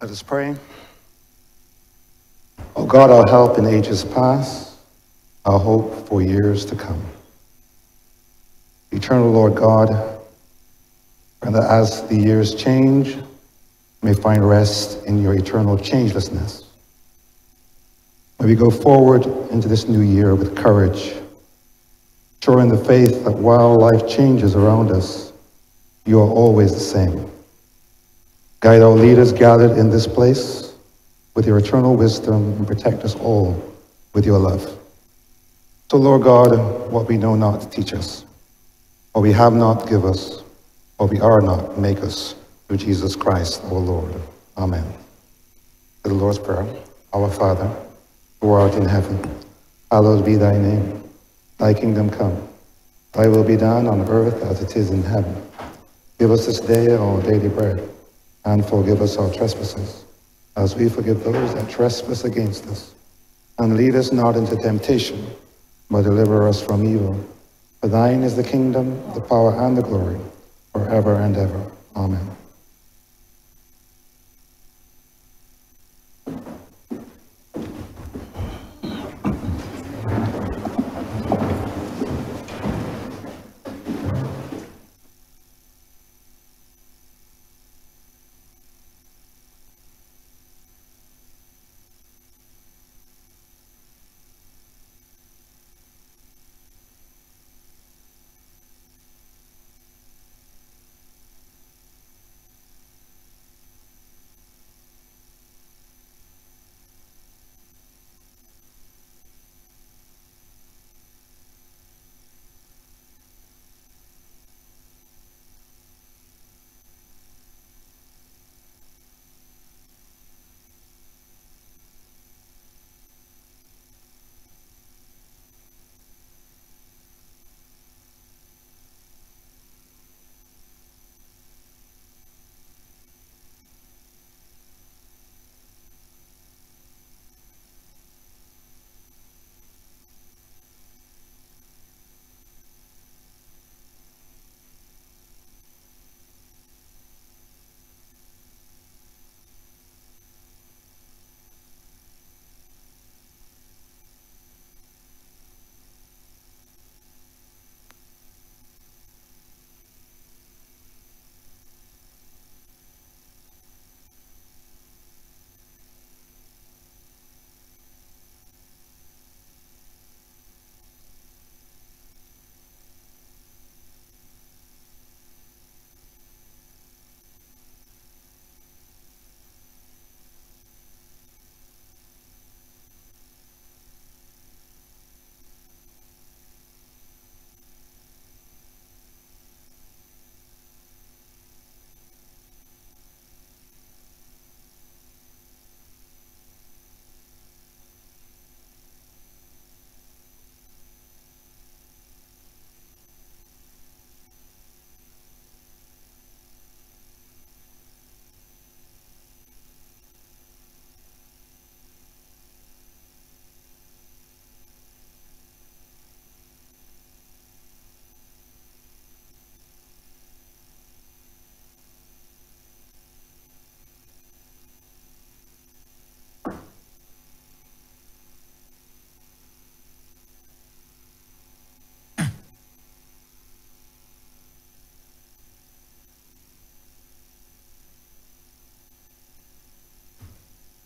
Let us pray. O God, our help in ages past, our hope for years to come. Eternal Lord God, grant that as the years change, we may find rest in your eternal changelessness. May we go forward into this new year with courage, sure in the faith that while life changes around us, you are always the same. Guide our leaders gathered in this place with your eternal wisdom and protect us all with your love. So, Lord God, what we know not, teach us. What we have not, give us. What we are not, make us. Through Jesus Christ, our Lord. Amen. To the Lord's Prayer. Our Father, who art in heaven, hallowed be thy name. Thy kingdom come. Thy will be done on earth as it is in heaven. Give us this day our daily bread, and forgive us our trespasses, as we forgive those that trespass against us. And lead us not into temptation, but deliver us from evil. For thine is the kingdom, the power, and the glory, forever and ever. Amen.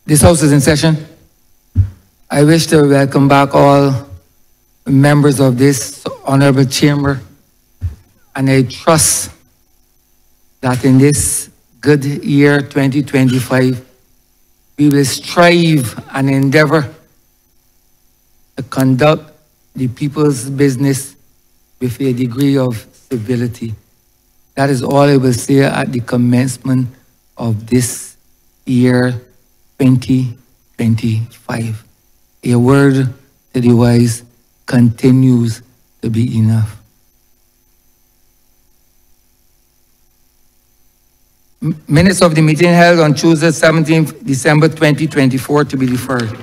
This House is in session. I wish to welcome back all members of this Honourable Chamber, and I trust that in this good year 2025, we will strive and endeavour to conduct the people's business with a degree of civility. That is all I will say at the commencement of this year 2025. A word to the wise continues to be enough. Minutes of the meeting held on Tuesday, 17th December 2024 to be deferred.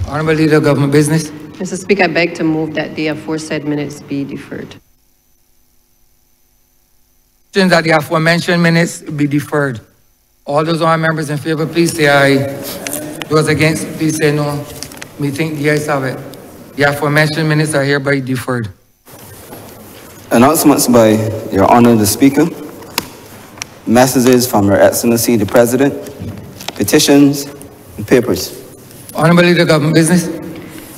Honourable Leader of Government Business. Mr. Speaker, I beg to move that the aforesaid minutes be deferred. That the aforementioned minutes be deferred. All those members in favor, please say aye. Those against, please say no. Me think the ayes have it. The aforementioned minutes are hereby deferred. Announcements by Your Honour the Speaker. Messages from Her Excellency the President. Petitions and papers. Honourable Leader of Government Business.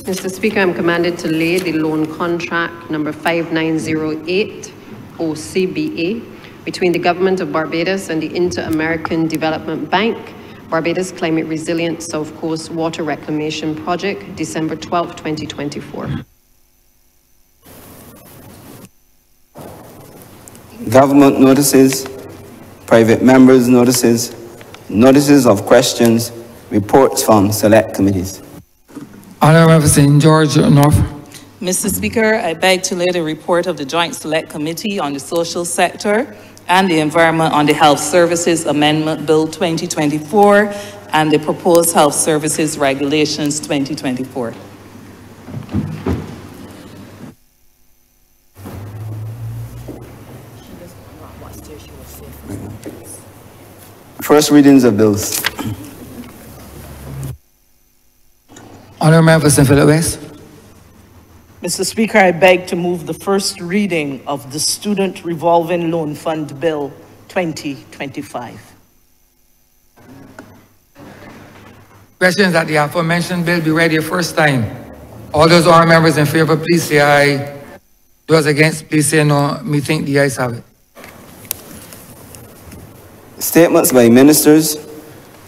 Mr. Speaker, I'm commanded to lay the loan contract number 5908 OCBA between the Government of Barbados and the Inter-American Development Bank, Barbados Climate Resilient South Coast Water Reclamation Project, December 12, 2024. Government notices, private members' notices, notices of questions, reports from select committees. Honourable Member St. George North. Mr. Speaker, I beg to lay the report of the Joint Select Committee on the Social Sector and the Environment on the Health Services Amendment Bill 2024 and the proposed Health Services Regulations 2024. First readings of bills. Honourable Member St. Philip West. Mr. Speaker, I beg to move the first reading of the Student Revolving Loan Fund Bill 2025. Questions that the aforementioned bill be read a first time. All those members in favor, please say aye. Those against, please say no. Me think the ayes have it. Statements by ministers,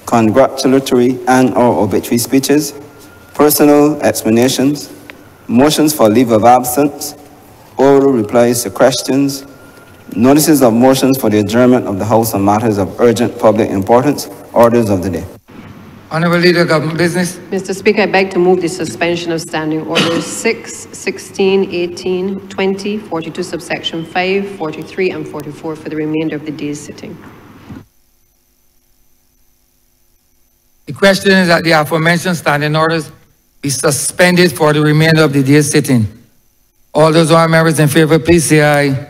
congratulatory and/or obituary speeches, personal explanations, motions for leave of absence, oral replies to questions, notices of motions for the adjournment of the House on matters of urgent public importance, orders of the day. Honourable Leader of Government Business. Mr. Speaker, I beg to move the suspension of standing orders 6, 16, 18, 20, 42 subsection 5, 43 and 44 for the remainder of the day's sitting. The question is that the aforementioned standing orders be suspended for the remainder of the day's sitting. All those members in favor, please say aye.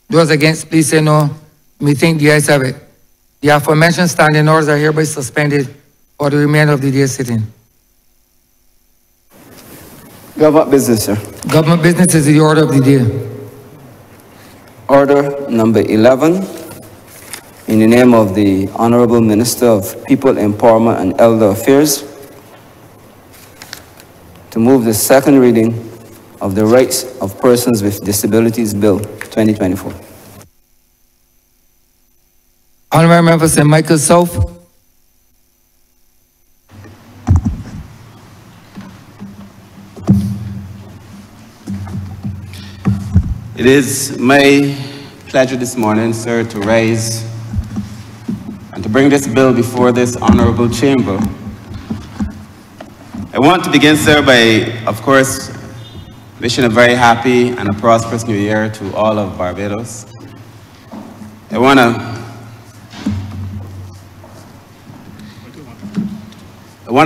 Those against, please say no. Me think the ayes have it. The aforementioned standing orders are hereby suspended for the remainder of the day's sitting. Government business, sir. Government business is the order of the day. Order number 11. In the name of the Honourable Minister of People Empowerment and Elder Affairs, to move the second reading of the Rights of Persons with Disabilities Bill 2024. Honourable Member St. Michael South. It is my pleasure this morning, sir, to rise and to bring this bill before this honourable chamber. I want to begin, sir, by, of course, wishing a very happy and a prosperous new year to all of Barbados. I want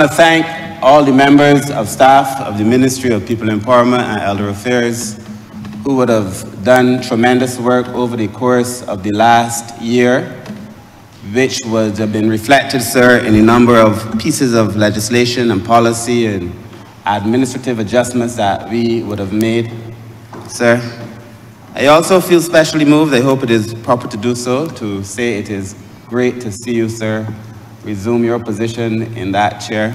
to thank all the members of staff of the Ministry of People Empowerment and Elder Affairs who would have done tremendous work over the course of the last year, which would have been reflected, sir, in a number of pieces of legislation and policy and administrative adjustments that we would have made, sir. I also feel specially moved, I hope it is proper to do so, to say it is great to see you, sir, resume your position in that chair,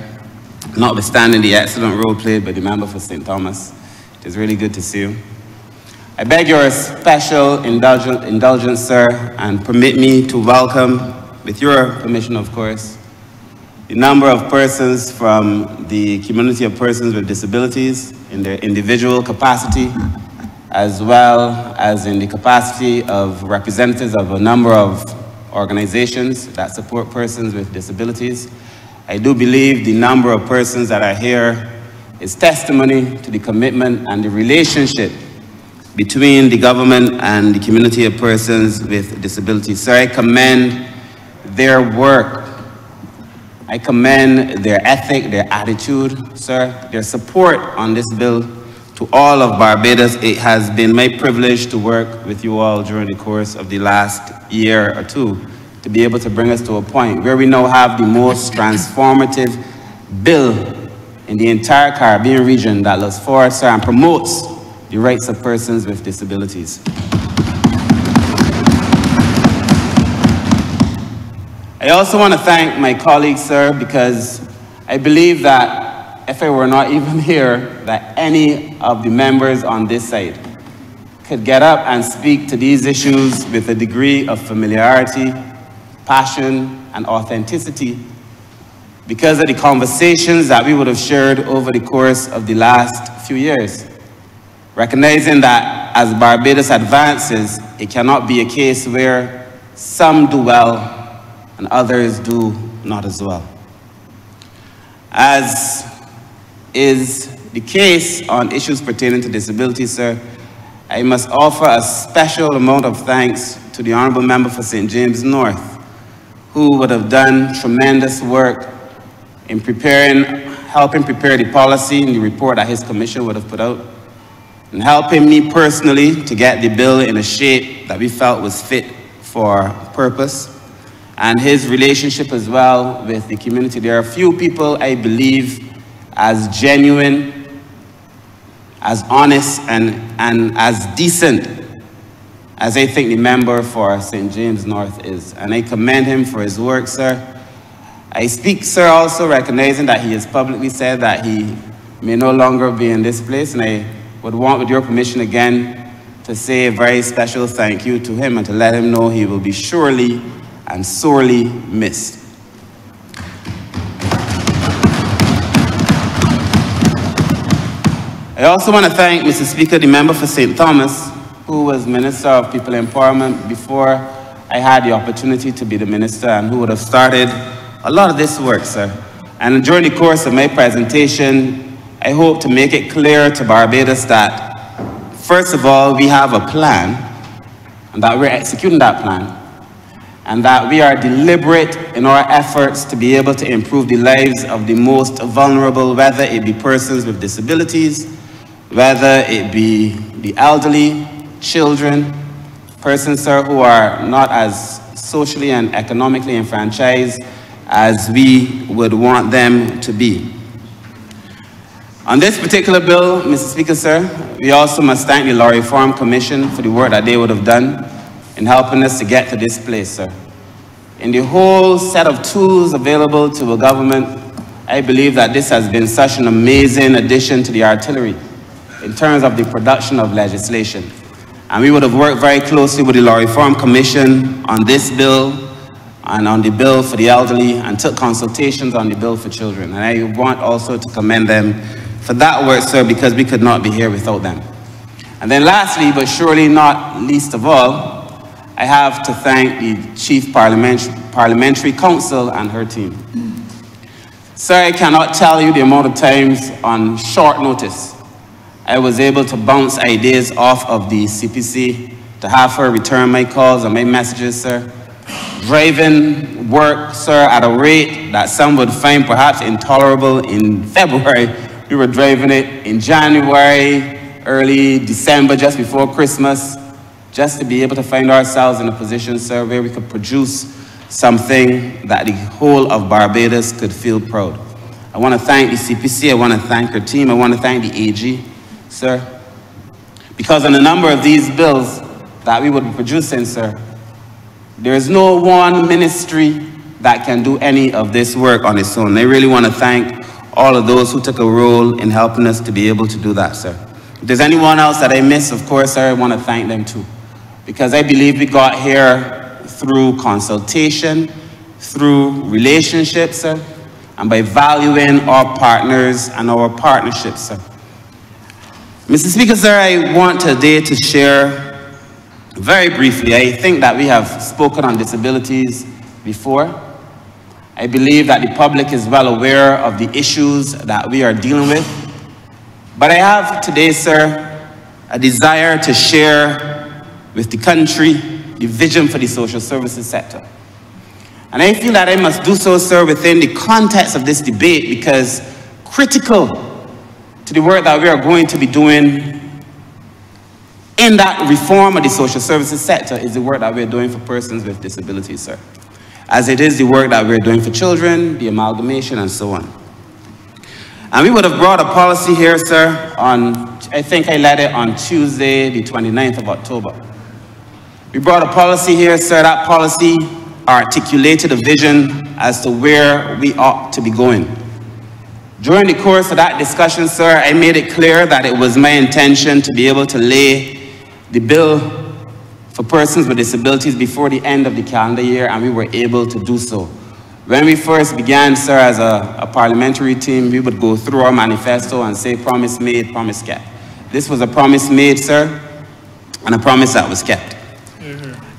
notwithstanding the excellent role played by the member for St. Thomas. It is really good to see you. I beg your special indulgence, sir, and permit me to welcome, with your permission, of course, the number of persons from the community of persons with disabilities in their individual capacity, as well as in the capacity of representatives of a number of organizations that support persons with disabilities. I do believe the number of persons that are here is testimony to the commitment and the relationship between the government and the community of persons with disabilities. So I commend their work. I commend their ethic, their attitude, sir, their support on this bill to all of Barbados. It has been my privilege to work with you all during the course of the last year or two to be able to bring us to a point where we now have the most transformative bill in the entire Caribbean region that looks forward, sir, and promotes the rights of persons with disabilities. I also want to thank my colleagues, sir, because I believe that if I were not even here, that any of the members on this side could get up and speak to these issues with a degree of familiarity, passion, and authenticity because of the conversations that we would have shared over the course of the last few years. Recognizing that as Barbados advances, it cannot be a case where some do well and others do not as well. As is the case on issues pertaining to disability, sir, I must offer a special amount of thanks to the Honourable Member for St. James North, who would have done tremendous work in helping prepare the policy and the report that his commission would have put out, and helping me personally to get the bill in a shape that we felt was fit for purpose, and his relationship as well with the community. There are few people, I believe, as genuine, as honest, and as decent as I think the member for St. James North is. And I commend him for his work, sir. I speak, sir, also recognizing that he has publicly said that he may no longer be in this place, and I would want, with your permission again, to say a very special thank you to him and to let him know he will be surely and sorely missed. I also want to thank Mr. Speaker, the member for St. Thomas, who was Minister of People Empowerment before I had the opportunity to be the minister, and who would have started a lot of this work, sir. And during the course of my presentation, I hope to make it clear to Barbados that, first of all, we have a plan, and that we're executing that plan, and that we are deliberate in our efforts to be able to improve the lives of the most vulnerable, whether it be persons with disabilities, whether it be the elderly, children, persons, sir, who are not as socially and economically enfranchised as we would want them to be. On this particular bill, Mr. Speaker, sir, we also must thank the Law Reform Commission for the work that they would have done in helping us to get to this place, sir. In the whole set of tools available to a government, I believe that this has been such an amazing addition to the artillery in terms of the production of legislation. And we would have worked very closely with the Law Reform Commission on this bill and on the bill for the elderly, and took consultations on the bill for children. And I want also to commend them for that work, sir, because we could not be here without them. And then lastly, but surely not least of all, I have to thank the Chief Parliamentary Counsel and her team. Sir, I cannot tell you the amount of times on short notice I was able to bounce ideas off of the CPC, to have her return my calls and my messages, sir. Driving work, sir, at a rate that some would find perhaps intolerable in February. We were driving it in January, early December, just before Christmas, just to be able to find ourselves in a position, sir, where we could produce something that the whole of Barbados could feel proud. I want to thank the CPC, I want to thank her team, I want to thank the AG, sir, because on a number of these bills that we would be producing, sir, there is no one ministry that can do any of this work on its own. I really want to thank all of those who took a role in helping us to be able to do that, sir. If there's anyone else that I miss, of course, sir, I want to thank them too, because I believe we got here through consultation, through relationships, sir, and by valuing our partners and our partnerships, sir. Mr. Speaker, sir, I want today to share Very briefly, I think that we have spoken on disabilities before. I believe that the public is well aware of the issues that we are dealing with. But I have today, sir, a desire to share with the country the vision for the social services sector. And I feel that I must do so, sir, within the context of this debate, because critical to the work that we are going to be doing in that reform of the social services sector is the work that we're doing for persons with disabilities, sir. As it is the work that we're doing for children, the amalgamation, and so on. And we would have brought a policy here, sir, on, I think I led it on Tuesday, the 29th of October. We brought a policy here, sir. That policy articulated a vision as to where we ought to be going. During the course of that discussion, sir, I made it clear that it was my intention to be able to lay the bill for persons with disabilities before the end of the calendar year, and we were able to do so. When we first began, sir, as a parliamentary team, we would go through our manifesto and say, promise made, promise kept. This was a promise made, sir, and a promise that was kept.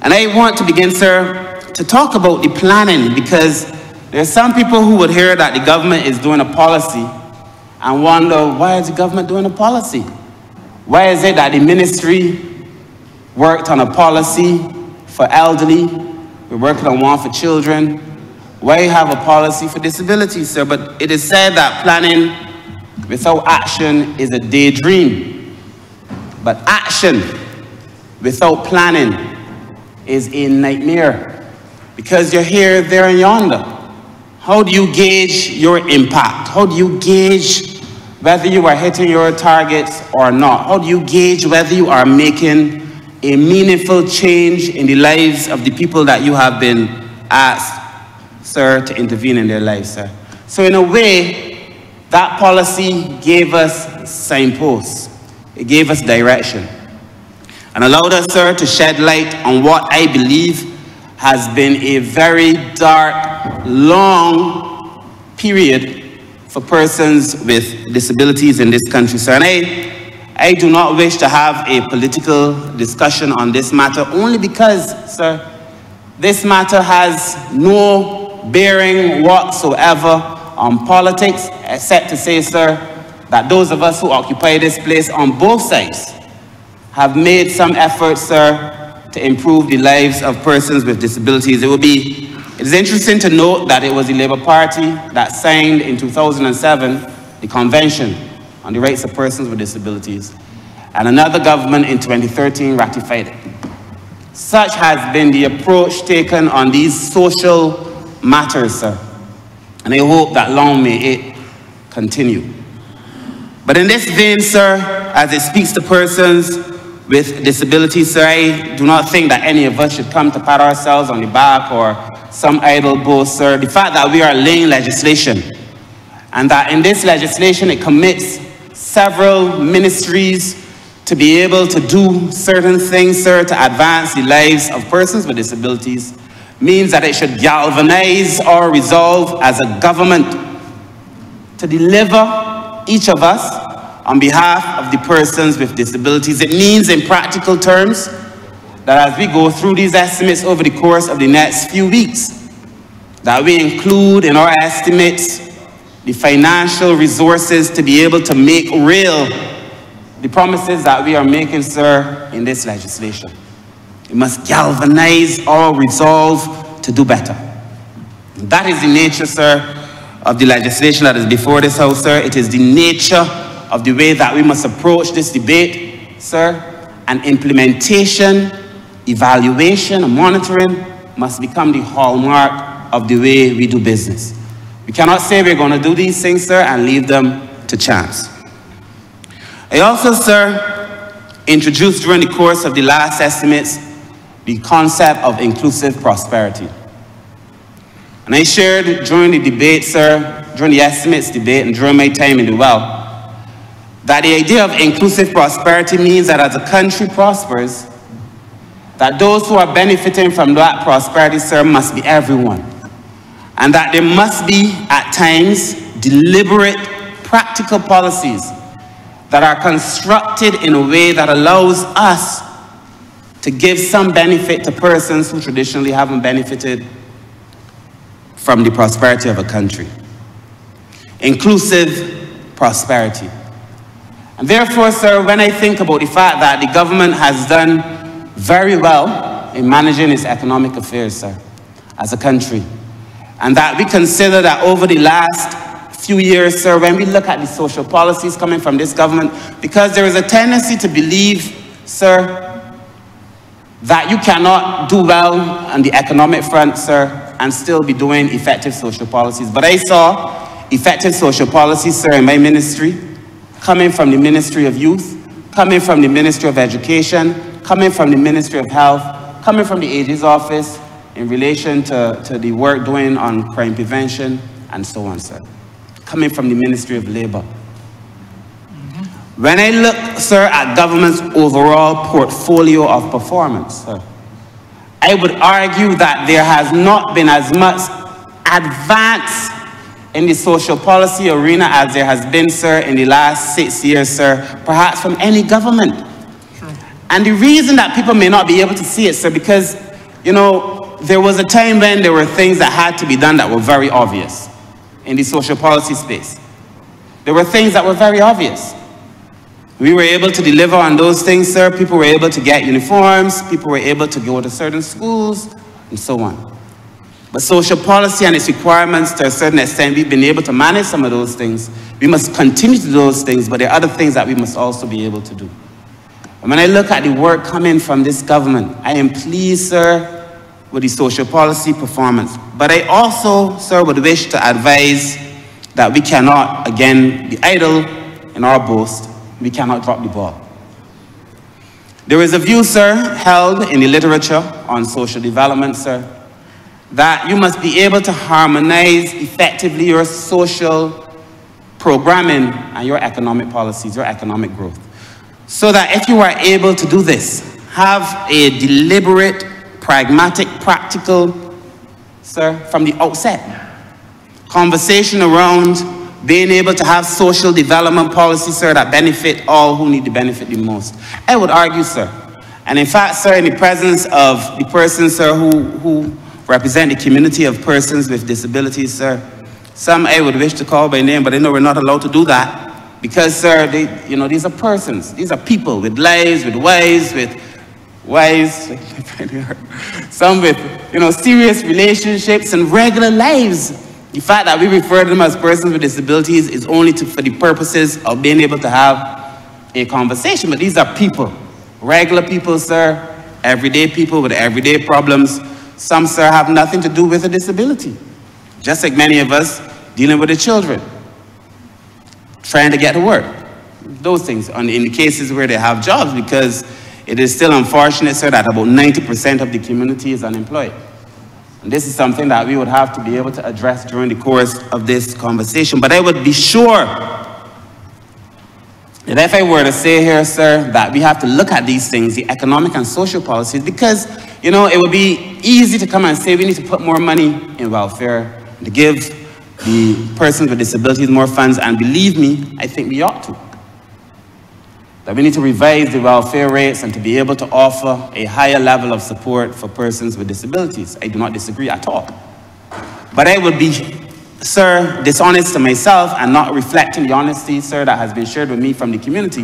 And I want to begin, sir, to talk about the planning, because there are some people who would hear that the government is doing a policy and wonder, why is the government doing a policy? Why is it that the ministry worked on a policy for elderly, we're working on one for children? Why have a policy for disabilities, sir? But it is said that planning without action is a daydream. But action without planning is a nightmare, because you're here, there, and yonder. How do you gauge your impact? How do you gauge whether you are hitting your targets or not? How do you gauge whether you are making a meaningful change in the lives of the people that you have been asked, sir, to intervene in their lives, sir? So in a way, that policy gave us signposts. It gave us direction and allowed us, sir, to shed light on what I believe has been a very dark, long period for persons with disabilities in this country, sir. And I do not wish to have a political discussion on this matter, only because, sir, this matter has no bearing whatsoever on politics, except to say, sir, that those of us who occupy this place on both sides have made some efforts, sir, to improve the lives of persons with disabilities. It is interesting to note that it was the Labour Party that signed in 2007 the Convention on the Rights of Persons with Disabilities, and another government in 2013 ratified it. Such has been the approach taken on these social matters, sir, and I hope that long may it continue. But in this vein, sir, as it speaks to persons with disabilities, sir, I do not think that any of us should come to pat ourselves on the back or some idle boast, sir. The fact that we are laying legislation, and that in this legislation it commits several ministries to be able to do certain things, sir, to advance the lives of persons with disabilities, means that it should galvanize our resolve as a government to deliver each of us on behalf of the persons with disabilities. It means in practical terms that as we go through these estimates over the course of the next few weeks, that we include in our estimates the financial resources to be able to make real the promises that we are making, sir, in this legislation. We must galvanize our resolve to do better. That is the nature, sir, of the legislation that is before this House, sir. It is the nature of the way that we must approach this debate, sir, and implementation, evaluation, and monitoring must become the hallmark of the way we do business. We cannot say we're going to do these things, sir, and leave them to chance. I also, sir, introduced during the course of the last estimates the concept of inclusive prosperity. And I shared during the debate, sir, during the estimates debate and during my time in the well, that the idea of inclusive prosperity means that as a country prospers, that those who are benefiting from that prosperity, sir, must be everyone. And that there must be, at times, deliberate, practical policies that are constructed in a way that allows us to give some benefit to persons who traditionally haven't benefited from the prosperity of a country. Inclusive prosperity. And therefore, sir, when I think about the fact that the government has done very well in managing its economic affairs, sir, as a country, and that we consider that over the last few years, sir, when we look at the social policies coming from this government, because there is a tendency to believe, sir, that you cannot do well on the economic front, sir, and still be doing effective social policies. But I saw effective social policies, sir, in my ministry, coming from the Ministry of Youth, coming from the Ministry of Education, coming from the Ministry of Health, coming from the AG's office in relation to the work doing on crime prevention, and so on, sir. Coming from the Ministry of Labor. When I look, sir, at government's overall portfolio of performance, sir, I would argue that there has not been as much advance in the social policy arena as there has been, sir, in the last 6 years, sir, perhaps from any government. Sure. And the reason that people may not be able to see it, sir, because, you know, there was a time when there were things that had to be done that were very obvious in the social policy space. There were things that were very obvious. We were able to deliver on those things, sir. People were able to get uniforms. People were able to go to certain schools, and so on. But social policy and its requirements, to a certain extent, we've been able to manage some of those things. We must continue to do those things, but there are other things that we must also be able to do. And when I look at the work coming from this government, I am pleased, sir, with the social policy performance. But I also, sir, would wish to advise that we cannot, again, be idle in our boast. We cannot drop the ball. There is a view, sir, held in the literature on social development, sir, that you must be able to harmonize effectively your social programming and your economic policies, your economic growth. So that if you are able to do this, have a deliberate, pragmatic, practical, sir, from the outset, conversation around being able to have social development policies, sir, that benefit all who need to benefit the most. I would argue, sir, and in fact, sir, in the presence of the persons, sir, who represent the community of persons with disabilities, sir, some I would wish to call by name, but I know we're not allowed to do that because, sir, these are persons. These are people with lives, with wives, some with, serious relationships and regular lives. The fact that we refer to them as persons with disabilities is only for the purposes of being able to have a conversation. But these are people, regular people, sir, everyday people with everyday problems. Some, sir, have nothing to do with a disability. Just like many of us dealing with the children, trying to get to work. Those things, in the cases where they have jobs, because it is still unfortunate, sir, that about 90% of the community is unemployed. And this is something that we would have to be able to address during the course of this conversation. But I would be sure that if I were to say here, sir, that we have to look at these things, the economic and social policies, because, it would be easy to come and say we need to put more money in welfare, to give the persons with disabilities more funds, and believe me, I think we ought to. That we need to revise the welfare rates and to be able to offer a higher level of support for persons with disabilities. I do not disagree at all. But I would be, sir, dishonest to myself and not reflecting the honesty, sir, that has been shared with me from the community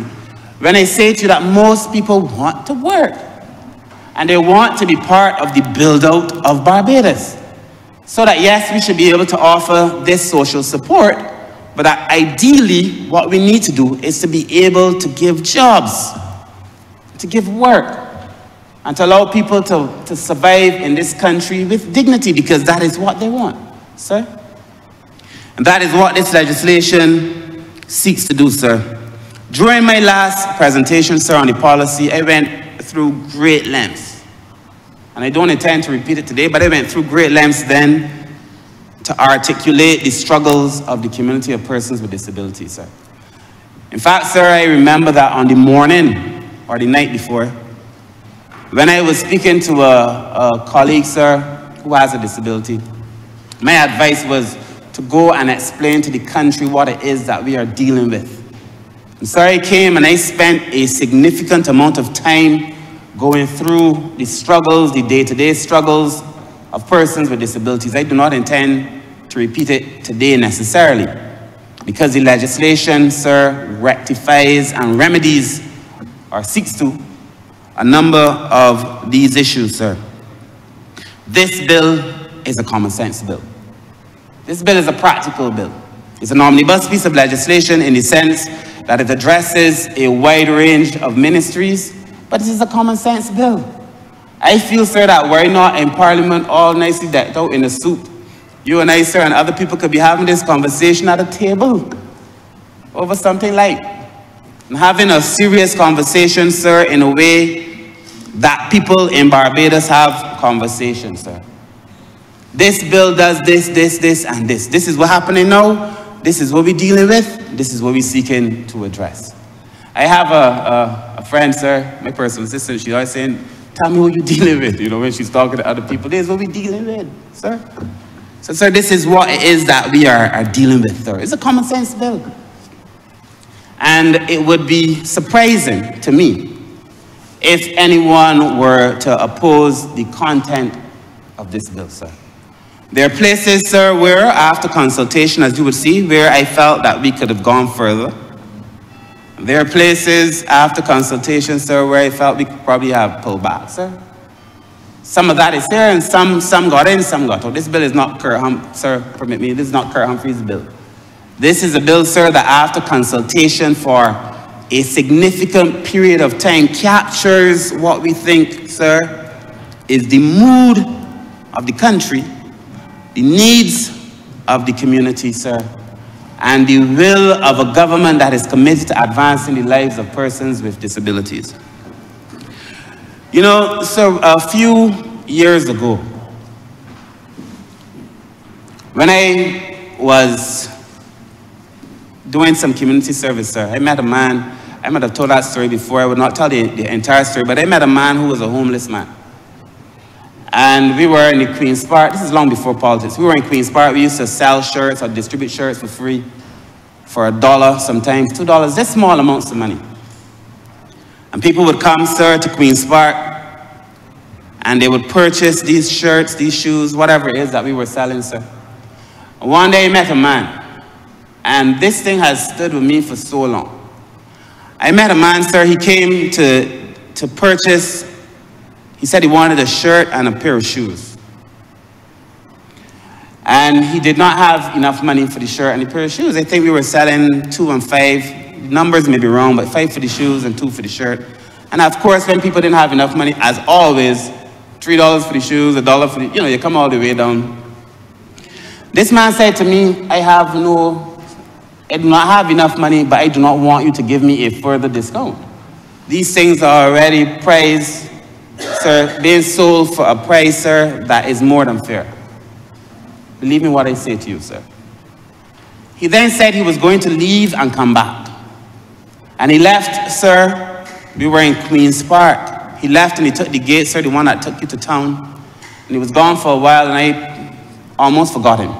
when I say to you that most people want to work and they want to be part of the build-out of Barbados. So that, yes, we should be able to offer this social support, but that ideally, what we need to do is to be able to give jobs, to give work, and to allow people to survive in this country with dignity, because that is what they want, sir. And that is what this legislation seeks to do, sir. During my last presentation, sir, on the policy, I went through great lengths. And I don't intend to repeat it today, but I went through great lengths then to articulate the struggles of the community of persons with disabilities, sir. In fact, sir, I remember that on the morning or the night before, when I was speaking to a colleague, sir, who has a disability, my advice was to go and explain to the country what it is that we are dealing with. And so I came and I spent a significant amount of time going through the struggles, the day-to-day struggles of persons with disabilities. I do not intend to repeat it today necessarily, because the legislation, sir, rectifies and remedies, or seeks to, a number of these issues, sir. This bill is a common sense bill. This bill is a practical bill. It's an omnibus piece of legislation in the sense that it addresses a wide range of ministries, but it is a common sense bill. I feel, sir, that we're not in Parliament all nicely decked out in a suit. You and I, sir, and other people could be having this conversation at a table over something light. And having a serious conversation, sir, in a way that people in Barbados have conversations, sir. This bill does this, and this. This is what's happening now. This is what we're dealing with. This is what we're seeking to address. I have a friend, sir, my personal assistant. She's always saying, tell me what you're dealing with, you know, when she's talking to other people. This is what we're dealing with, sir. So, sir, this is what it is that we are dealing with, sir. It's a common sense bill. And it would be surprising to me if anyone were to oppose the content of this bill, sir. There are places, sir, where after consultation, as you would see, where I felt that we could have gone further. There are places after consultation, sir, where I felt we could probably have pulled back, sir. Some of that is there, and some got in, some got out. This bill is not sir, permit me, this is not Kurt Humphrey's bill. This is a bill, sir, that after consultation for a significant period of time captures what we think, sir, is the mood of the country, the needs of the community, sir, and the will of a government that is committed to advancing the lives of persons with disabilities. You know, sir, a few years ago, when I was doing some community service, sir, I met a man. I might have told that story before. I would not tell the entire story, but I met a man who was a homeless man. And we were in the Queen's Park. This is long before politics. We were in Queen's Park. We used to sell shirts or distribute shirts for free for $1, sometimes $2. Just small amounts of money. And people would come, sir, to Queen's Park, and they would purchase these shirts, these shoes, whatever it is that we were selling, sir. And one day I met a man. And this thing has stood with me for so long. I met a man, sir, he came to purchase, he said he wanted a shirt and a pair of shoes. And he did not have enough money for the shirt and the pair of shoes. I think we were selling 2 and 5. Numbers may be wrong, but 5 for the shoes and 2 for the shirt. And of course, when people didn't have enough money, as always, $3 for the shoes, $1 for the, you know, you come all the way down. This man said to me, I do not have enough money, but I do not want you to give me a further discount. These things are already priced, sir, being sold for a price, sir, that is more than fair. Believe me what I say to you, sir. He then said he was going to leave and come back. And he left, sir. We were in Queen's Park. He left and he took the gate, sir, the one that took you to town. And he was gone for a while, and I almost forgot him.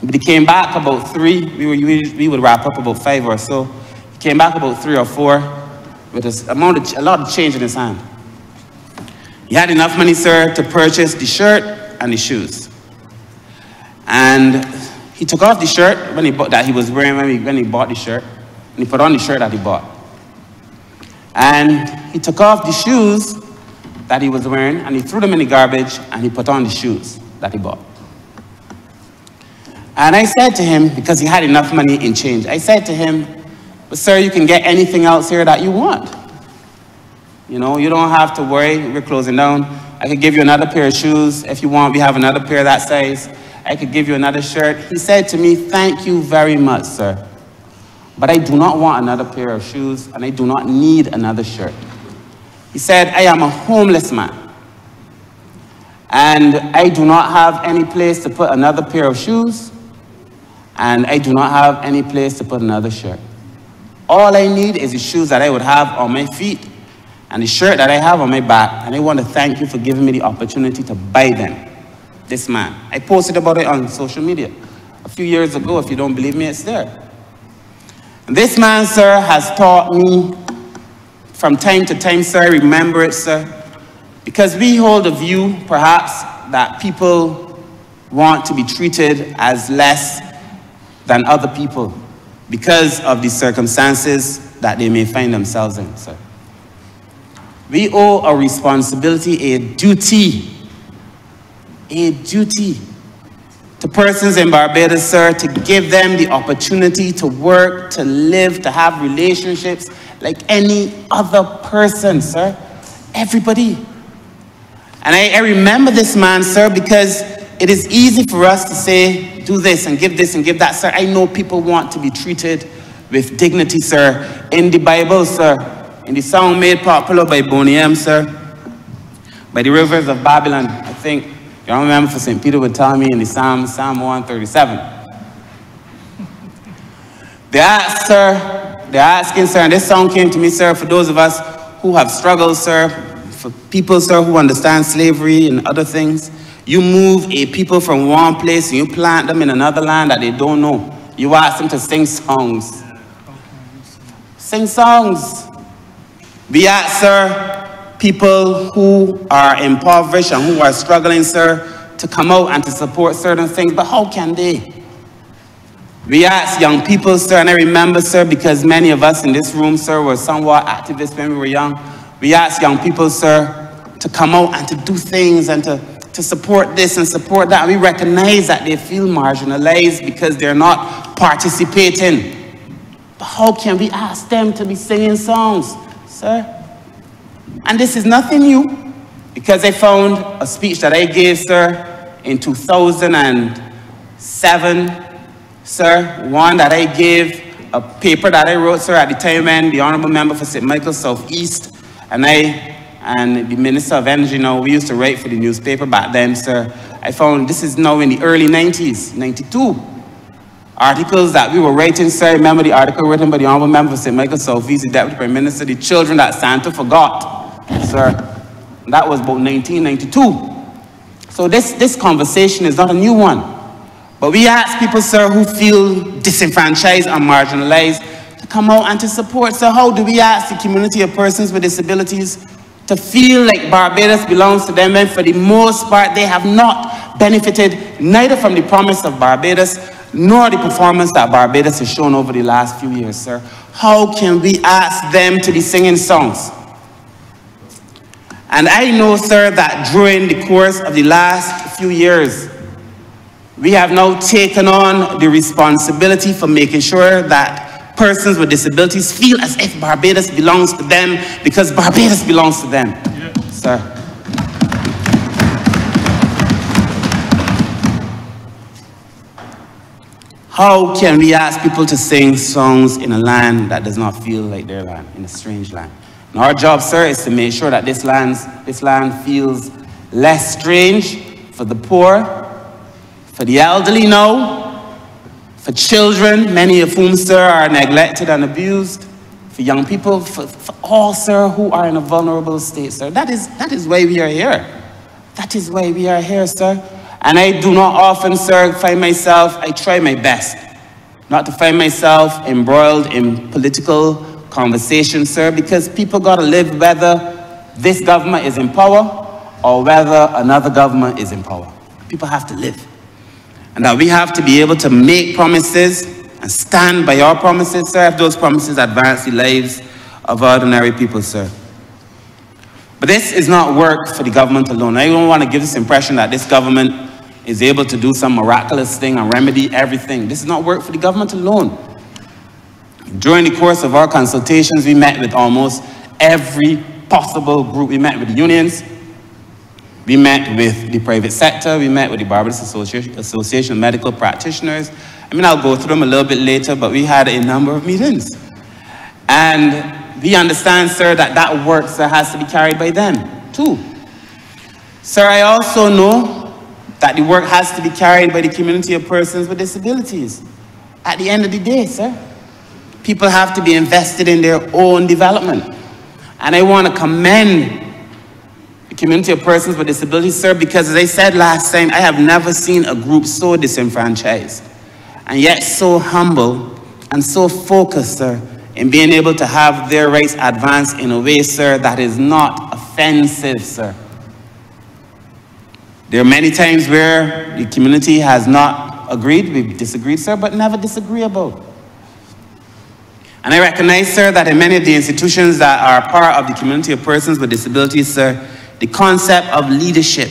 But he came back about 3. We would wrap up about 5 or so. He came back about 3 or 4 with a lot of change in his hand. He had enough money, sir, to purchase the shirt and the shoes. And he took off the shirt that he was wearing when he bought the shirt, and he put on the shirt that he bought. And he took off the shoes that he was wearing, and he threw them in the garbage, and he put on the shoes that he bought. And I said to him, because he had enough money in change, I said to him, but sir, you can get anything else here that you want. You know, you don't have to worry, we're closing down. I could give you another pair of shoes if you want. We have another pair that size. I could give you another shirt. He said to me, thank you very much, sir. But I do not want another pair of shoes, and I do not need another shirt. He said, I am a homeless man, and I do not have any place to put another pair of shoes, and I do not have any place to put another shirt. All I need is the shoes that I would have on my feet and the shirt that I have on my back, and I want to thank you for giving me the opportunity to buy them. This man. I posted about it on social media a few years ago. If you don't believe me, it's there. And this man, sir, has taught me from time to time, sir, I remember it, sir, Because we hold a view, perhaps, that people want to be treated as less than other people because of the circumstances that they may find themselves in, sir. We owe a responsibility, a duty to persons in Barbados, sir, to give them the opportunity to work, to live, to have relationships like any other person, sir. Everybody. And I remember this man, sir, because it is easy for us to say, do this and give that, sir. I know people want to be treated with dignity, sir. In the Bible, sir, in the song made popular by Boney M, sir, by the rivers of Babylon, I think, you don't remember, for St. Peter would tell me in the Psalm 137. They're asking, sir, and this song came to me, sir, for those of us who have struggled, sir, for people, sir, who understand slavery and other things. You move a people from one place and you plant them in another land that they don't know. You ask them to sing songs. Sing songs. We ask, sir, people who are impoverished and who are struggling, sir, to come out and to support certain things, but how can they? We ask young people, sir, and I remember, sir, because many of us in this room, sir, were somewhat activists when we were young. We ask young people, sir, to come out and to do things and to support this and support that. We recognize that they feel marginalized because they're not participating. But how can we ask them to be singing songs, sir? And this is nothing new, because I found a speech that I gave, sir, in 2007, sir, one that I gave, a paper that I wrote, sir, at the time when the Honourable Member for St. Michael Southeast and I and the Minister of Energy, we used to write for the newspaper back then, sir. I found this is now in the early 90s, 92. Articles that we were writing, sir. I remember the article written by the Honourable Member for St. Michael Southeast, the Deputy Prime Minister, the children that Santa forgot, sir. That was about 1992. So this conversation is not a new one. But we ask people, sir, who feel disenfranchised and marginalized to come out and to support. So how do we ask the community of persons with disabilities to feel like Barbados belongs to them, and for the most part they have not benefited neither from the promise of Barbados nor the performance that Barbados has shown over the last few years, sir? How can we ask them to be singing songs? And I know, sir, that during the course of the last few years, we have now taken on the responsibility for making sure that persons with disabilities feel as if Barbados belongs to them, because Barbados belongs to them, sir. How can we ask people to sing songs in a land that does not feel like their land, in a strange land? And our job, sir, is to make sure that this land feels less strange for the poor, for the elderly for children, many of whom, sir, are neglected and abused, for young people, for all, sir, who are in a vulnerable state, sir. That is why we are here. That is why we are here, sir. And I do not often, sir, I try my best not to find myself embroiled in political conversation, sir, because people got to live whether this government is in power or whether another government is in power. People have to live. And that we have to be able to make promises and stand by our promises, sir, if those promises advance the lives of ordinary people, sir. But this is not work for the government alone. I don't want to give this impression that this government is able to do some miraculous thing and remedy everything. This is not work for the government alone. During the course of our consultations, we met with almost every possible group. We met with the unions, we met with the private sector, we met with the Barbados Association of Medical Practitioners. I'll go through them a little bit later, but we had a number of meetings. And we understand, sir, that work, sir, has to be carried by them, too. Sir, I also know that the work has to be carried by the community of persons with disabilities. At the end of the day, sir, people have to be invested in their own development. And I want to commend the community of persons with disabilities, sir, because as I said last time, I have never seen a group so disenfranchised and yet so humble and so focused, sir, in being able to have their rights advanced in a way, sir, that is not offensive, sir, There are many times where the community has not agreed, we've disagreed, sir, but never disagreeable. And I recognize, sir, that in many of the institutions that are part of the community of persons with disabilities, sir, the concept of leadership,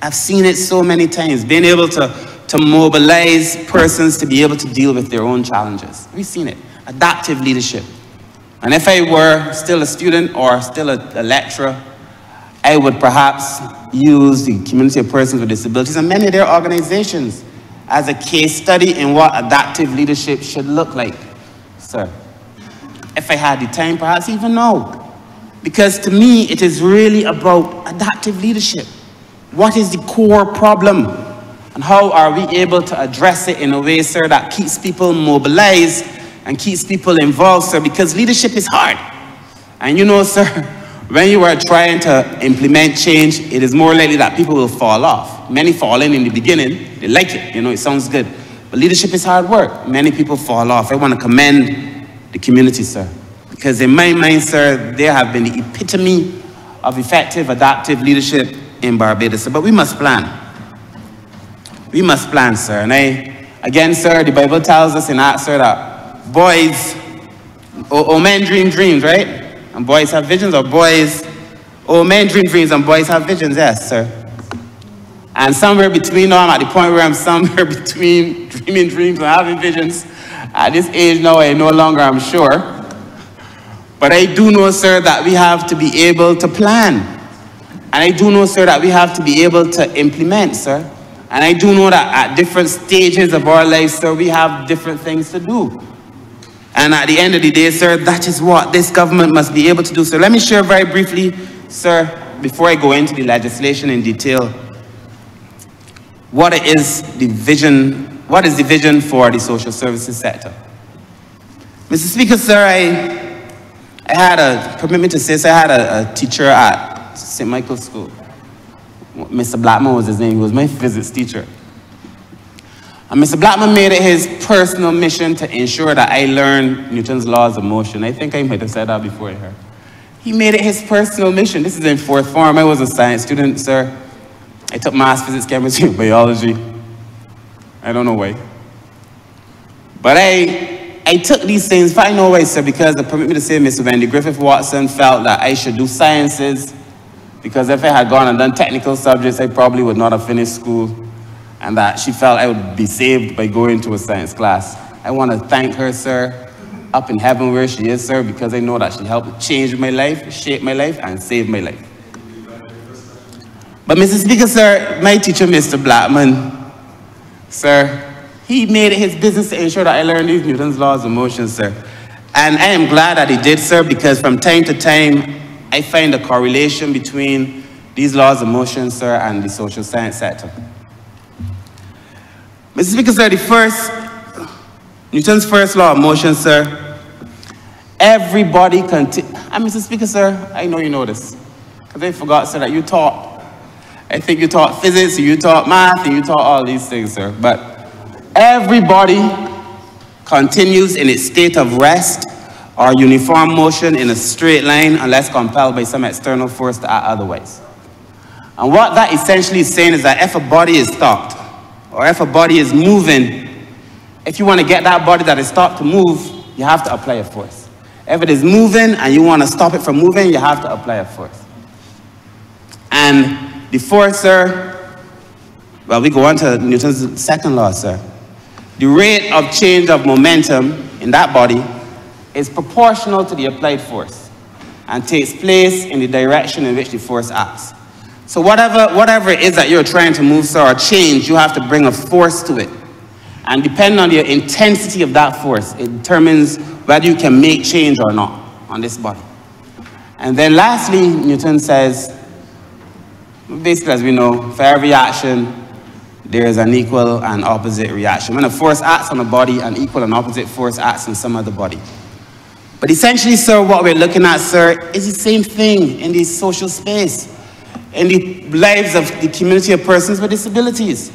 I've seen it so many times, being able to mobilize persons to be able to deal with their own challenges. We've seen it, adaptive leadership. And if I were still a student or still a lecturer, I would perhaps use the community of persons with disabilities and many of their organizations as a case study in what adaptive leadership should look like, sir. If I had the time, perhaps even now. Because to me, it is really about adaptive leadership. What is the core problem? And how are we able to address it in a way, sir, that keeps people mobilized and keeps people involved, sir? Because leadership is hard. And you know, sir, when you are trying to implement change, it is more likely that people will fall off. Many fall in the beginning. They like it, you know, it sounds good. But leadership is hard work. Many people fall off. I want to commend the community, sir. Because in my mind, sir, they have been the epitome of effective adaptive leadership in Barbados. Sir. But we must plan. We must plan, sir. And again, sir, the Bible tells us in Acts, sir, that boys, or men dream dreams, right? And boys have visions, or men dream dreams and boys have visions, yes, sir. And somewhere between now, I'm at the point where I'm somewhere between dreaming dreams and having visions. At this age now, I no longer am sure. But I do know, sir, that we have to be able to plan. And I do know, sir, that we have to be able to implement, sir. And I do know that at different stages of our lives, sir, we have different things to do. And at the end of the day, sir, that is what this government must be able to do. So let me share very briefly, sir, before I go into the legislation in detail, what is the vision for the social services sector? Mr. Speaker, sir, permit me to say, sir, I had a teacher at St. Michael's School. Mr. Blackman was his name. He was my physics teacher. And Mr. Blackman made it his personal mission to ensure that I learned Newton's laws of motion. I think I might have said that before here. He made it his personal mission. This is in fourth form. I was a science student, sir. I took math, physics, chemistry, biology. I don't know why. But I took these things, but I know why, sir, because, permit me to say, Mr. Wendy Griffith Watson felt that I should do sciences, because if I had gone and done technical subjects, I probably would not have finished school, and that she felt I would be saved by going to a science class. I want to thank her, sir, up in heaven where she is, sir, because I know that she helped change my life, shape my life, and save my life. But Mr. Speaker, sir, my teacher, Mr. Blackman, sir, he made it his business to ensure that I learned these Newton's laws of motion, sir. And I am glad that he did, sir, because from time to time, I find a correlation between these laws of motion, sir, and the social science sector. Mr. Speaker, sir, Newton's first law of motion, sir, everybody and Mr. Speaker, sir, I know you know this, because I forgot, sir, that you taught. I think you taught physics, you taught math, and you taught all these things, sir. But everybody continues in its state of rest or uniform motion in a straight line unless compelled by some external force to act otherwise. And what that essentially is saying is that if a body is stopped, or if a body is moving, if you want to get that body that is stopped to move, you have to apply a force. If it is moving and you want to stop it from moving, you have to apply a force. And the force, sir, well, we go on to Newton's second law, sir. The rate of change of momentum in that body is proportional to the applied force and takes place in the direction in which the force acts. So whatever it is that you're trying to move, sir, or change, you have to bring a force to it. And depending on the intensity of that force, it determines whether you can make change or not on this body. And then lastly, Newton says, basically, as we know, for every action, there is an equal and opposite reaction. When a force acts on a body, an equal and opposite force acts on some other body. But essentially, sir, what we're looking at, sir, is the same thing in the social space, in the lives of the community of persons with disabilities.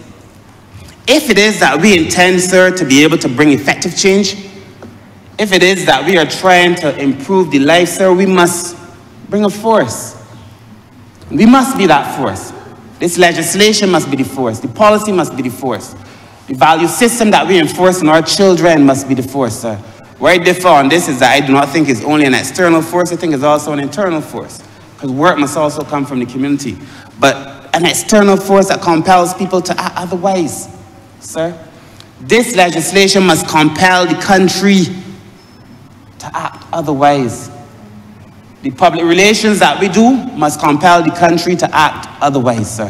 If it is that we intend, sir, to be able to bring effective change, if it is that we are trying to improve the life, sir, we must bring a force. We must be that force. This legislation must be the force. The policy must be the force. The value system that we enforce on our children must be the force, sir. Where I differ on this is that I do not think it's only an external force, I think it's also an internal force. Because work must also come from the community. But an external force that compels people to act otherwise, sir. This legislation must compel the country to act otherwise. The public relations that we do must compel the country to act otherwise, sir.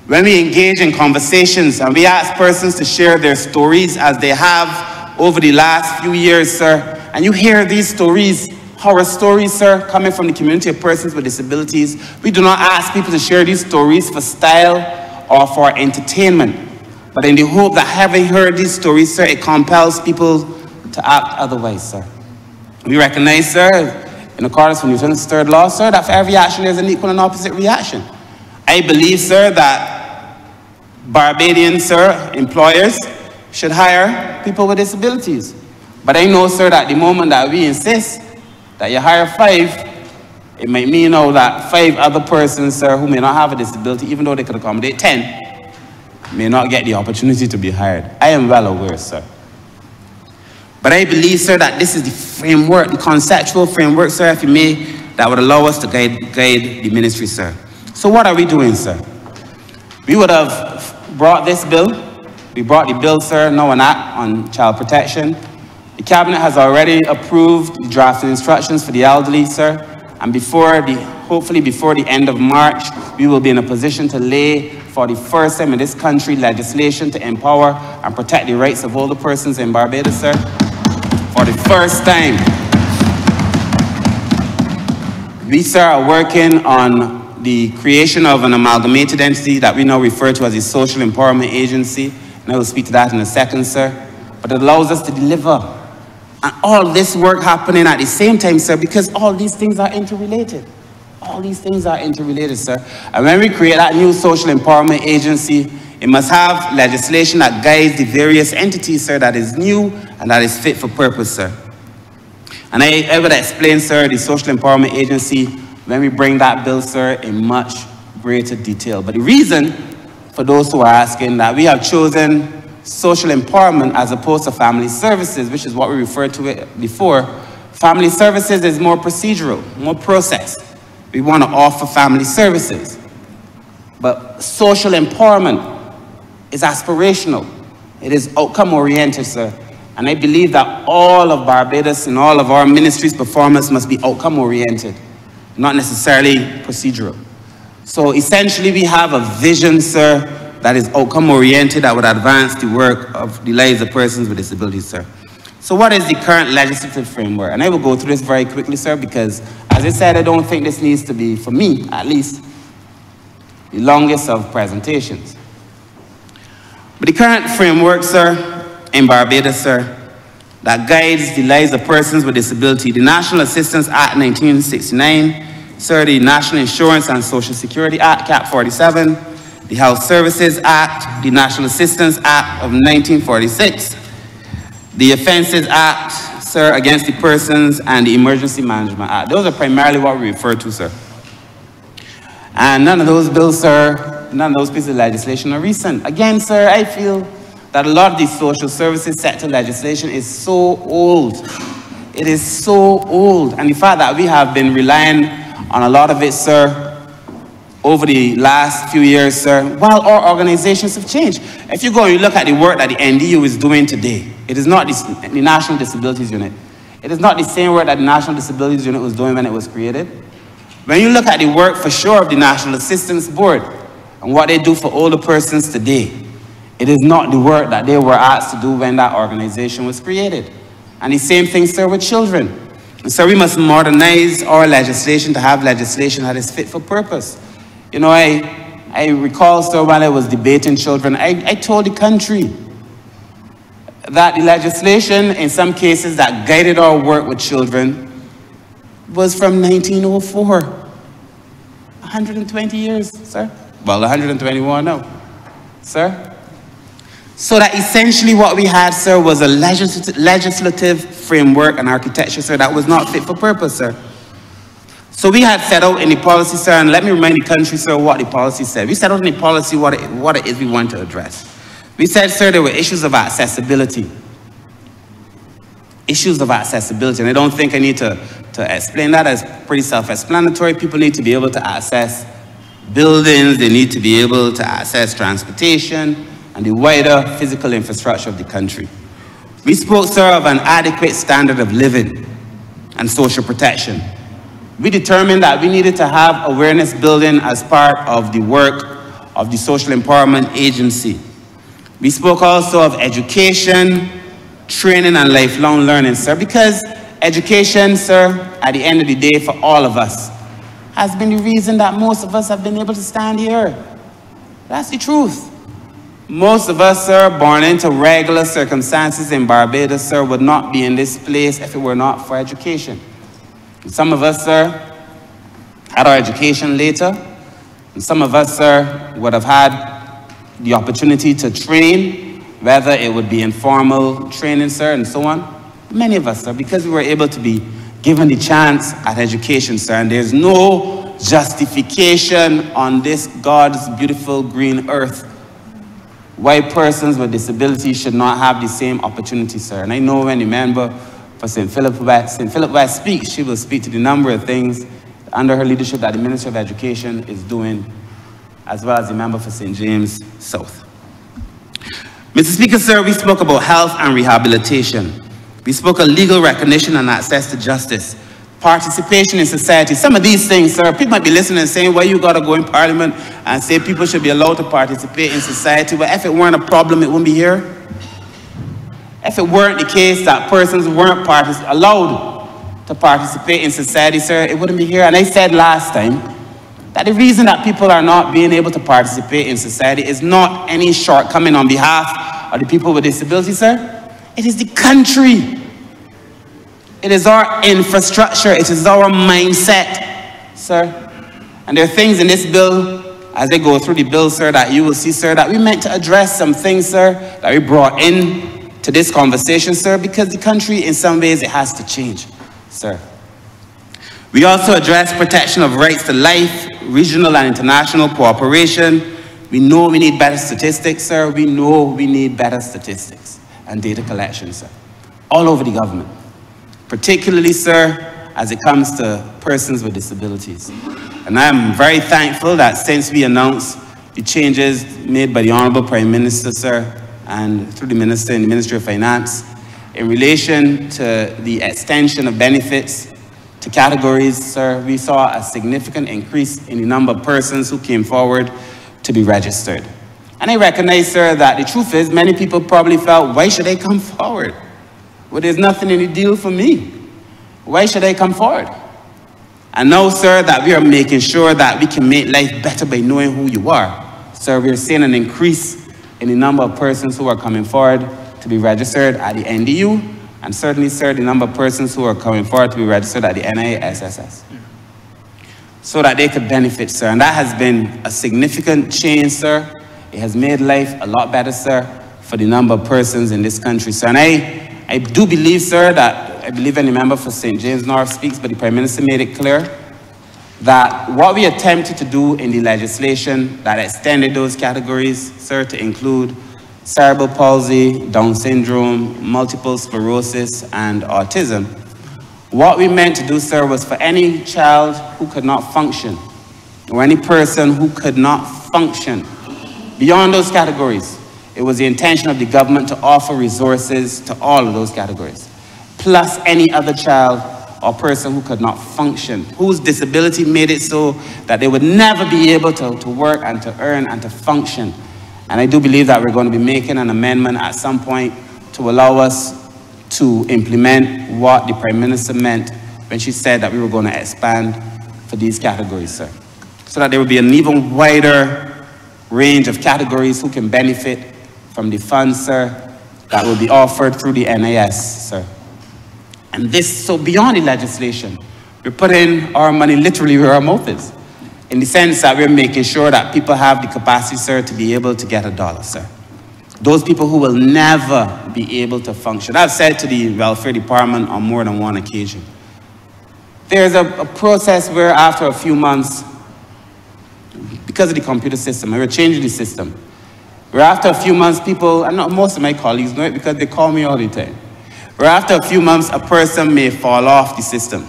When we engage in conversations and we ask persons to share their stories as they have over the last few years, sir, and you hear these stories, horror stories, sir, coming from the community of persons with disabilities, we do not ask people to share these stories for style or for entertainment, but in the hope that having heard these stories, sir, it compels people to act otherwise, sir. We recognize, sir, in accordance with Newton's third law, sir, that for every action there's an equal and opposite reaction. I believe, sir, that Barbadians, sir, employers should hire people with disabilities. But I know, sir, that the moment that we insist that you hire 5, it might mean now that 5 other persons, sir, who may not have a disability, even though they could accommodate 10, may not get the opportunity to be hired. I am well aware, sir. But I believe, sir, that this is the framework, the conceptual framework, sir, if you may, that would allow us to guide the ministry, sir. So what are we doing, sir? We would have brought this bill. We brought the bill, sir, now an act on child protection. The cabinet has already approved the drafting instructions for the elderly, sir. And hopefully before the end of March, we will be in a position to lay for the first time in this country legislation to empower and protect the rights of older persons in Barbados, sir. For the first time. We, sir, are working on the creation of an amalgamated entity that we now refer to as a social empowerment agency. And I will speak to that in a second, sir. But it allows us to deliver. And all this work happening at the same time, sir, because all these things are interrelated. All these things are interrelated, sir. And when we create that new social empowerment agency, it must have legislation that guides the various entities, sir, that is new and that is fit for purpose, sir. And I would explain, sir, the social empowerment agency when we bring that bill, sir, in much greater detail. But the reason, for those who are asking, that we have chosen social empowerment as opposed to family services, which is what we referred to it before. Family services is more procedural, more process. We want to offer family services. But social empowerment is aspirational. It is outcome-oriented, sir. And I believe that all of Barbados and all of our ministry's performance must be outcome-oriented, not necessarily procedural. So essentially, we have a vision, sir, that is outcome-oriented, that would advance the work of the lives of persons with disabilities, sir. So what is the current legislative framework? And I will go through this very quickly, sir, because, as I said, I don't think this needs to be, for me, at least, the longest of presentations. But the current framework, sir, in Barbados, sir, that guides the lives of persons with disability, the National Assistance Act 1969, sir, the National Insurance and Social Security Act, Cap 47, the Health Services Act, the National Assistance Act of 1946, the Offences Act, sir, against the persons, and the Emergency Management Act. Those are primarily what we refer to, sir. And none of those bills, sir, none of those pieces of legislation are recent. Again, sir, I feel that a lot of the social services sector legislation is so old. It is so old. And the fact that we have been relying on a lot of it, sir, over the last few years, sir, while our organizations have changed. If you go and you look at the work that the NDU is doing today, it is not the National Disabilities Unit. It is not the same work that the National Disabilities Unit was doing when it was created. When you look at the work, for sure, of the National Assistance Board and what they do for older persons today, it is not the work that they were asked to do when that organization was created. And the same thing, sir, with children. And so we must modernize our legislation to have legislation that is fit for purpose. You know, I recall, sir, when I was debating children, I told the country that the legislation, in some cases, that guided our work with children was from 1904. 120 years, sir. Well, 121 now, sir. So that essentially what we had, sir, was a legislative framework and architecture, sir, that was not fit for purpose, sir. So we had set out in the policy, sir, and let me remind the country, sir, what the policy said. We set out in the policy what it is we want to address. We said, sir, there were issues of accessibility. Issues of accessibility, and I don't think I need to explain that. As pretty self-explanatory. People need to be able to access buildings, they need to be able to access transportation, and the wider physical infrastructure of the country. We spoke, sir, of an adequate standard of living and social protection. We determined that we needed to have awareness building as part of the work of the Social Empowerment Agency. We spoke also of education, training, and lifelong learning, sir, because education, sir, at the end of the day, for all of us, has been the reason that most of us have been able to stand here. That's the truth. Most of us, sir, born into regular circumstances in Barbados, sir, would not be in this place if it were not for education. And some of us, sir, had our education later, and some of us, sir, would have had the opportunity to train, whether it would be informal training, sir, and so on. Many of us, sir, because we were able to be given the chance at education, sir, and there's no justification on this God's beautiful green earth why persons with disabilities should not have the same opportunity, sir. And I know when the member for St. Philip West speaks, she will speak to the number of things under her leadership that the Ministry of Education is doing, as well as the member for St. James South. Mr. Speaker, sir, we spoke about health and rehabilitation. We spoke of legal recognition and access to justice, participation in society. Some of these things, sir, people might be listening and saying, well, you got to go in Parliament and say people should be allowed to participate in society. Well, if it weren't a problem, it wouldn't be here. If it weren't the case that persons weren't allowed to participate in society, sir, it wouldn't be here. And I said last time that the reason that people are not being able to participate in society is not any shortcoming on behalf of the people with disabilities, sir. It is the country. It is our infrastructure. It is our mindset, sir. And there are things in this bill, as they go through the bill, sir, that you will see, sir, that we meant to address some things, sir, that we brought in to this conversation, sir, because the country, in some ways, it has to change, sir. We also address protection of rights to life, regional and international cooperation. We know we need better statistics, sir. We know we need better statistics and data collection, sir, all over the government, particularly, sir, as it comes to persons with disabilities. And I'm very thankful that since we announced the changes made by the Honourable Prime Minister, sir, and through the Minister in the Ministry of Finance, in relation to the extension of benefits to categories, sir, we saw a significant increase in the number of persons who came forward to be registered. And I recognize, sir, that the truth is many people probably felt, why should I come forward? Well, there's nothing in the deal for me. Why should I come forward? And now, sir, that we are making sure that we can make life better by knowing who you are. Sir, we are seeing an increase in the number of persons who are coming forward to be registered at the NDU, and certainly, sir, the number of persons who are coming forward to be registered at the NISSS, so that they could benefit, sir. And that has been a significant change, sir. It has made life a lot better, sir, for the number of persons in this country, sir. And I do believe, sir, that I believe any member for St. James North speaks, but the Prime Minister made it clear that what we attempted to do in the legislation that extended those categories, sir, to include cerebral palsy, Down syndrome, multiple sclerosis, and autism, what we meant to do, sir, was for any child who could not function, or any person who could not function beyond those categories, it was the intention of the government to offer resources to all of those categories, plus any other child or person who could not function, whose disability made it so that they would never be able to work and to earn and to function. And I do believe that we're going to be making an amendment at some point to allow us to implement what the Prime Minister meant when she said that we were going to expand for these categories, sir, so that there will be an even wider range of categories who can benefit from the funds, sir, that will be offered through the NIS, sir. And this, so beyond the legislation, we're putting our money literally where our mouth is, in the sense that we're making sure that people have the capacity, sir, to be able to get $1, sir. Those people who will never be able to function. I've said to the Welfare Department on more than one occasion, there's a process where after a few months, because of the computer system, we're changing the system, where after a few months, people, and not most of my colleagues know it because they call me all the time, where after a few months, a person may fall off the system.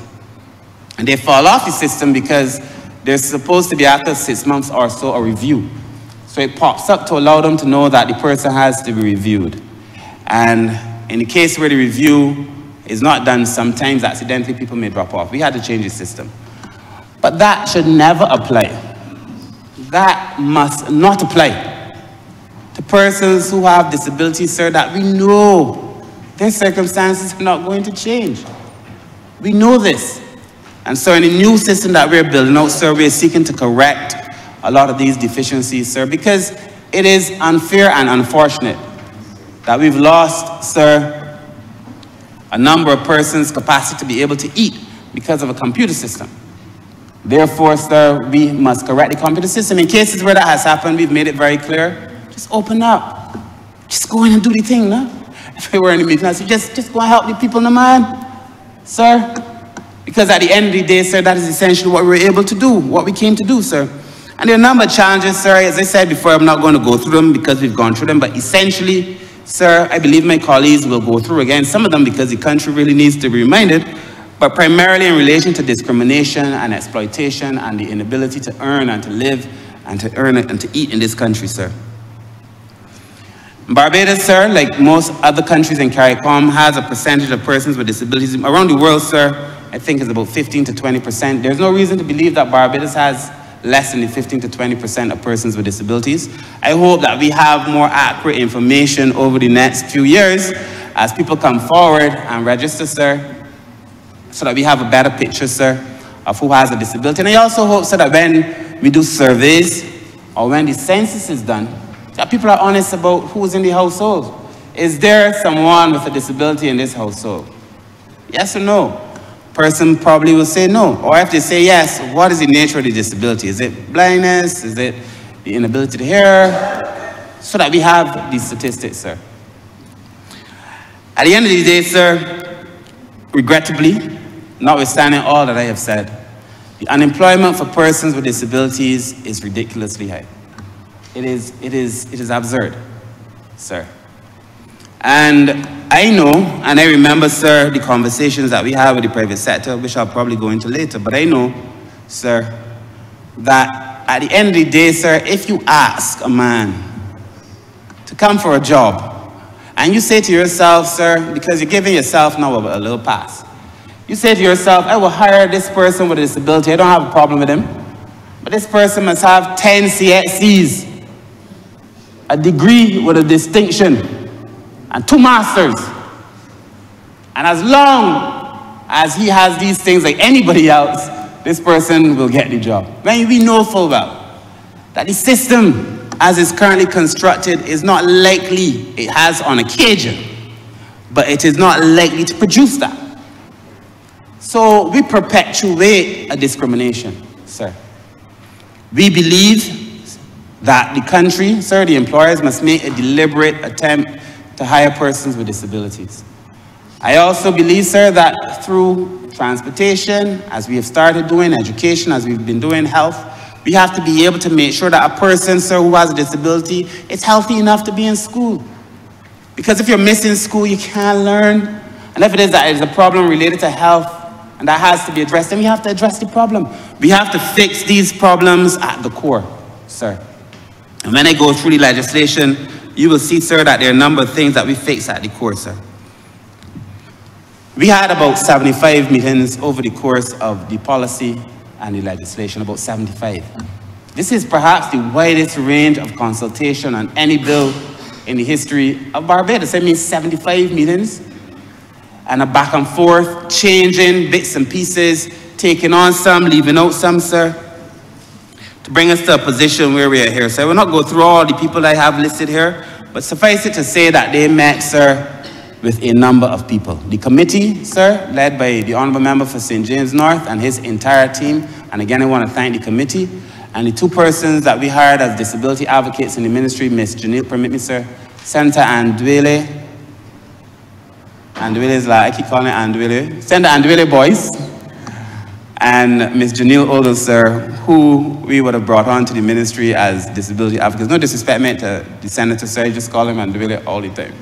And they fall off the system because there's supposed to be, after 6 months or so, a review. So it pops up to allow them to know that the person has to be reviewed. And in the case where the review is not done, sometimes accidentally people may drop off. We had to change the system. But that should never apply. That must not apply to persons who have disabilities, sir, that we know their circumstances are not going to change. We know this. And so in the new system that we're building out, sir, we're seeking to correct a lot of these deficiencies, sir, because it is unfair and unfortunate that we've lost, sir, a number of persons' capacity to be able to eat because of a computer system. Therefore, sir, we must correct the computer system. In cases where that has happened, we've made it very clear, just open up. Just go in and do the thing, no? If we were in the meeting, I said, just go and help the people, no man, sir. Because at the end of the day, sir, that is essentially what we were able to do, what we came to do, sir. And there are a number of challenges, sir. As I said before, I'm not going to go through them because we've gone through them. But essentially, sir, I believe my colleagues will go through again some of them because the country really needs to be reminded. But primarily in relation to discrimination and exploitation and the inability to earn and to live and to earn and to eat in this country, sir. Barbados, sir, like most other countries in CARICOM, has a percentage of persons with disabilities. Around the world, sir, I think it's about 15 to 20%. There's no reason to believe that Barbados has less than the 15 to 20% of persons with disabilities. I hope that we have more accurate information over the next few years as people come forward and register, sir, so that we have a better picture, sir, of who has a disability. And I also hope, sir, that when we do surveys or when the census is done, that people are honest about who's in the household. Is there someone with a disability in this household? Yes or no? Person probably will say no. Or if they say yes, what is the nature of the disability? Is it blindness? Is it the inability to hear? So that we have these statistics, sir. At the end of the day, sir, regrettably, notwithstanding all that I have said, the unemployment for persons with disabilities is ridiculously high. It is absurd, sir. And I know, and I remember, sir, the conversations that we have with the private sector, which I'll probably go into later, but I know, sir, that at the end of the day, sir, if you ask a man to come for a job, and you say to yourself, sir, because you're giving yourself now a little pass, you say to yourself, I will hire this person with a disability, I don't have a problem with him, but this person must have 10 CXCs, a degree with a distinction, and 2 masters. And as long as he has these things like anybody else, this person will get the job. When we know full well that the system as it's currently constructed is not likely, it has on occasion, but it is not likely to produce that. So we perpetuate a discrimination, sir. We believe that the country, sir, the employers must make a deliberate attempt to hire persons with disabilities. I also believe, sir, that through transportation, as we have started doing, education, as we've been doing, health, we have to be able to make sure that a person, sir, who has a disability is healthy enough to be in school. Because if you're missing school, you can't learn. And if it is that it is a problem related to health, and that has to be addressed, then we have to address the problem. We have to fix these problems at the core, sir. And when I go through the legislation, you will see, sir, that there are a number of things that we fix at the core, sir. We had about 75 meetings over the course of the policy and the legislation, about 75. This is perhaps the widest range of consultation on any bill in the history of Barbados. I mean, 75 meetings and a back and forth, changing bits and pieces, taking on some, leaving out some, sir, to bring us to a position where we are here. So I will not go through all the people I have listed here, but suffice it to say that they met, sir, with a number of people. The committee, sir, led by the Honourable Member for St. James North and his entire team, and again I want to thank the committee, and the 2 persons that we hired as disability advocates in the ministry, Ms. Janelle, permit me, sir, Senator Andwele is like, I keep calling it Andwele, Senator Andwele boys, and Ms. Janelle Odell, sir, who we would have brought on to the ministry as disability advocates. No disrespect meant to the senator, sir, I just call him and really all the time.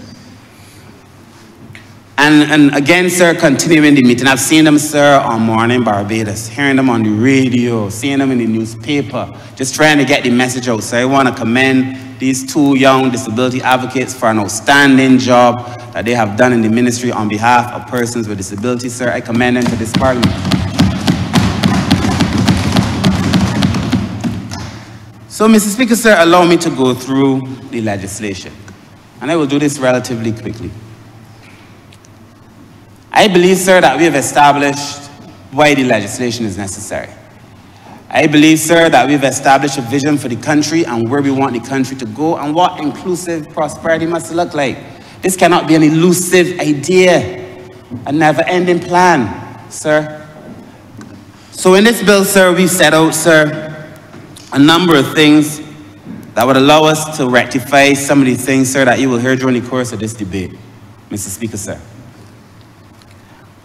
And again, sir, continuing the meeting, I've seen them, sir, on Morning Barbados, hearing them on the radio, seeing them in the newspaper, just trying to get the message out. So I want to commend these two young disability advocates for an outstanding job that they have done in the ministry on behalf of persons with disabilities, sir. I commend them to this parliament. So, Mr. Speaker, sir, allow me to go through the legislation. And I will do this relatively quickly. I believe, sir, that we have established why the legislation is necessary. I believe, sir, that we've established a vision for the country and where we want the country to go and what inclusive prosperity must look like. This cannot be an elusive idea, a never-ending plan, sir. So in this bill, sir, we've set out, sir, a number of things that would allow us to rectify some of the things, sir, that you will hear during the course of this debate, Mr. Speaker, sir.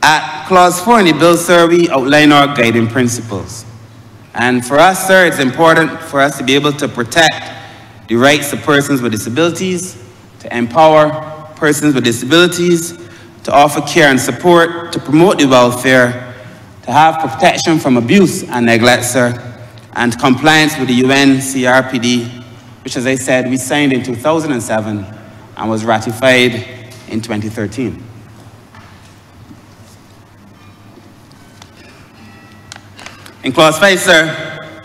At Clause 4 in the bill, sir, we outline our guiding principles. And for us, sir, it's important for us to be able to protect the rights of persons with disabilities, to empower persons with disabilities, to offer care and support, to promote the welfare, to have protection from abuse and neglect, sir, and compliance with the UN CRPD, which, as I said, we signed in 2007 and was ratified in 2013. In Clause 5, sir,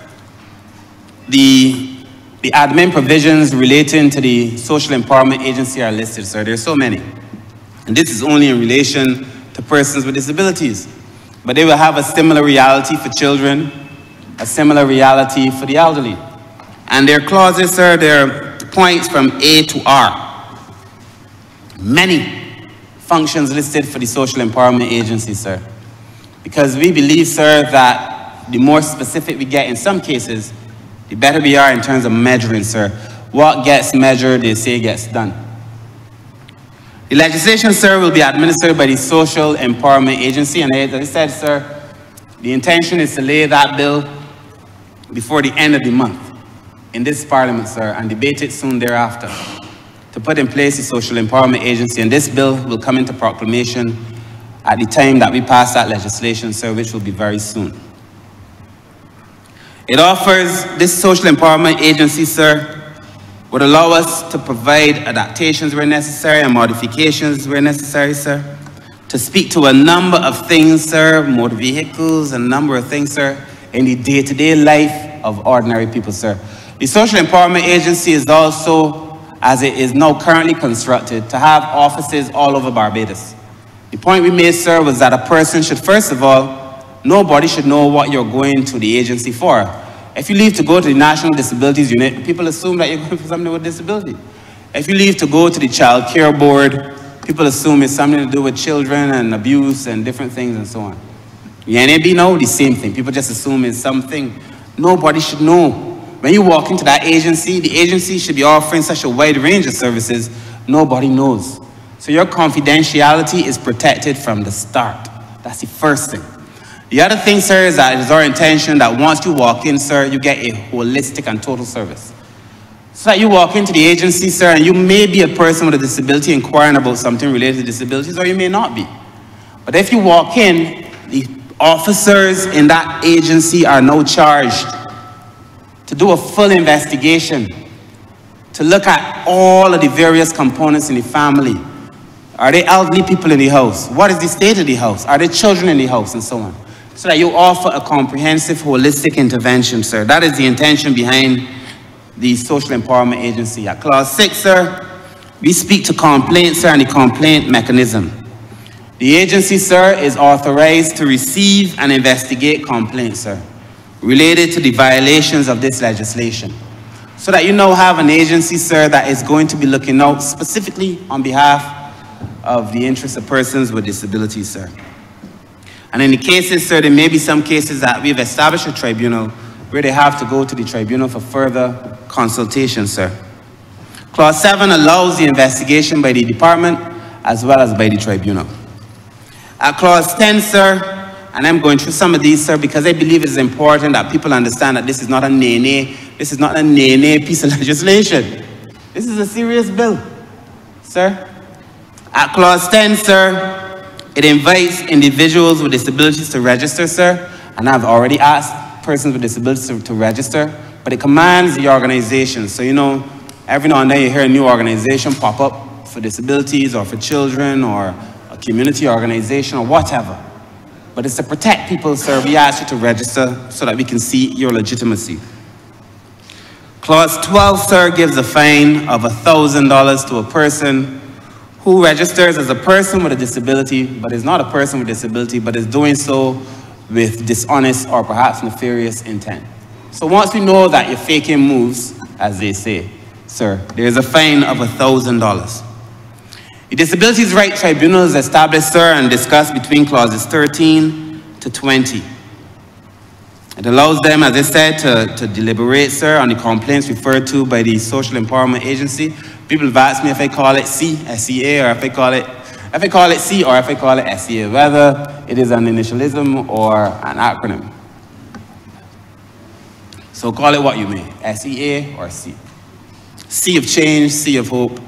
the admin provisions relating to the Social Empowerment Agency are listed, sir. There are so many. And this is only in relation to persons with disabilities. But they will have a similar reality for children, a similar reality for the elderly. And their clauses, sir, they're points from A to R. Many functions listed for the Social Empowerment Agency, sir. Because we believe, sir, that the more specific we get in some cases, the better we are in terms of measuring, sir. What gets measured, they say gets done. The legislation, sir, will be administered by the Social Empowerment Agency, and as I said, sir, the intention is to lay that bill before the end of the month in this parliament, sir, and debate it soon thereafter to put in place the Social Empowerment Agency. And this bill will come into proclamation at the time that we pass that legislation, sir, which will be very soon. It offers, this Social Empowerment Agency, sir, would allow us to provide adaptations where necessary and modifications where necessary, sir, to speak to a number of things, sir, motor vehicles, a number of things, sir, in the day-to-day life of ordinary people, sir. The Social Empowerment Agency is also, as it is now currently constructed, to have offices all over Barbados. The point we made, sir, was that a person should, first of all, nobody should know what you're going to the agency for. If you leave to go to the National Disabilities Unit, people assume that you're going for something with disability. If you leave to go to the Child Care Board, people assume it's something to do with children and abuse and different things and so on. The NAB know the same thing. People just assume it's something. Nobody should know. When you walk into that agency, the agency should be offering such a wide range of services, nobody knows. So your confidentiality is protected from the start. That's the first thing. The other thing, sir, is that it is our intention that once you walk in, sir, you get a holistic and total service. So that you walk into the agency, sir, and you may be a person with a disability inquiring about something related to disabilities, or you may not be. But if you walk in, the officers in that agency are now charged to do a full investigation, to look at all of the various components in the family. Are there elderly people in the house? What is the state of the house? Are there children in the house? And so on. So that you offer a comprehensive, holistic intervention, sir. That is the intention behind the Social Empowerment Agency. At Clause 6, sir, we speak to complaints, sir, and the complaint mechanism. The agency, sir, is authorized to receive and investigate complaints, sir, related to the violations of this legislation. So that you now have an agency, sir, that is going to be looking out specifically on behalf of the interests of persons with disabilities, sir. And in the cases, sir, there may be some cases that we've established a tribunal where they have to go to the tribunal for further consultation, sir. Clause 7 allows the investigation by the department as well as by the tribunal. At Clause 10, sir, and I'm going through some of these, sir, because I believe it's important that people understand that this is not a this is not a piece of legislation. This is a serious bill, sir. At clause 10, sir, it invites individuals with disabilities to register, sir, and I've already asked persons with disabilities to register, but it commands the organization. So, you know, every now and then you hear a new organization pop up for disabilities or for children or a community organization or whatever. But it's to protect people, sir. We ask you to register so that we can see your legitimacy. Clause 12, sir, gives a fine of $1,000 to a person who registers as a person with a disability, but is not a person with a disability, but is doing so with dishonest or perhaps nefarious intent. So once we know that you're faking moves, as they say, sir, there is a fine of $1,000. The Disabilities Rights Tribunal is established, sir, and discussed between clauses 13 to 20. It allows them, as I said, to deliberate, sir, on the complaints referred to by the Social Empowerment Agency. People have asked me if I call it SEA, or if I call it C, or if I call it SEA, whether it is an initialism or an acronym. So call it what you may, SEA or C. C of change, C of hope.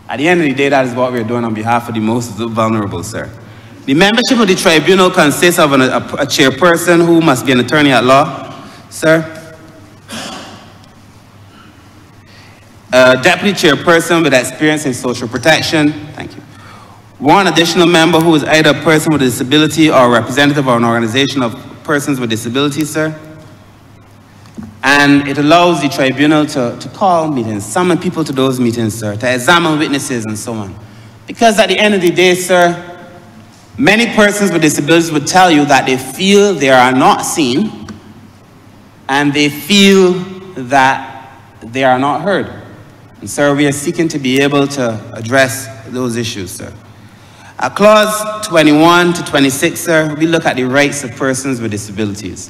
At the end of the day, that is what we're doing on behalf of the most vulnerable, sir. The membership of the tribunal consists of a chairperson who must be an attorney at law, sir. A deputy chairperson with experience in social protection, thank you. One additional member who is either a person with a disability or a representative of an organization of persons with disabilities, sir. And it allows the tribunal to call meetings, summon people to those meetings, sir, to examine witnesses and so on. Because at the end of the day, sir, many persons with disabilities would tell you that they feel they are not seen and they feel that they are not heard. And sir, we are seeking to be able to address those issues, sir. At clause 21 to 26, sir, we look at the rights of persons with disabilities.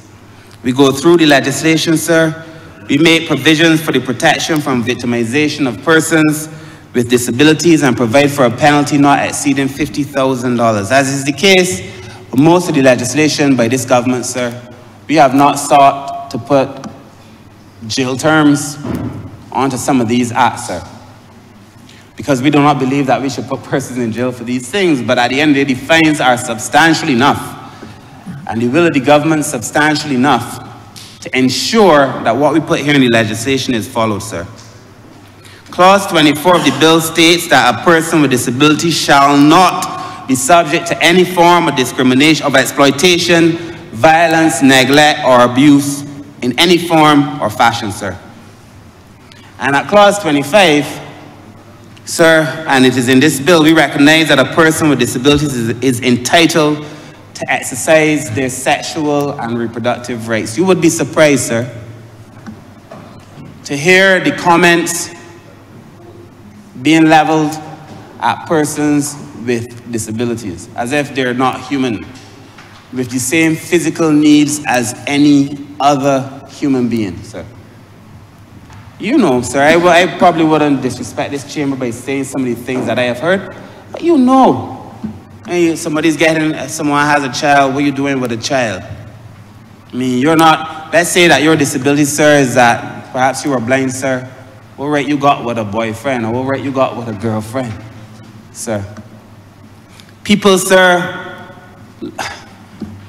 We go through the legislation, sir. We make provisions for the protection from victimization of persons with disabilities and provide for a penalty not exceeding $50,000. As is the case with most of the legislation by this government, sir, we have not sought to put jail terms onto some of these acts, sir, because we do not believe that we should put persons in jail for these things. But at the end of the day, the fines are substantial enough, and the will of the government substantial enough to ensure that what we put here in the legislation is followed, sir. Clause 24 of the bill states that a person with disability shall not be subject to any form of discrimination, of exploitation, violence, neglect, or abuse in any form or fashion, sir. And at clause 25, sir, and it is in this bill, we recognize that a person with disabilities is entitled to exercise their sexual and reproductive rights. You would be surprised, sir, to hear the comments being leveled at persons with disabilities, as if they're not human, with the same physical needs as any other human being, sir. You know, sir, I probably wouldn't disrespect this chamber by saying some of the things that I have heard, but you know, hey, someone has a child, what are you doing with a child? I mean, you're not, let's say that your disability, sir, is that perhaps you are blind, sir. What right you got with a boyfriend, or what right you got with a girlfriend, sir? People, sir,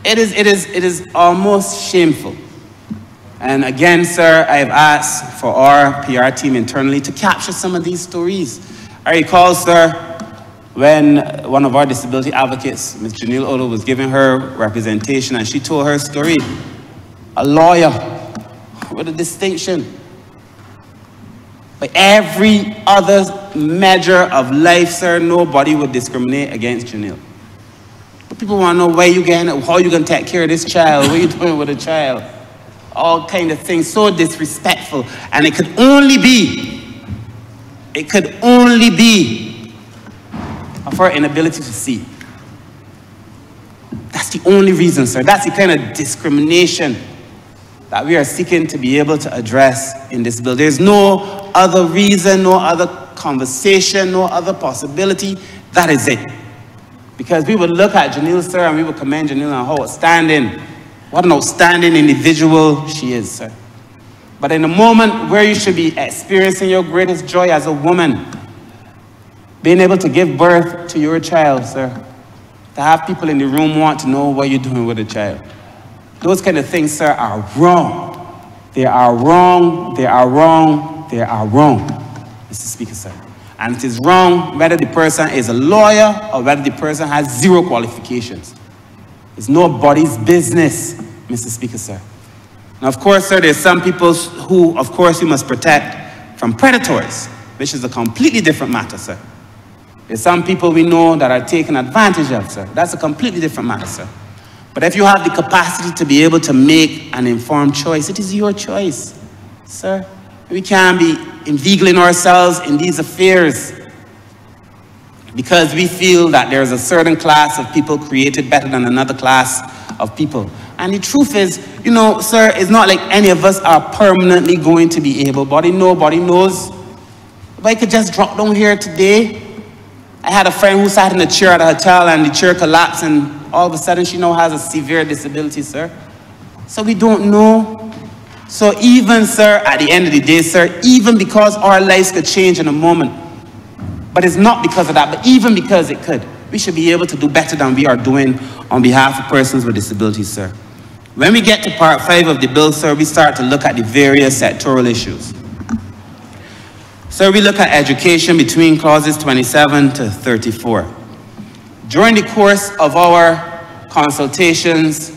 it is almost shameful. And again, sir, I have asked for our PR team internally to capture some of these stories. I recall, sir, when one of our disability advocates, Ms. Janelle Olo, was giving her representation, and she told her story. A lawyer with a distinction. By every other measure of life, sir, nobody would discriminate against Janelle. But people want to know where you getting, how you going to take care of this child, what are you doing with a child? All kind of things, so disrespectful. And it could only be of her inability to see. That's the only reason, sir. That's the kind of discrimination that we are seeking to be able to address in this bill. There's no other reason, no other conversation, no other possibility. That is it. Because we would look at Janelle, sir, and we would commend Janelle on how outstanding, what an outstanding individual she is, sir. But in the moment where you should be experiencing your greatest joy as a woman, being able to give birth to your child, sir, to have people in the room want to know what you're doing with a child. Those kind of things, sir, are wrong. They are wrong, they are wrong, they are wrong, Mr. Speaker, sir. And it is wrong whether the person is a lawyer or whether the person has zero qualifications. It's nobody's business, Mr. Speaker, sir. Now, of course, sir, there's some people who, of course, you must protect from predators, which is a completely different matter, sir. There's some people we know that are taken advantage of, sir. That's a completely different matter, sir. But if you have the capacity to be able to make an informed choice, it is your choice, sir. We can't be inveigling ourselves in these affairs because we feel that there's a certain class of people created better than another class of people. And the truth is, you know, sir, it's not like any of us are permanently going to be able-bodied. Nobody knows. If I could just drop down here today, I had a friend who sat in a chair at a hotel and the chair collapsed and all of a sudden she now has a severe disability, sir. So we don't know. So even, sir, at the end of the day, sir, even because our lives could change in a moment, but it's not because of that, but even because it could, we should be able to do better than we are doing on behalf of persons with disabilities, sir. When we get to part 5 of the bill, sir, we start to look at the various sectoral issues. So we look at education between clauses 27 to 34. During the course of our consultations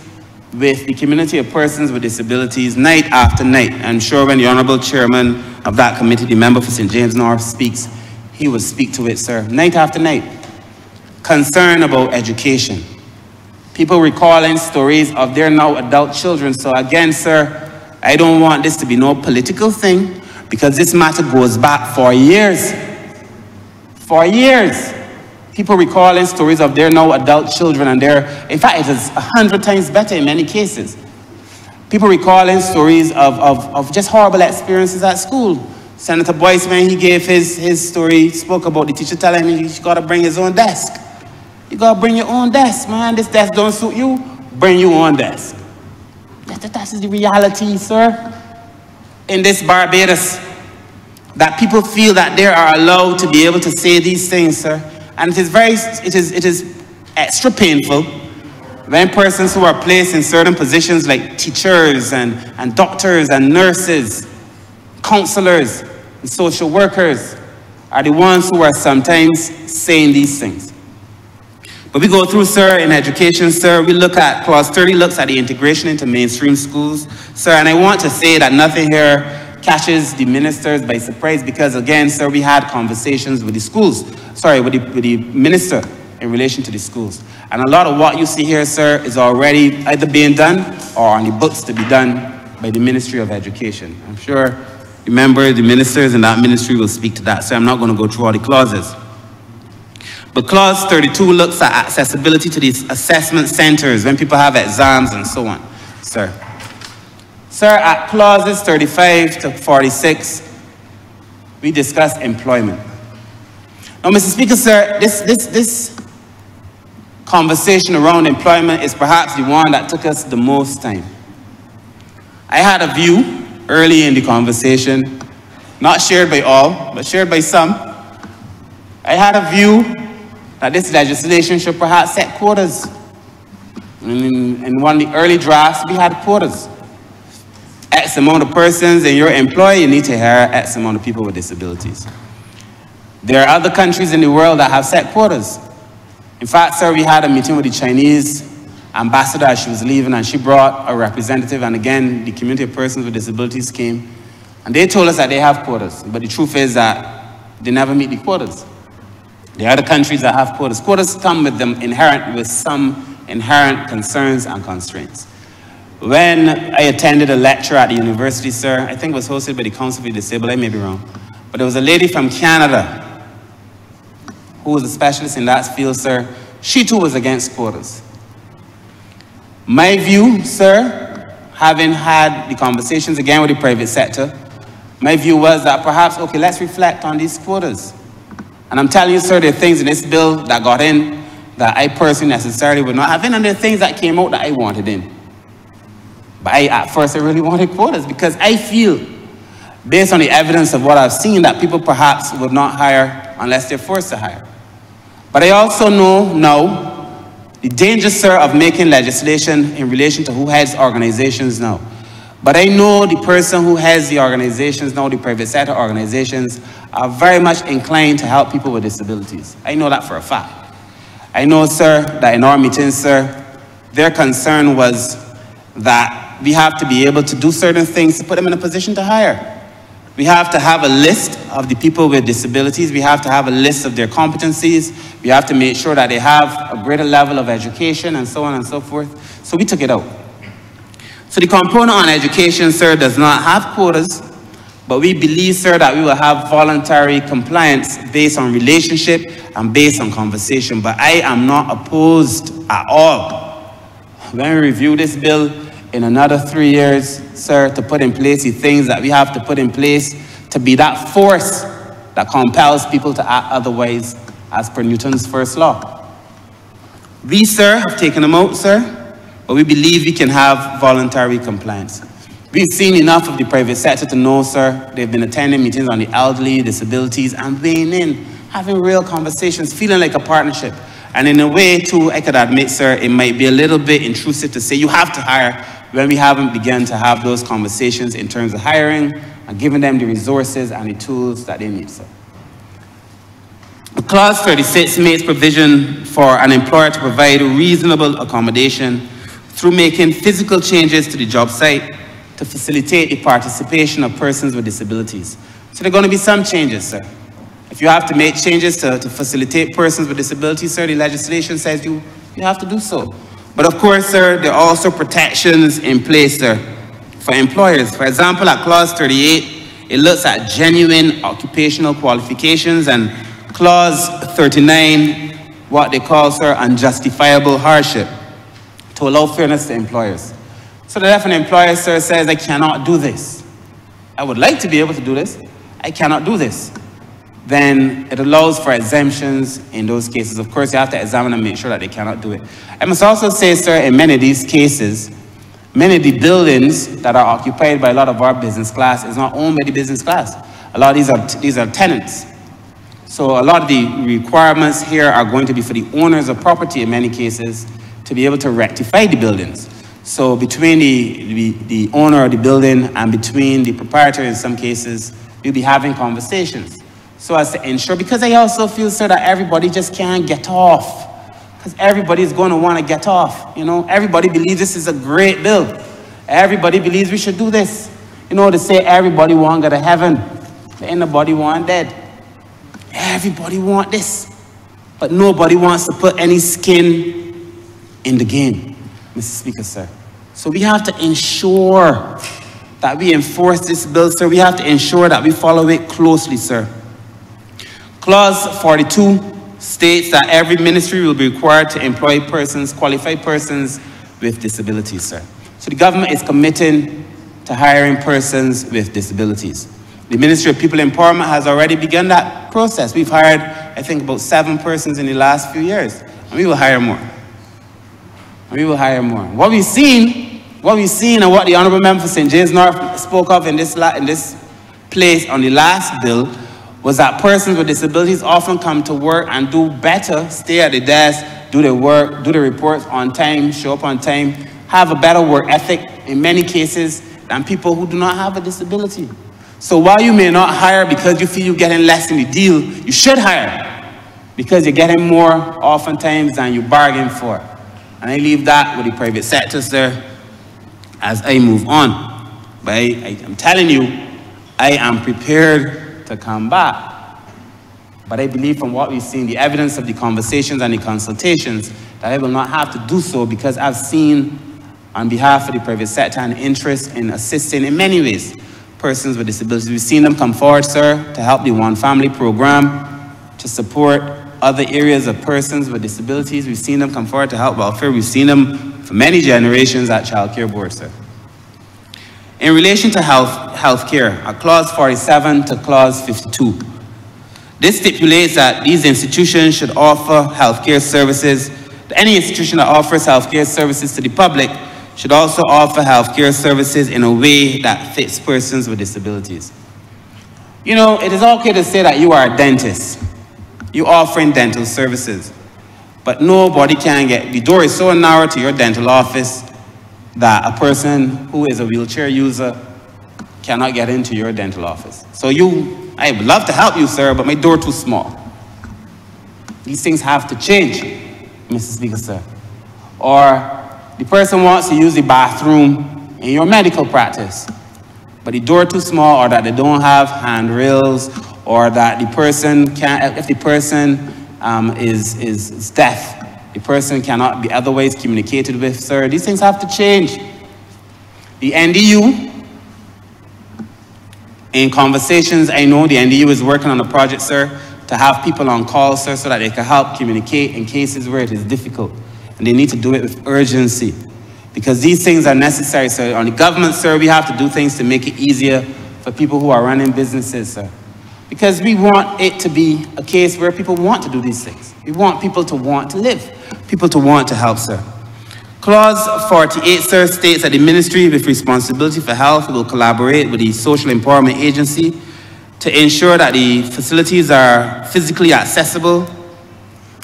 with the community of persons with disabilities, night after night, I'm sure when the Honourable Chairman of that committee, the member for St. James North, speaks, he will speak to it, sir. Night after night. Concern about education. People recalling stories of their now adult children. So again, sir, I don't want this to be no political thing, because this matter goes back for years. For years. People recalling stories of their now adult children and in fact, it is 100 times better in many cases. People recalling stories of just horrible experiences at school. Senator Boyce, when he gave his story, spoke about the teacher telling him he's got to bring his own desk. You got to bring your own desk, man. This desk don't suit you, bring your own desk. That's the reality, sir. In this Barbados, that people feel that they are allowed to be able to say these things, sir. And it is extra painful when persons who are placed in certain positions like teachers and doctors and nurses, counselors and social workers are the ones who are sometimes saying these things. But we go through, sir, in education, sir, we look at clause 30 looks at the integration into mainstream schools, sir, and I want to say that nothing here catches the ministers by surprise because, again, sir, we had conversations with the schools, with the minister in relation to the schools. And a lot of what you see here, sir, is already either being done or on the books to be done by the Ministry of Education. I'm sure, remember, the ministers in that ministry will speak to that, so I'm not going to go through all the clauses. But clause 32 looks at accessibility to these assessment centers when people have exams and so on, sir. Sir, at clauses 35 to 46, we discuss employment. Now, Mr. Speaker, sir, this conversation around employment is perhaps the one that took us the most time. I had a view early in the conversation, not shared by all, but shared by some. I had a view that this legislation should perhaps set quotas. In one of the early drafts, we had quotas. X amount of persons in your employ, you need to hire X amount of people with disabilities. There are other countries in the world that have set quotas. In fact, sir, we had a meeting with the Chinese ambassador as she was leaving, and she brought a representative, and again, the community of persons with disabilities came, and they told us that they have quotas, but the truth is that they never meet the quotas. There are other countries that have quotas. Quotas come with them with some inherent concerns and constraints. When I attended a lecture at the university, sir, I think it was hosted by the Council for the Disabled, I may be wrong, but there was a lady from Canada who was a specialist in that field, sir. She too was against quotas. My view, sir, having had the conversations again with the private sector, my view was that perhaps, okay, let's reflect on these quotas. And I'm telling you, sir, there are things in this bill that got in that I personally necessarily would not have in, and there are things that came out that I wanted in. But at first I really wanted quotas because I feel, based on the evidence of what I've seen, that people perhaps would not hire unless they're forced to hire. But I also know now the danger, sir, of making legislation in relation to who heads organizations now. But I know the person who heads the organizations now, the private sector organizations, are very much inclined to help people with disabilities. I know that for a fact. I know, sir, that in our meetings, sir, their concern was that we have to be able to do certain things to put them in a position to hire. We have to have a list of the people with disabilities. We have to have a list of their competencies. We have to make sure that they have a greater level of education and so on and so forth. So we took it out. So the component on education, sir, does not have quotas, but we believe, sir, that we will have voluntary compliance based on relationship and based on conversation. But I am not opposed at all, when we review this bill in another 3 years, sir, to put in place the things that we have to put in place to be that force that compels people to act otherwise, as per Newton's first law. We, sir, have taken them out, sir, but we believe we can have voluntary compliance. We've seen enough of the private sector to know, sir, they've been attending meetings on the elderly, disabilities, and weighing in, having real conversations, feeling like a partnership. And in a way, too, I could admit, sir, it might be a little bit intrusive to say you have to hire when we haven't begun to have those conversations in terms of hiring and giving them the resources and the tools that they need, sir. Clause 36 makes provision for an employer to provide reasonable accommodation through making physical changes to the job site to facilitate the participation of persons with disabilities. So there are going to be some changes, sir. If you have to make changes to facilitate persons with disabilities, sir, the legislation says you have to do so. But of course, sir, there are also protections in place, sir, for employers. For example, at clause 38, it looks at genuine occupational qualifications, and clause 39, what they call, sir, unjustifiable hardship, to allow fairness to employers. So that if an employer, sir, says, I cannot do this, I would like to be able to do this, I cannot do this, then it allows for exemptions in those cases. Of course, you have to examine and make sure that they cannot do it. I must also say, sir, in many of these cases, many of the buildings that are occupied by a lot of our business class is not owned by the business class. A lot of these are tenants. So a lot of the requirements here are going to be for the owners of property in many cases to be able to rectify the buildings. So between the owner of the building and between the proprietor in some cases, we'll be having conversations. So as to ensure, because I also feel, sir, that everybody just can't get off. Because everybody's going to want to get off, you know. Everybody believes this is a great bill. Everybody believes we should do this. You know, to say everybody want to go to heaven, but ain't nobody want dead. Everybody want this. But nobody wants to put any skin in the game, Mr. Speaker, sir. So we have to ensure that we enforce this bill, sir. We have to ensure that we follow it closely, sir. Clause 42 states that every ministry will be required to employ persons, qualified persons with disabilities, sir. So the government is committing to hiring persons with disabilities. The Ministry of People Empowerment has already begun that process. We've hired, I think, about 7 persons in the last few years, and we will hire more. And we will hire more. What we've seen and what the Honourable Member for St. James North spoke of in this place on the last bill was that persons with disabilities often come to work and do better, stay at the desk, do their work, do the reports on time, show up on time, have a better work ethic in many cases than people who do not have a disability. So while you may not hire because you feel you're getting less in the deal, you should hire because you're getting more oftentimes than you bargained for. And I leave that with the private sector, sir, as I move on. But I'm telling you, I am prepared to come back. But I believe from what we've seen, the evidence of the conversations and the consultations, that I will not have to do so because I've seen on behalf of the private sector an interest in assisting in many ways persons with disabilities. We've seen them come forward, sir, to help the One Family program, to support other areas of persons with disabilities. We've seen them come forward to help welfare. We've seen them for many generations at Child Care Board, sir. In relation to health care, at clause 47 to clause 52, This stipulates that these institutions should offer healthcare services. Any institution that offers healthcare services to the public should also offer healthcare services in a way that fits persons with disabilities. You know, it is okay to say that you are a dentist. You're offering dental services. But nobody can get, the door is so narrow to your dental office that a person who is a wheelchair user cannot get into your dental office. So I would love to help you, sir, but my door too small. These things have to change, Mr. Speaker, sir. Or the person wants to use the bathroom in your medical practice, but the door too small, or that they don't have handrails, or that the person can't, if the person is deaf, the person cannot be otherwise communicated with, sir. These things have to change. The NDU, in conversations, I know the NDU is working on a project, sir, to have people on call, sir, so that they can help communicate in cases where it is difficult. And they need to do it with urgency, because these things are necessary, sir. On the government, sir, we have to do things to make it easier for people who are running businesses, sir. Because we want it to be a case where people want to do these things. We want people to want to live, people to want to help, sir. Clause 48, sir, states that the Ministry with responsibility for health will collaborate with the Social Empowerment Agency to ensure that the facilities are physically accessible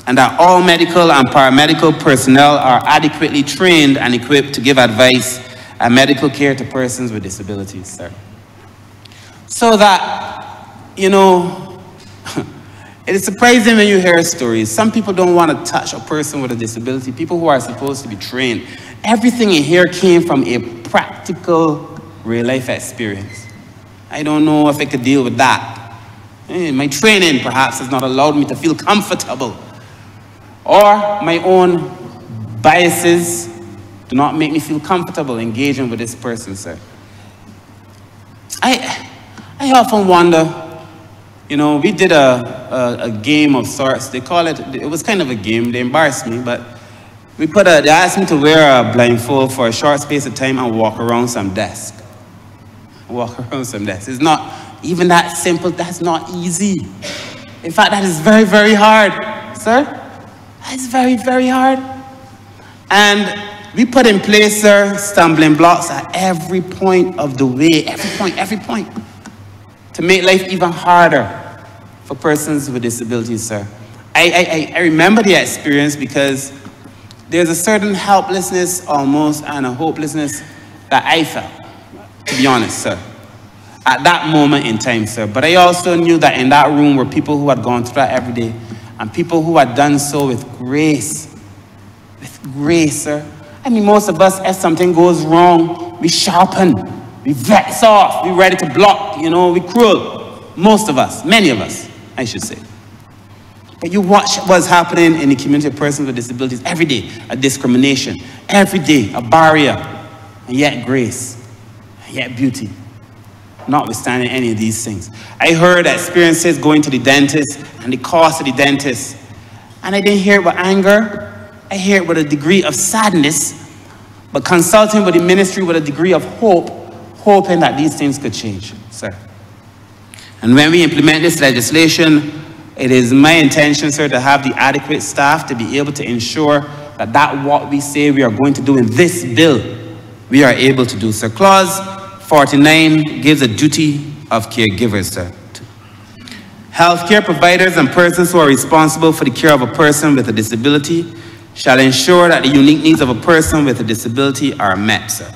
and that all medical and paramedical personnel are adequately trained and equipped to give advice and medical care to persons with disabilities, sir. So that, you know, it is surprising when you hear stories. Some people don't want to touch a person with a disability, people who are supposed to be trained. Everything in here came from a practical real-life experience. I don't know if I could deal with that. My training, perhaps, has not allowed me to feel comfortable. Or my own biases do not make me feel comfortable engaging with this person, sir. I often wonder, you know, we did a game of sorts. They call it, it was kind of a game. They embarrassed me, but they asked me to wear a blindfold for a short space of time and walk around some desk. Walk around some desk. It's not even that simple. That's not easy. In fact, that is very, very hard, sir. That's very, very hard. And we put in place, sir, stumbling blocks at every point of the way, every point, to make life even harder for persons with disabilities, sir. I remember the experience because there's a certain helplessness almost and a hopelessness that I felt, to be honest, sir, at that moment in time, sir. But I also knew that in that room were people who had gone through that every day and people who had done so with grace, sir. I mean, most of us, if something goes wrong, we sharpen, we vex off, we ready to block, you know, we cruel. Most of us, many of us, I should say. But you watch what's happening in the community of persons with disabilities every day, a discrimination, every day, a barrier, and yet grace, and yet beauty, notwithstanding any of these things. I heard experiences going to the dentist and the cost of the dentist, and I didn't hear it with anger. I hear it with a degree of sadness, but consulting with the ministry with a degree of hope, hoping that these things could change, sir. And when we implement this legislation, it is my intention, sir, to have the adequate staff to be able to ensure that what we say we are going to do in this bill, we are able to do, sir. Clause 49 gives a duty of caregivers, sir. Healthcare providers and persons who are responsible for the care of a person with a disability shall ensure that the unique needs of a person with a disability are met, sir.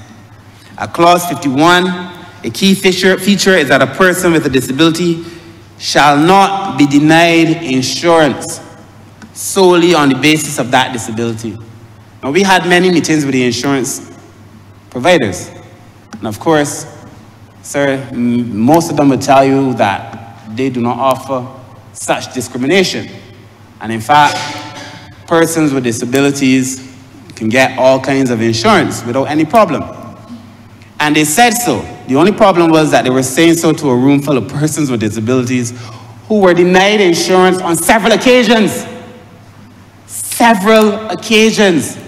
At clause 51, a key feature is that a person with a disability shall not be denied insurance solely on the basis of that disability. Now, we had many meetings with the insurance providers. And of course, sir, most of them will tell you that they do not offer such discrimination. And in fact, persons with disabilities can get all kinds of insurance without any problem. And they said so. The only problem was that they were saying so to a room full of persons with disabilities who were denied insurance on several occasions. Several occasions.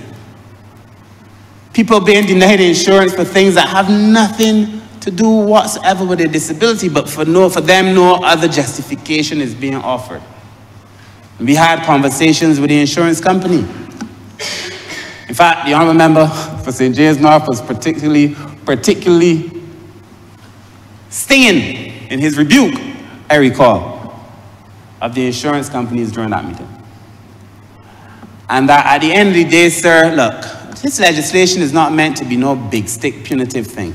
People being denied insurance for things that have nothing to to do whatsoever with their disability, but for them, no other justification is being offered. We had conversations with the insurance company. In fact, the honourable member for St. James North was particularly stinging in his rebuke, I recall, of the insurance companies during that meeting. And that at the end of the day, sir, look, this legislation is not meant to be no big stick punitive thing.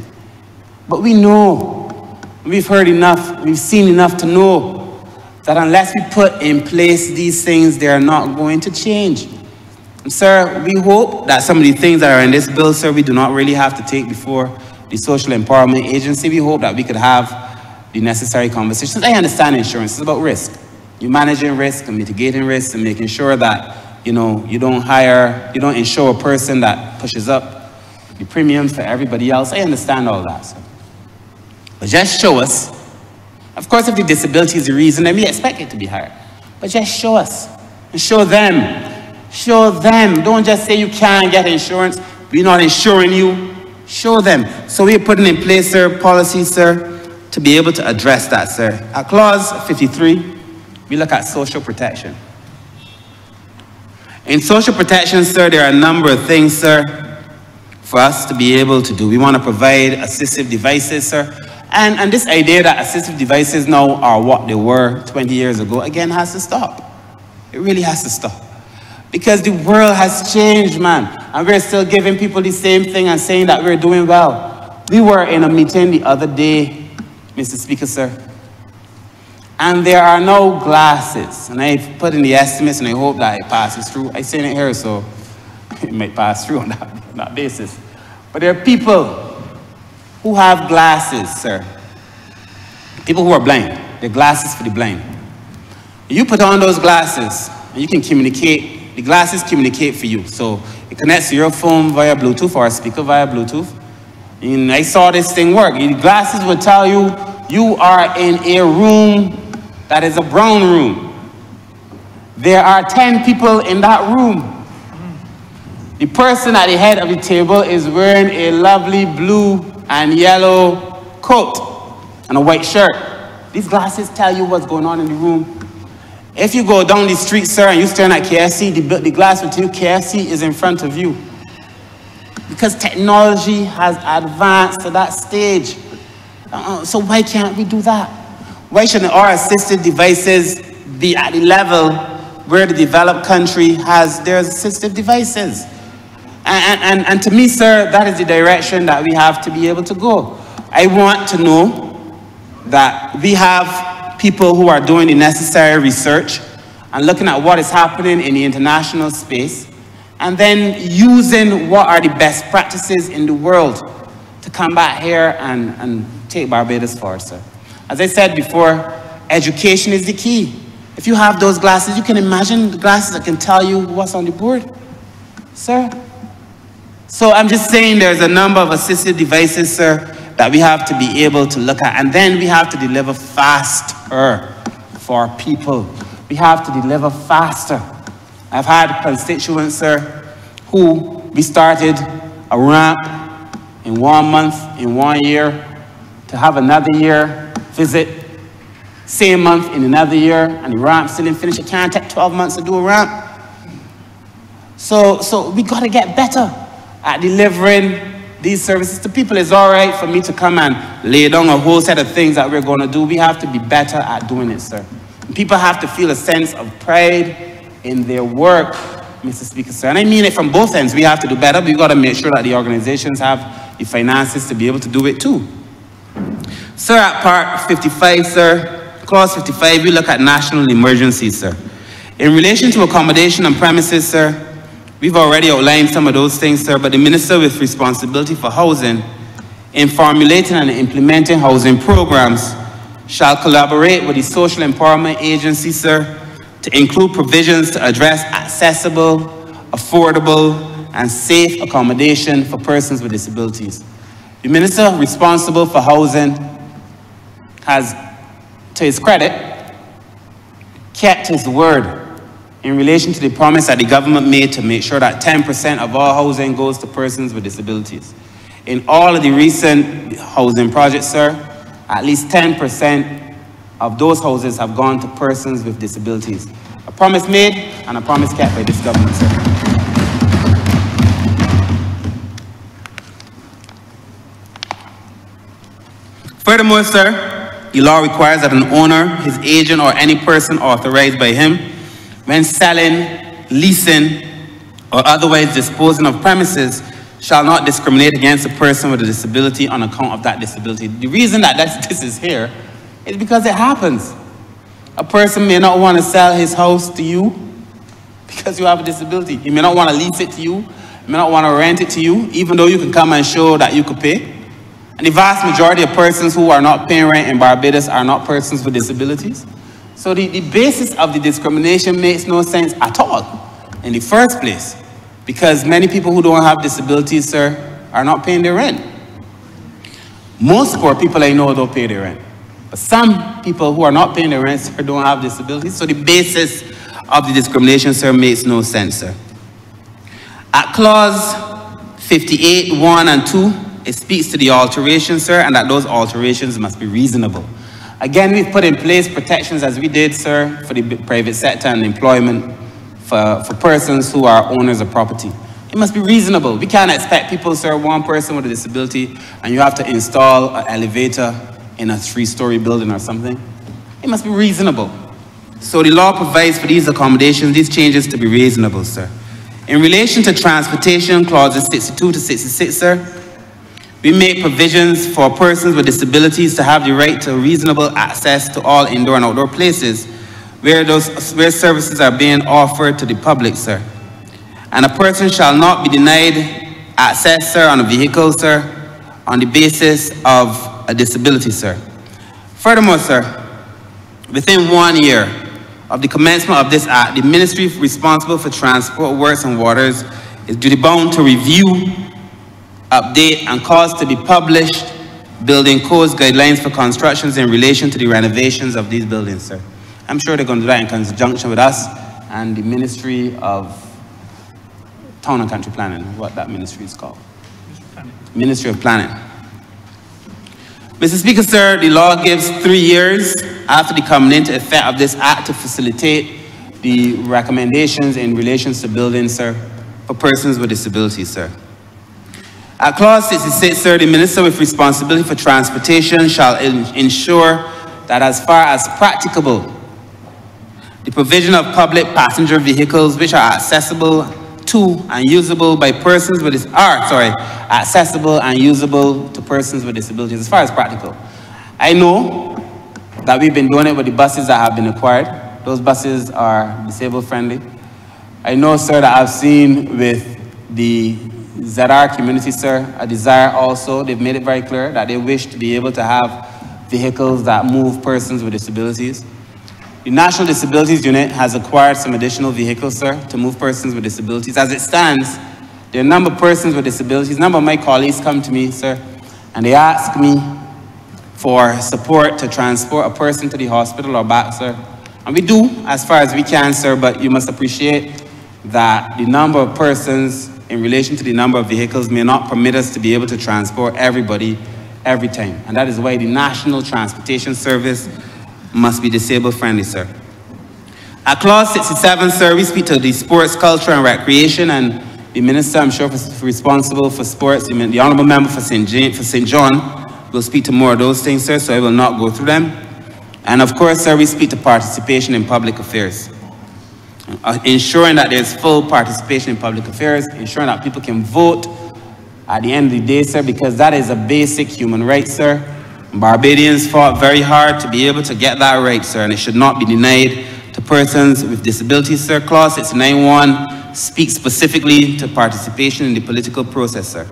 But we know, we've heard enough, we've seen enough to know that unless we put in place these things, they are not going to change. And sir, we hope that some of the things that are in this bill, sir, we do not really have to take before the Social Empowerment Agency. We hope that we could have the necessary conversations. I understand insurance is about risk. You're managing risk and mitigating risk and making sure that, you know, you don't insure a person that pushes up the premiums for everybody else. I understand all that, sir. But just show us. Of course, if the disability is the reason, then we expect it to be higher. But just show us and show them. Show them. Don't just say you can't get insurance. We're not insuring you. Show them. So we're putting in place, sir, policies, sir, to be able to address that, sir. At clause 53, we look at social protection. In social protection, sir, there are a number of things, sir, for us to be able to do. We want to provide assistive devices, sir. And this idea that assistive devices now are what they were 20 years ago, again, has to stop. It really has to stop. Because the world has changed, man. And we're still giving people the same thing and saying that we're doing well. We were in a meeting the other day, Mr. Speaker, sir. And there are no glasses. And I've put in the estimates and I hope that it passes through. I seen it here, so it might pass through on that basis. But there are people who have glasses, sir. People who are blind. They're glasses for the blind. You put on those glasses and you can communicate. The glasses communicate for you. So it connects to your phone via Bluetooth or a speaker via Bluetooth. And I saw this thing work. The glasses will tell you you are in a room that is a brown room. There are 10 people in that room. The person at the head of the table is wearing a lovely blue and yellow coat and a white shirt. These glasses tell you what's going on in the room. If you go down the street, sir, and you're staring at KFC, the glass will tell you KFC is in front of you. Because technology has advanced to that stage. So why can't we do that? Why shouldn't our assistive devices be at the level where the developed country has their assistive devices? And to me, sir, that is the direction that we have to be able to go. I want to know that we have people who are doing the necessary research and looking at what is happening in the international space and then using what are the best practices in the world to come back here and take Barbados forward, sir. As I said before, education is the key. If you have those glasses, you can imagine the glasses that can tell you what's on the board, sir. So I'm just saying there's a number of assistive devices, sir, that we have to be able to look at. And then we have to deliver faster for people. We have to deliver faster. I've had constituents, sir, who we started a ramp in 1 month, in 1 year, to have another year visit, same month in another year, and the ramp still didn't finish. It can't take 12 months to do a ramp. So we got to get better at delivering these services to people. It's all right for me to come and lay down a whole set of things that we're going to do. We have to be better at doing it, sir. And people have to feel a sense of pride in their work, Mr. Speaker, sir. And I mean it from both ends. We have to do better. We've got to make sure that the organizations have the finances to be able to do it too. Sir, at part 55, sir, clause 55, we look at national emergencies, sir. In relation to accommodation on premises, sir, we've already outlined some of those things, sir, but the minister with responsibility for housing in formulating and implementing housing programs shall collaborate with the Social Empowerment Agency, sir, to include provisions to address accessible, affordable, and safe accommodation for persons with disabilities. The minister responsible for housing has, to his credit, kept his word in relation to the promise that the government made to make sure that 10% of all housing goes to persons with disabilities. In all of the recent housing projects, sir, at least 10% of those houses have gone to persons with disabilities. A promise made and a promise kept by this government, sir. Furthermore, sir, the law requires that an owner, his agent, or any person authorized by him, when selling, leasing, or otherwise disposing of premises, shall not discriminate against a person with a disability on account of that disability. The reason that this is here is because it happens. A person may not want to sell his house to you because you have a disability. He may not want to lease it to you. He may not want to rent it to you, even though you can come and show that you could pay. And the vast majority of persons who are not paying rent in Barbados are not persons with disabilities. So the basis of the discrimination makes no sense at all in the first place, because many people who don't have disabilities, sir, are not paying their rent. Most poor people I know don't pay their rent. But some people who are not paying their rent, sir, don't have disabilities. So the basis of the discrimination, sir, makes no sense, sir. At clause 58, 1 and 2, it speaks to the alterations, sir, and that those alterations must be reasonable. Again, we've put in place protections as we did, sir, for the private sector and employment for persons who are owners of property. It must be reasonable. We can't expect people, sir, one person with a disability, and you have to install an elevator in a 3-story building or something. It must be reasonable. So the law provides for these accommodations, these changes to be reasonable, sir. In relation to transportation, clauses 62 to 66, sir, we make provisions for persons with disabilities to have the right to reasonable access to all indoor and outdoor places where services are being offered to the public, sir. And a person shall not be denied access, sir, on a vehicle, sir, on the basis of a disability, sir. Furthermore, sir, within 1 year of the commencement of this act, the ministry responsible for transport, works and waters is duty bound to review, update and cause to be published building codes guidelines for constructions in relation to the renovations of these buildings, sir. I'm sure they're going to do that in conjunction with us and the Ministry of Town and Country Planning, what that ministry is called. Ministry of Planning. Mr. Speaker, sir, the law gives 3 years after the coming into effect of this act to facilitate the recommendations in relation to buildings, sir, for persons with disabilities, sir. At clause 66, sir, the minister with responsibility for transportation shall ensure that as far as practicable, the provision of public passenger vehicles which are accessible to and usable by persons with accessible and usable to persons with disabilities, as far as practical. I know that we've been doing it with the buses that have been acquired. Those buses are disabled friendly. I know, sir, that I've seen with the ZR community, sir, a desire also, they've made it very clear that they wish to be able to have vehicles that move persons with disabilities. The National Disabilities Unit has acquired some additional vehicles, sir, to move persons with disabilities. As it stands, there are a number of persons with disabilities. A number of my colleagues come to me, sir, and they ask me for support to transport a person to the hospital or back, sir. And we do as far as we can, sir, but you must appreciate that the number of persons in relation to the number of vehicles may not permit us to be able to transport everybody every time. And that is why the National Transportation Service must be disabled friendly, sir. At clause 67, sir, we speak to the sports, culture and recreation, and the minister, I'm sure, responsible for sports, the honourable member for St. John will speak to more of those things, sir, so I will not go through them. And of course, sir, we speak to participation in public affairs. Ensuring that there's full participation in public affairs, ensuring that people can vote at the end of the day, sir, because that is a basic human right, sir. Barbadians fought very hard to be able to get that right, sir, and it should not be denied to persons with disabilities, sir. Clause 691 speaks specifically to participation in the political process, sir.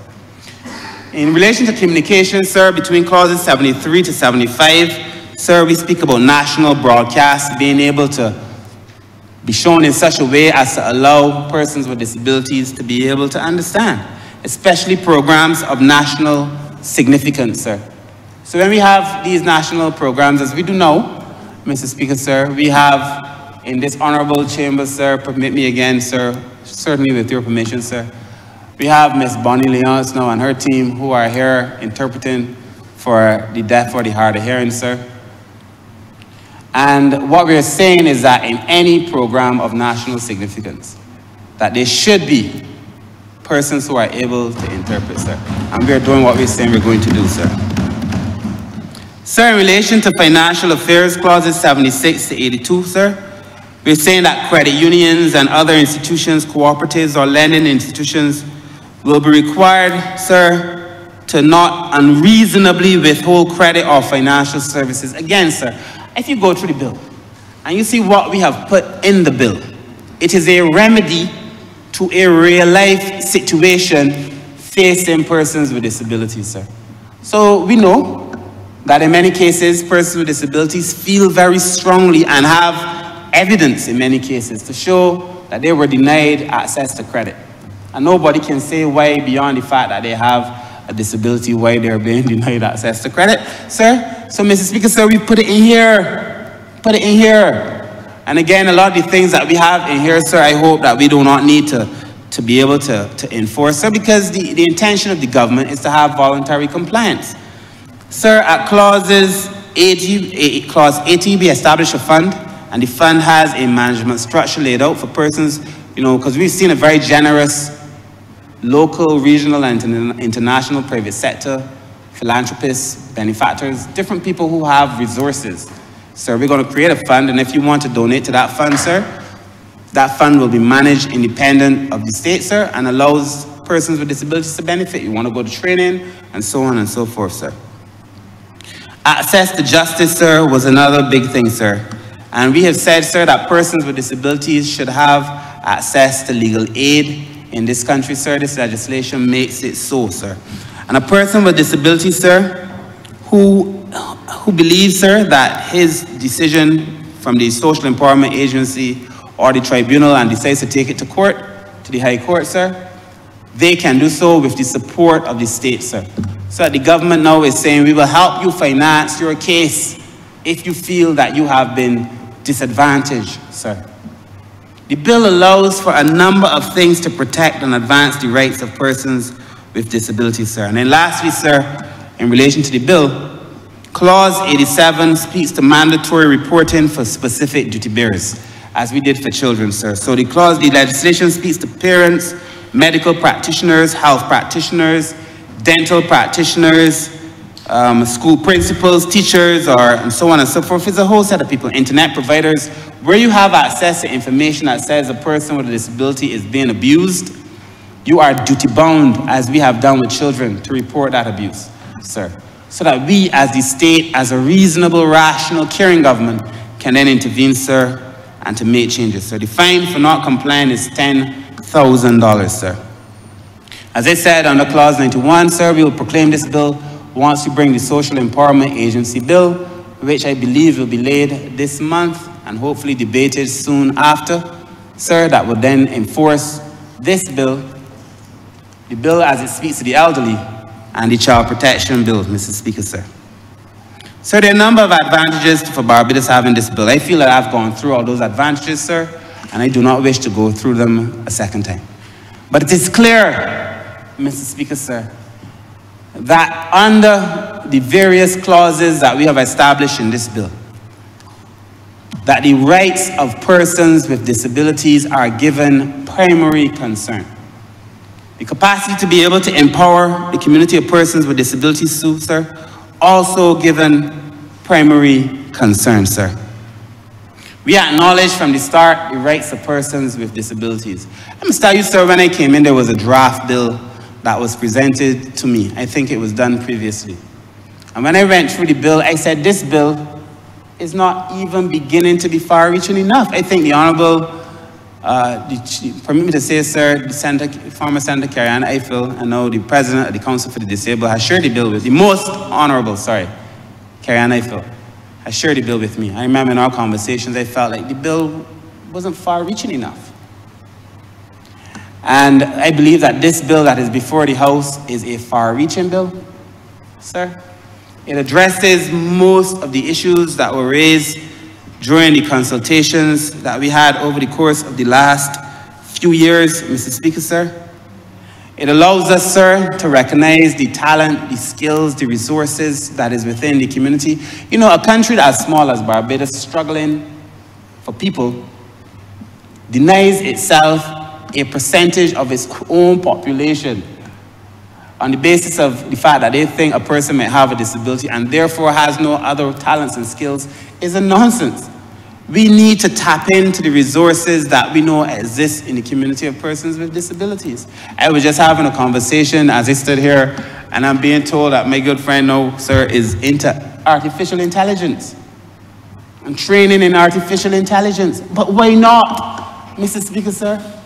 In relation to communication, sir, between clauses 73 to 75, sir, we speak about national broadcast being able to be shown in such a way as to allow persons with disabilities to be able to understand, especially programs of national significance, sir. So when we have these national programs, as we do now, Mr. Speaker, sir, we have in this honourable chamber, sir, permit me again, sir, certainly with your permission, sir, We have Ms. Bonnie Leonce now and her team who are here interpreting for the deaf or the hard of hearing, sir. And what we're saying is that in any program of national significance, that there should be persons who are able to interpret, sir. And we're doing what we're saying we're going to do, sir. Sir, in relation to financial affairs clauses 76 to 82, sir, we're saying that credit unions and other institutions, cooperatives or lending institutions will be required, sir, to not unreasonably withhold credit or financial services. Again, sir, if you go through the bill and you see what we have put in the bill, it is a remedy to a real-life situation facing persons with disabilities, sir. So we know that in many cases, persons with disabilities feel very strongly and have evidence in many cases to show that they were denied access to credit. And nobody can say why beyond the fact that they have a disability, why they're being denied access to credit, sir. So, Mr. Speaker, sir, we put it in here. Put it in here. And again, a lot of the things that we have in here, sir, I hope that we do not need to be able to enforce, sir, because the intention of the government is to have voluntary compliance. Sir, at clause 80, we establish a fund, and the fund has a management structure laid out for persons, you know, because we've seen a very generous local, regional, and international private sector, philanthropists, benefactors, different people who have resources. So we're going to create a fund, and if you want to donate to that fund, sir, that fund will be managed independent of the state, sir, and allows persons with disabilities to benefit. You want to go to training, and so on and so forth, sir. Access to justice, sir, was another big thing, sir. And we have said, sir, that persons with disabilities should have access to legal aid in this country, sir. This legislation makes it so, sir. And a person with disability, sir, who believes, sir, that his decision from the social empowerment agency or the tribunal and decides to take it to court, to the High Court, sir, they can do so with the support of the state, sir. So the government now is saying we will help you finance your case if you feel that you have been disadvantaged, sir. The bill allows for a number of things to protect and advance the rights of persons with disabilities, sir. And then lastly, sir, in relation to the bill, clause 87 speaks to mandatory reporting for specific duty bearers, as we did for children, sir. So the legislation speaks to parents, medical practitioners, health practitioners, dental practitioners, school principals, teachers, and so on and so forth. It's a whole set of people, internet providers, where you have access to information that says a person with a disability is being abused. You are duty-bound, as we have done with children, to report that abuse, sir. So that we, as the state, as a reasonable, rational, caring government, can then intervene, sir, and to make changes, sir. The fine for not complying is $10,000, sir. As I said under clause 91, sir, we will proclaim this bill once we bring the Social Empowerment Agency bill, which I believe will be laid this month and hopefully debated soon after, sir, that will then enforce this bill, the bill as it speaks to the elderly, and the Child Protection Bill, Mr. Speaker, sir. So there are a number of advantages for Barbados having this bill. I feel that I've gone through all those advantages, sir, and I do not wish to go through them a second time. But it is clear, Mr. Speaker, sir, that under the various clauses that we have established in this bill, that the rights of persons with disabilities are given primary concern. The capacity to be able to empower the community of persons with disabilities, sir, also given primary concern, sir. We acknowledge from the start the rights of persons with disabilities. Let me tell you, sir, when I came in, there was a draft bill that was presented to me. I think it was done previously. And when I went through the bill, I said, this bill is not even beginning to be far-reaching enough. I think the Honourable, permit me to say, sir, the former Senator Carrie-Ann Eiffel, and now the President of the Council for the Disabled, has shared the bill with the most Honourable, Carrie-Ann Eiffel, has shared the bill with me. I remember in our conversations, I felt like the bill wasn't far-reaching enough. And I believe that this bill that is before the House is a far-reaching bill, sir. It addresses most of the issues that were raised during the consultations that we had over the course of the last few years, Mr. Speaker, sir. It allows us, sir, to recognize the talent, the skills, the resources that is within the community. You know, a country as small as Barbados, struggling for people, denies itself a percentage of its own population on the basis of the fact that they think a person may have a disability and therefore has no other talents and skills is a nonsense. We need to tap into the resources that we know exist in the community of persons with disabilities. I was just having a conversation as I stood here, and I'm being told that my good friend now, sir, is into artificial intelligence and training in artificial intelligence. But why not, Mr. Speaker, sir?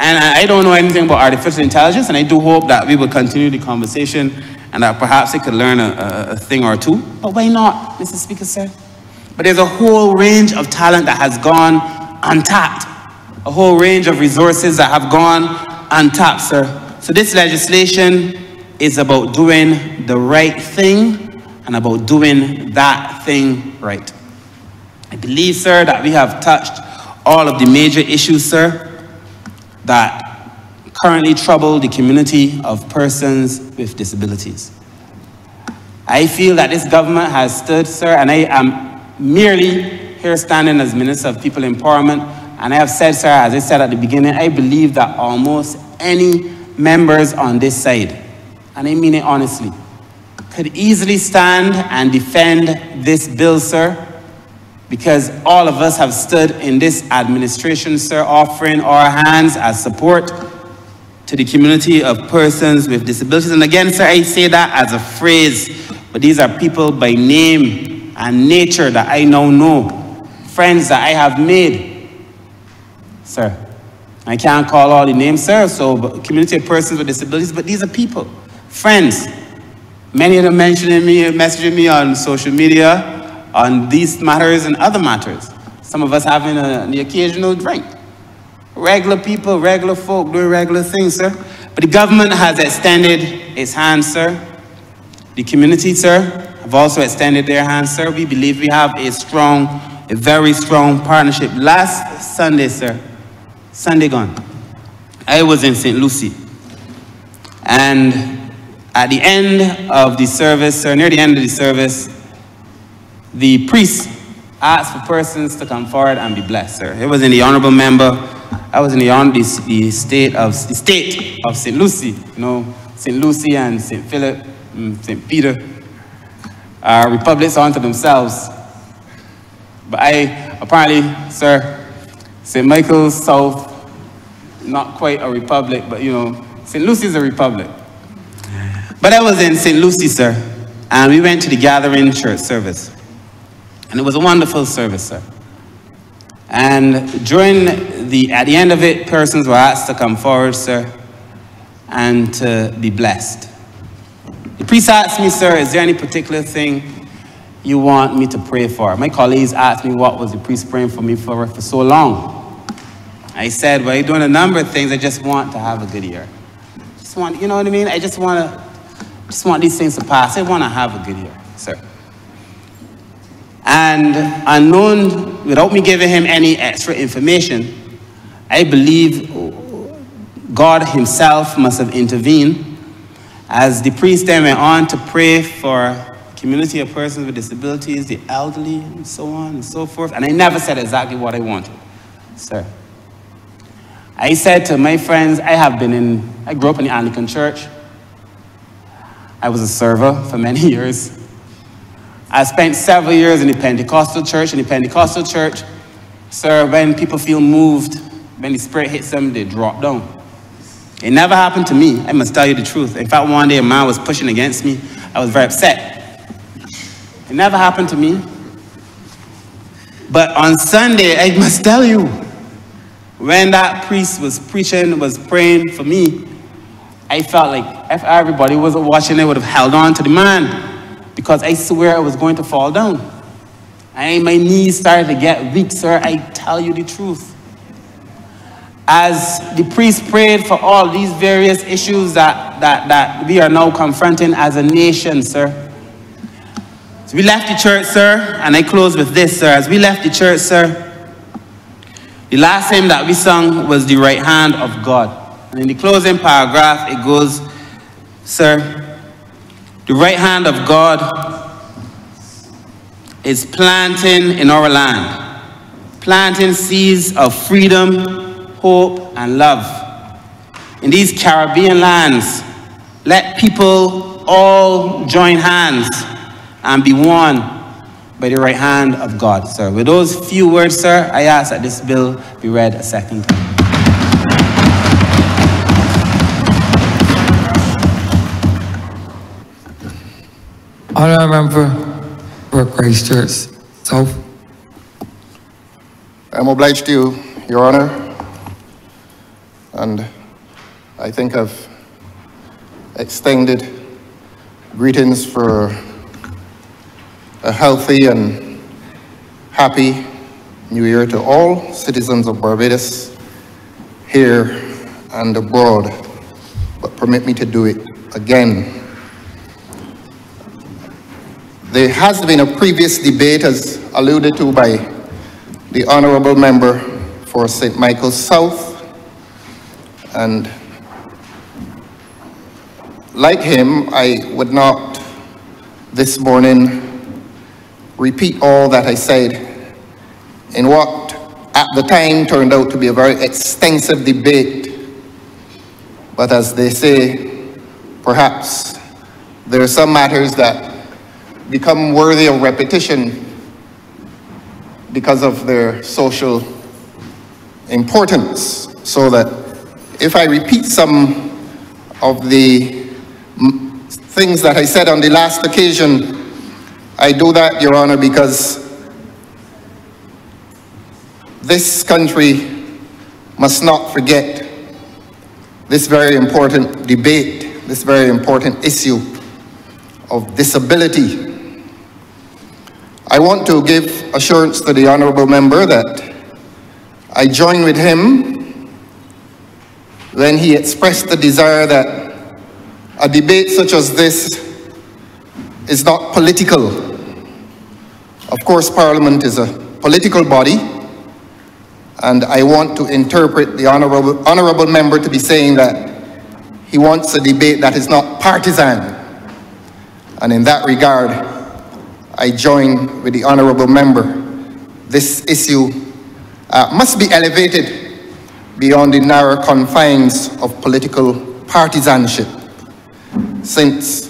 And I don't know anything about artificial intelligence, and I do hope that we will continue the conversation and that perhaps I could learn a thing or two. But why not, Mr. Speaker, sir? But there's a whole range of talent that has gone untapped, a whole range of resources that have gone untapped, sir. So this legislation is about doing the right thing and about doing that thing right. I believe, sir, that we have touched all of the major issues, sir, that currently trouble the community of persons with disabilities. I feel that this government has stood, sir, and I am merely here standing as Minister of People Empowerment, and I have said, sir, as I said at the beginning, I believe that almost any members on this side, and I mean it honestly, could easily stand and defend this bill, sir, because all of us have stood in this administration, sir, offering our hands as support to the community of persons with disabilities. And again, sir, I say that as a phrase, but these are people by name and nature that I now know, friends that I have made, sir. I can't call all the names, sir, so community of persons with disabilities, but these are people, friends. Many of them messaging me on social media on these matters and other matters. Some of us having the occasional drink. Regular people, regular folk doing regular things, sir. But the government has extended its hands, sir. The community, sir, have also extended their hands, sir. We believe we have a very strong partnership. Last Sunday, sir, Sunday gone, I was in St. Lucie. And at the end of the service, sir, near the end of the service, the priest asked for persons to come forward and be blessed, sir. It was in the honorable member. I was in the state of St. Lucie, you know, St. Lucie and St. Philip, St. Peter. Republics unto themselves. But apparently, sir, St. Michael's South, not quite a republic, but you know, St. Lucie's a republic. But I was in St. Lucie, sir, and we went to the gathering church service. And it was a wonderful service, sir. And at the end of it, persons were asked to come forward, sir, and to be blessed. The priest asked me, sir, is there any particular thing you want me to pray for? My colleagues asked me what was the priest praying for me for so long. I said, well, you're doing a number of things. I just want to have a good year. Just want, you know what I mean? I just want these things to pass. I want to have a good year, sir. And unknown, without me giving him any extra information, I believe God himself must have intervened as the priest then went on to pray for the community of persons with disabilities, the elderly, and so on and so forth. And I never said exactly what I wanted, sir. I said to my friends, I grew up in the Anglican church. I was a server for many years. I spent several years in the Pentecostal church. In the Pentecostal church, sir, when people feel moved, when the Spirit hits them, they drop down. It never happened to me. I must tell you the truth. In fact, one day a man was pushing against me. I was very upset. It never happened to me. But on Sunday, I must tell you, when that priest was preaching, was praying for me, I felt like if everybody was watching, they would have held on to the man, because I swear I was going to fall down. My knees started to get weak, sir. I tell you the truth. As the priest prayed for all these various issues that we are now confronting as a nation, sir. So we left the church, sir, and I close with this, sir. As we left the church, sir, the last hymn that we sung was The Right Hand of God. And in the closing paragraph, it goes, sir, the right hand of God is planting in our land, planting seeds of freedom, hope, and love. In these Caribbean lands, let people all join hands and be one by the right hand of God, sir. With those few words, sir, I ask that this bill be read a second time. Honourable Member for Christchurch South. I'm obliged to you, Your Honour, and I think I've extended greetings for a healthy and happy New Year to all citizens of Barbados, here and abroad, but permit me to do it again. There has been a previous debate, as alluded to by the Honourable Member for St. Michael's South, and like him, I would not this morning repeat all that I said in what at the time turned out to be a very extensive debate. But as they say, perhaps there are some matters that become worthy of repetition because of their social importance. So that if I repeat some of the things that I said on the last occasion, I do that, Your Honour, because this country must not forget this very important debate, this very important issue of disability. I want to give assurance to the Honourable Member that I join with him when he expressed the desire that a debate such as this is not political. Of course, Parliament is a political body, and I want to interpret the Honourable Member to be saying that he wants a debate that is not partisan. And in that regard, I join with the Honourable Member. This issue must be elevated beyond the narrow confines of political partisanship, since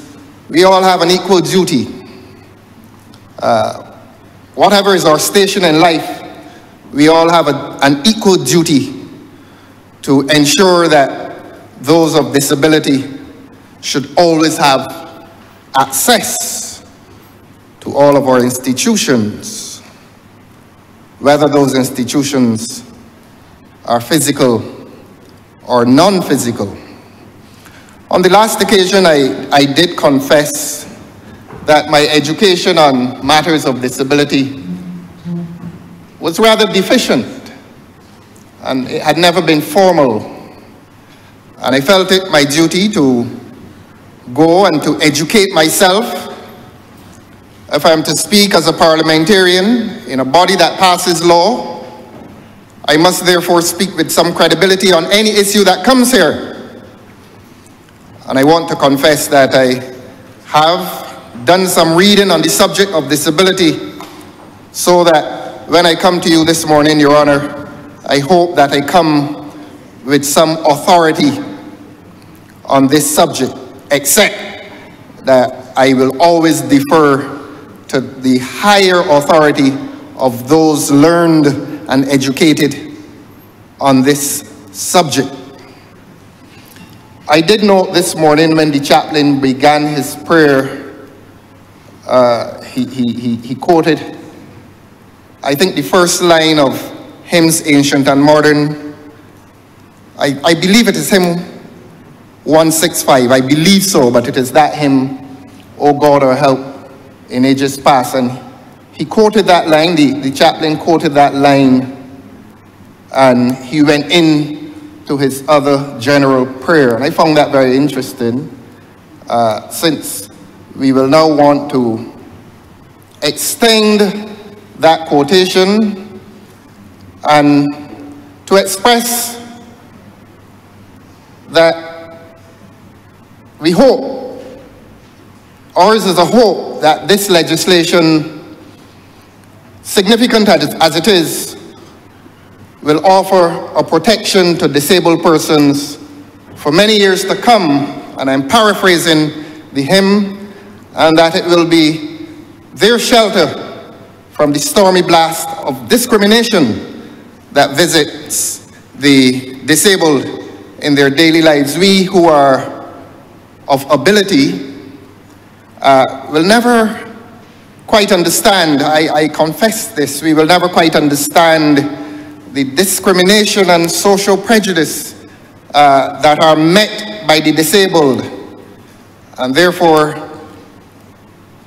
we all have an equal duty. Whatever is our station in life, we all have an equal duty to ensure that those of disability should always have access to all of our institutions, whether those institutions are physical or non-physical. On the last occasion, I did confess that my education on matters of disability was rather deficient, and it had never been formal. And I felt it my duty to go and to educate myself. If I'm to speak as a parliamentarian in a body that passes law, I must therefore speak with some credibility on any issue that comes here. And I want to confess that I have done some reading on the subject of disability, so that when I come to you this morning, Your Honour, I hope that I come with some authority on this subject, except that I will always defer to the higher authority of those learned and educated on this subject. I did note this morning when the chaplain began his prayer, he quoted, I think, the first line of Hymns Ancient and Modern. I believe it is hymn 165. I believe so, but it is that hymn, O God, our help in ages past. And he quoted that line, the chaplain quoted that line, and he went in to his other general prayer. And I found that very interesting, since we will now want to extend that quotation and to express that we hope, ours is a hope that this legislation, significant as it is, will offer a protection to disabled persons for many years to come, and I'm paraphrasing the hymn, and that it will be their shelter from the stormy blast of discrimination that visits the disabled in their daily lives. We who are of ability will never quite understand, I confess this, we will never quite understand the discrimination and social prejudice that are met by the disabled, and therefore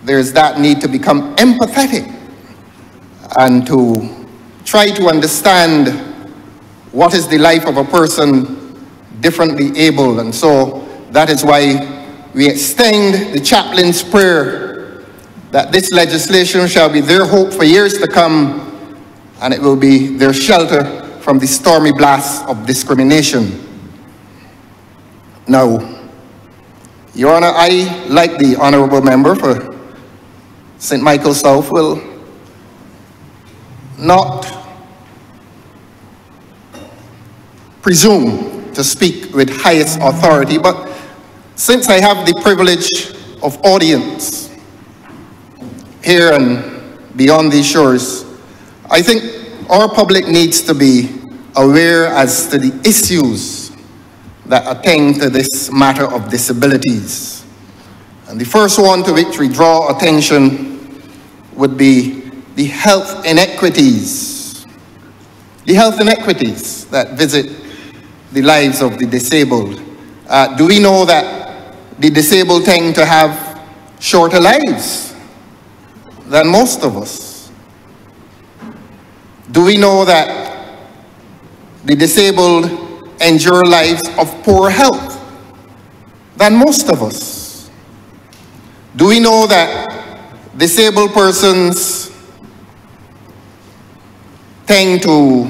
there's that need to become empathetic and to try to understand what is the life of a person differently able. And so that is why we extend the chaplain's prayer that this legislation shall be their hope for years to come, and it will be their shelter from the stormy blasts of discrimination. Now, Your Honor, I, like the Honourable Member for St. Michael South, will not presume to speak with highest authority, but since I have the privilege of audience here and beyond these shores, I think our public needs to be aware as to the issues that attend to this matter of disabilities. And the first one to which we draw attention would be the health inequities. The health inequities that visit the lives of the disabled. Do we know that the disabled tend to have shorter lives than most of us? Do we know that the disabled endure lives of poor health than most of us? Do we know that disabled persons tend to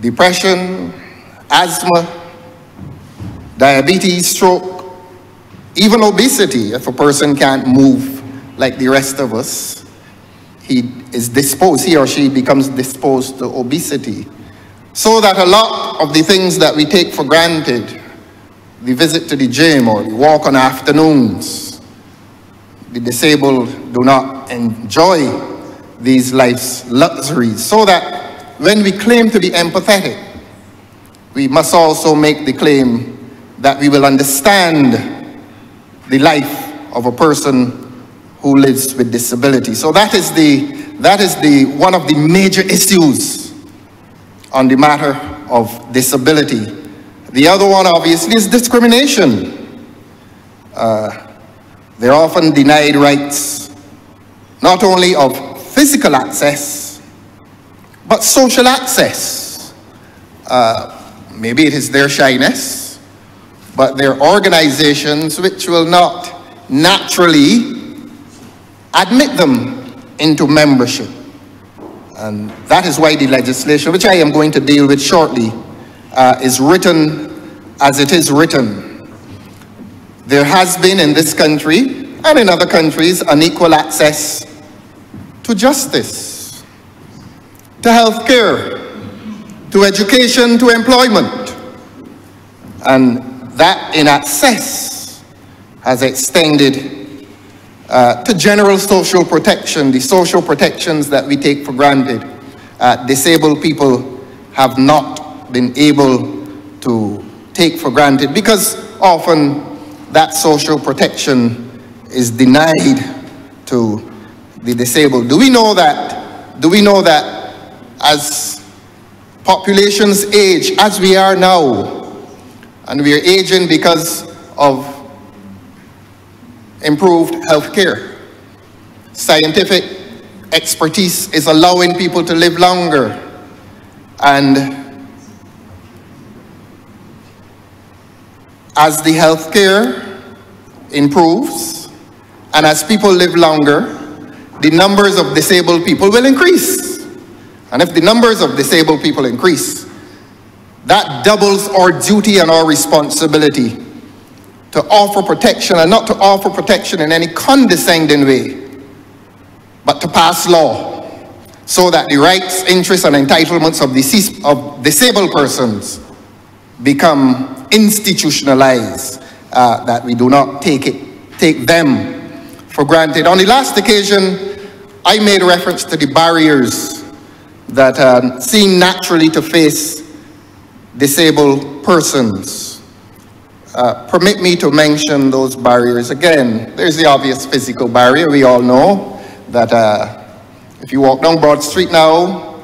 depression, asthma, diabetes, stroke, even obesity? If a person can't move like the rest of us, he or she becomes disposed to obesity. So that a lot of the things that we take for granted, the visit to the gym or the walk on afternoons, the disabled do not enjoy these life's luxuries. So that when we claim to be empathetic, we must also make the claim that we will understand the life of a person who lives with disability. So that is one of the major issues on the matter of disability. The other one, obviously, is discrimination. They're often denied rights, not only of physical access, but social access. Maybe it is their shyness, but there are organizations which will not naturally admit them into membership. And that is why the legislation, which I am going to deal with shortly, is written as it is written. There has been in this country and in other countries unequal access to justice, to health care, to education, to employment. And that in excess has extended to general social protection, the social protections that we take for granted. Disabled people have not been able to take for granted because often that social protection is denied to the disabled. Do we know that as populations age, as we are now, and we are aging because of improved health care, scientific expertise is allowing people to live longer, and as the health care improves and as people live longer, the numbers of disabled people will increase. And if the numbers of disabled people increase, that doubles our duty and our responsibility to offer protection, and not to offer protection in any condescending way, but to pass law so that the rights, interests, and entitlements of disabled persons become institutionalized, that we do not take them for granted. On the last occasion, I made reference to the barriers that seem naturally to face disabled persons. Permit me to mention those barriers again. There's the obvious physical barrier. We all know that if you walk down Broad Street now,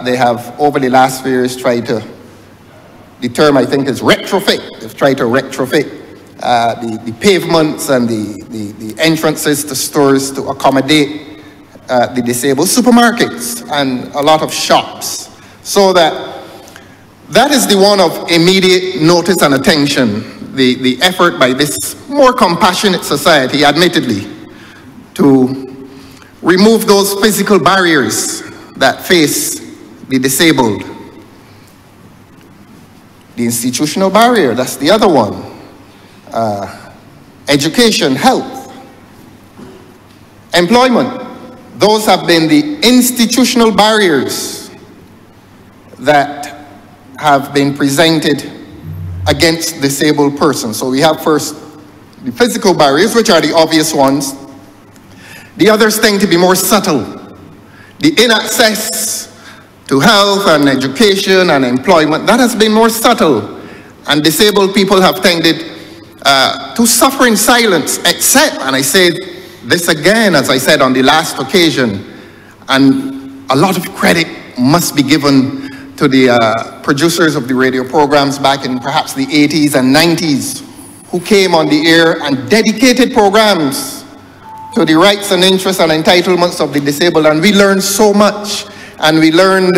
they have over the last few years tried to, the term I think is retrofit. They've tried to retrofit the pavements and the entrances to stores to accommodate the disabled, supermarkets and a lot of shops. So that is the one of immediate notice and attention, the effort by this more compassionate society, admittedly, to remove those physical barriers that face the disabled. The institutional barrier, that's the other one. Education, health, employment. Those have been the institutional barriers that have been presented against disabled persons. So we have first the physical barriers, which are the obvious ones. The others tend to be more subtle. The inaccess to health and education and employment, that has been more subtle. And disabled people have tended to suffer in silence, except, and I say this again, as I said on the last occasion, and a lot of credit must be given to the producers of the radio programs back in perhaps the 80s and 90s, who came on the air and dedicated programs to the rights and interests and entitlements of the disabled. And we learned so much, and we learned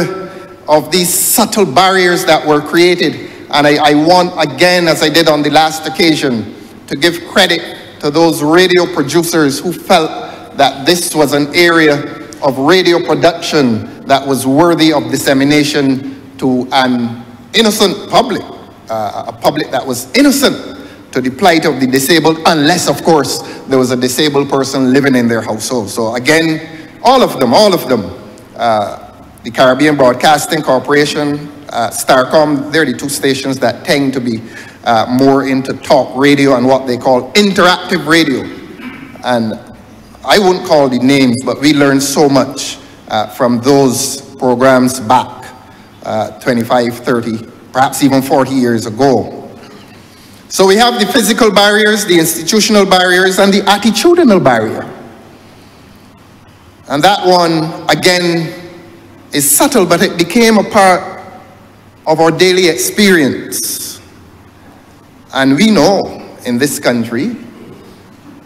of these subtle barriers that were created. And I want, again, as I did on the last occasion, to give credit to those radio producers who felt that this was an area of radio production that was worthy of dissemination to an innocent public, a public that was innocent to the plight of the disabled, unless, of course, there was a disabled person living in their household. So again, all of them, the Caribbean Broadcasting Corporation, Starcom, they're the two stations that tend to be more into talk radio and what they call interactive radio. And I wouldn't call the names, but we learned so much from those programs back 25, 30, perhaps even 40 years ago. So we have the physical barriers, the institutional barriers, and the attitudinal barrier. And that one, again, is subtle, but it became a part of our daily experience. And we know in this country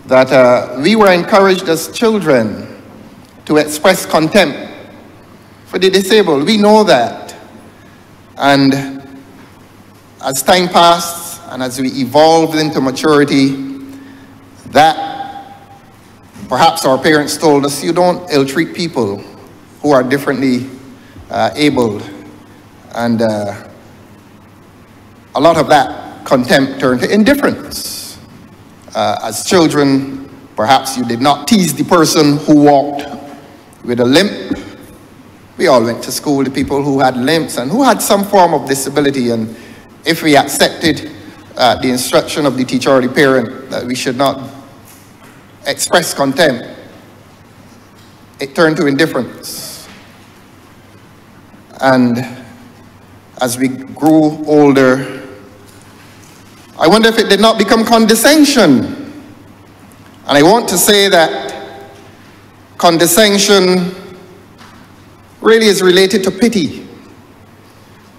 that we were encouraged as children to express contempt for the disabled. We know that. And as time passed and as we evolved into maturity, that perhaps our parents told us, you don't ill-treat people who are differently abled. And a lot of that contempt turned to indifference. As children, perhaps you did not tease the person who walked with a limp. We all went to school with people who had limps and who had some form of disability, and if we accepted the instruction of the teacher or the parent that we should not express contempt, it turned to indifference. And as we grew older, I wonder if it did not become condescension. And I want to say that condescension really is related to pity.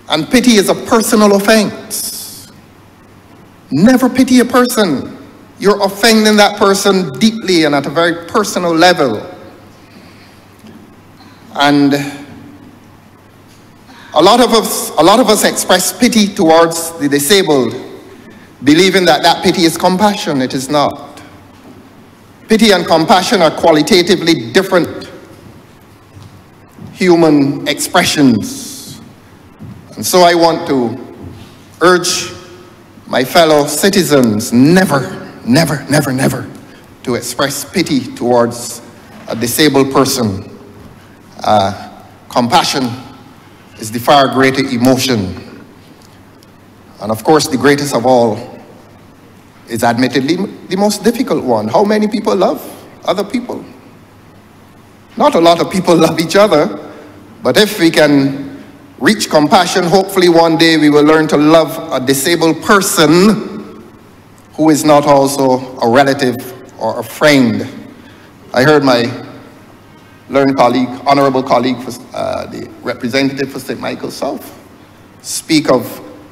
And pity is a personal offense. Never pity a person. You're offending that person deeply and at a very personal level. And a lot of us express pity towards the disabled, believing that that pity is compassion. It is not. Pity and compassion are qualitatively different human expressions. And so I want to urge my fellow citizens never to express pity towards a disabled person. Compassion is the far greater emotion. And of course, the greatest of all is admittedly the most difficult one. How many people love other people? Not a lot of people love each other, but if we can reach compassion, hopefully one day we will learn to love a disabled person who is not also a relative or a friend. I heard my learned colleague, honorable colleague, the representative for St. Michael South, speak of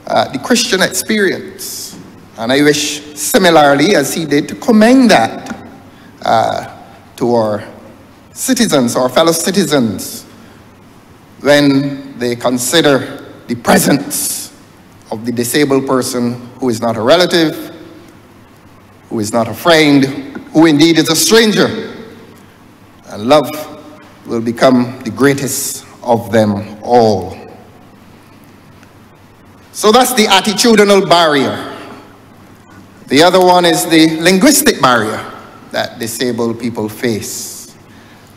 the Christian experience. And I wish, similarly, as he did, to commend that to our citizens, our fellow citizens, when they consider the presence of the disabled person who is not a relative, who is not a friend, who indeed is a stranger. And love will become the greatest of them all. So that's the attitudinal barrier. The other one is the linguistic barrier that disabled people face.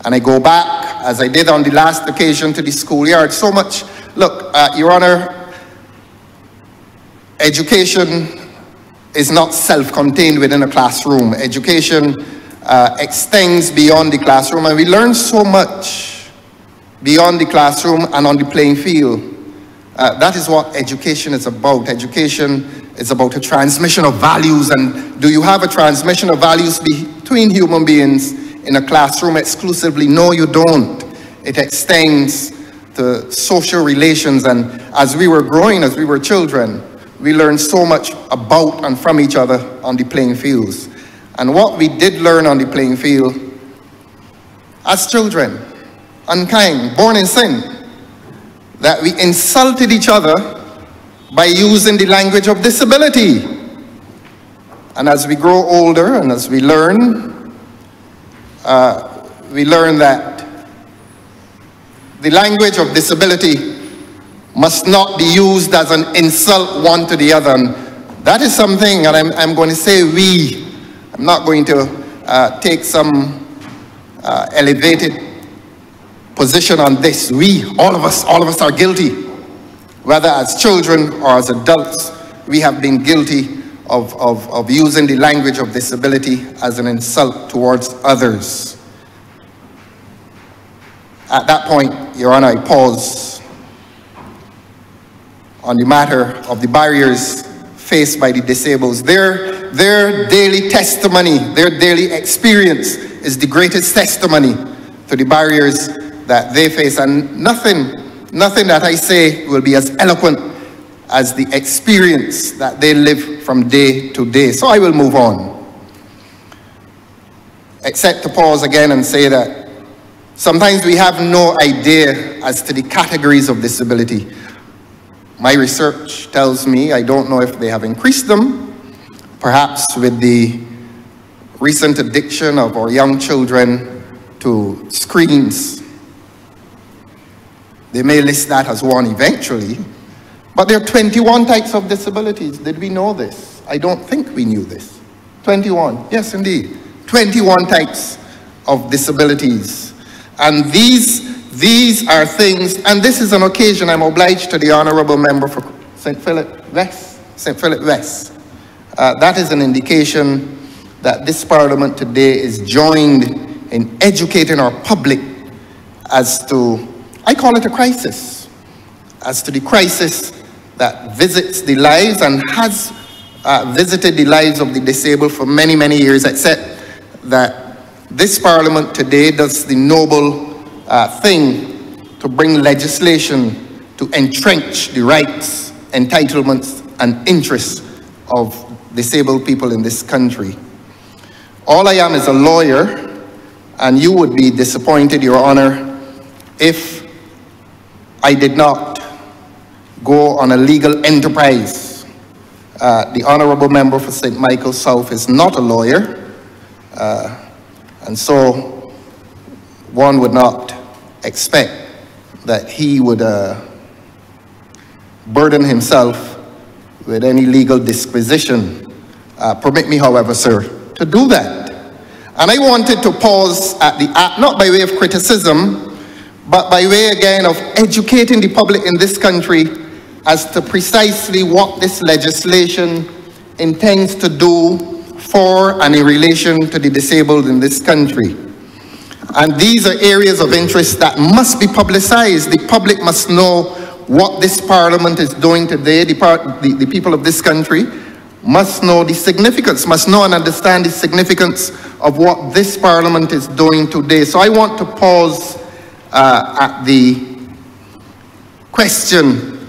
And I go back, as I did on the last occasion, to the schoolyard. So much, look, Your Honor, education is not self-contained within a classroom. Education extends beyond the classroom, and we learn so much beyond the classroom and on the playing field. That is what education is about. Education is about a transmission of values, and do you have a transmission of values between human beings in a classroom exclusively? No, you don't. It extends to social relations, and as we were growing, as we were children, we learned so much about and from each other on the playing fields. And what we did learn on the playing field as children, unkind, born in sin, that we insulted each other by using the language of disability. And as we grow older and as we learn that the language of disability must not be used as an insult one to the other. And that is something, and I'm going to say we. I'm not going to take some elevated position on this. We, all of us are guilty. Whether as children or as adults, we have been guilty of using the language of disability as an insult towards others. At that point, Your Honor, I pause on the matter of the barriers faced by the disabled. Their daily testimony, their daily experience is the greatest testimony to the barriers that they face, and nothing that I say will be as eloquent as the experience that they live from day to day. So I will move on, except to pause again and say that sometimes we have no idea as to the categories of disability. My research tells me, I don't know if they have increased them, perhaps with the recent addiction of our young children to screens. They may list that as one eventually, but there are 21 types of disabilities. Did we know this? I don't think we knew this. 21, yes indeed. 21 types of disabilities. And these are things, and this is an occasion I'm obliged to the Honourable Member for St. Philip West. That is an indication that this Parliament today is joined in educating our public as to, I call it a crisis, as to the crisis that visits the lives and has visited the lives of the disabled for many, many years, except that this Parliament today does the noble thing to bring legislation to entrench the rights, entitlements, and interests of disabled people in this country. All I am is a lawyer, and you would be disappointed, Your Honor, if I did not go on a legal enterprise. The Honourable Member for St. Michael South is not a lawyer, and so one would not expect that he would burden himself with any legal disquisition. Permit me, however, sir, to do that. And I wanted to pause at the act, not by way of criticism, but by way again of educating the public in this country as to precisely what this legislation intends to do for and in relation to the disabled in this country. And these are areas of interest that must be publicized. The public must know what this parliament is doing today. The people of this country must know the significance, must know and understand the significance of what this parliament is doing today. So I want to pause at the question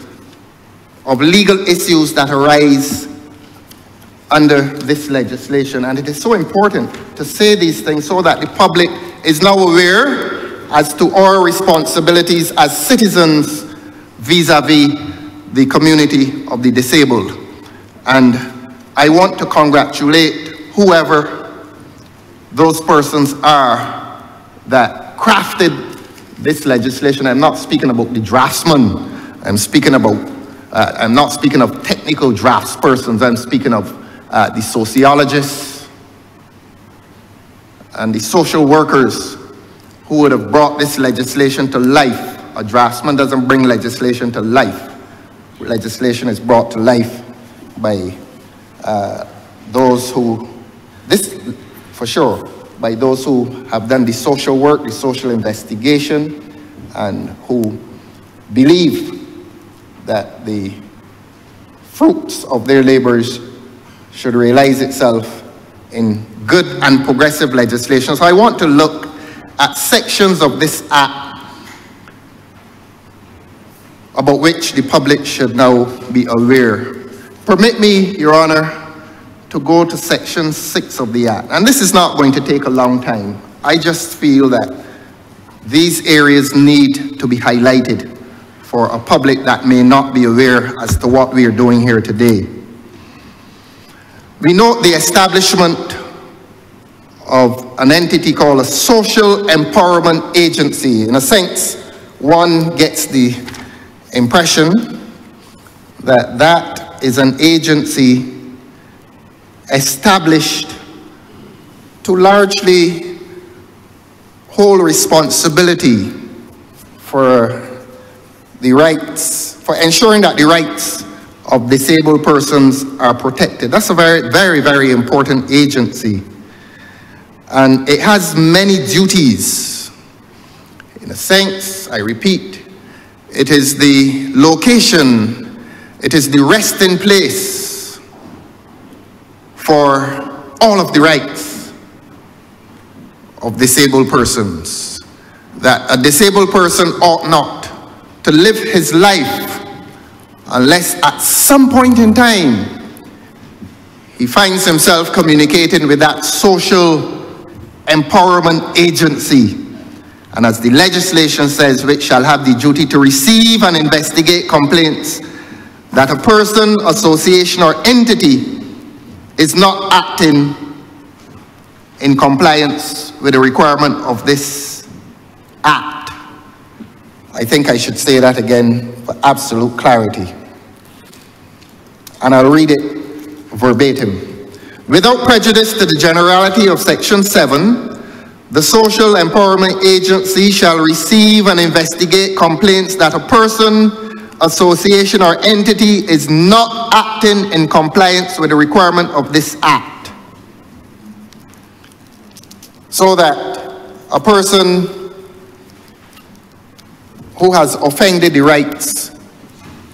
of legal issues that arise under this legislation. And it is so important to say these things so that the public is now aware as to our responsibilities as citizens vis-a-vis the community of the disabled. And I want to congratulate whoever those persons are that crafted this legislation. I'm not speaking about the draftsman. I'm not speaking of technical draftspersons. I'm speaking of the sociologists and the social workers who would have brought this legislation to life. A draftsman doesn't bring legislation to life. Legislation is brought to life by those who, for sure, by those who have done the social work, the social investigation, and who believe that the fruits of their labors should realize itself in good and progressive legislation. So I want to look at sections of this act about which the public should now be aware. Permit me, Your Honor, to go to section 6 of the act. And this is not going to take a long time. I just feel that these areas need to be highlighted for a public that may not be aware as to what we are doing here today. We note the establishment of an entity called a social empowerment agency. In a sense, one gets the impression that that is an agency established to largely hold responsibility for the rights, for ensuring that the rights of disabled persons are protected. That's a very, very, very important agency. And it has many duties. In a sense, I repeat, it is the location, it is the resting place for all of the rights of disabled persons. That a disabled person ought not to live his life unless at some point in time he finds himself communicating with that social empowerment agency. And as the legislation says, which shall have the duty to receive and investigate complaints that a person, association, or entity is not acting in compliance with the requirement of this act. I think I should say that again for absolute clarity. And I'll read it verbatim. Without prejudice to the generality of Section 7, the Social Empowerment Agency shall receive and investigate complaints that a person, association, or entity is not acting in compliance with the requirement of this Act. So that a person who has offended the rights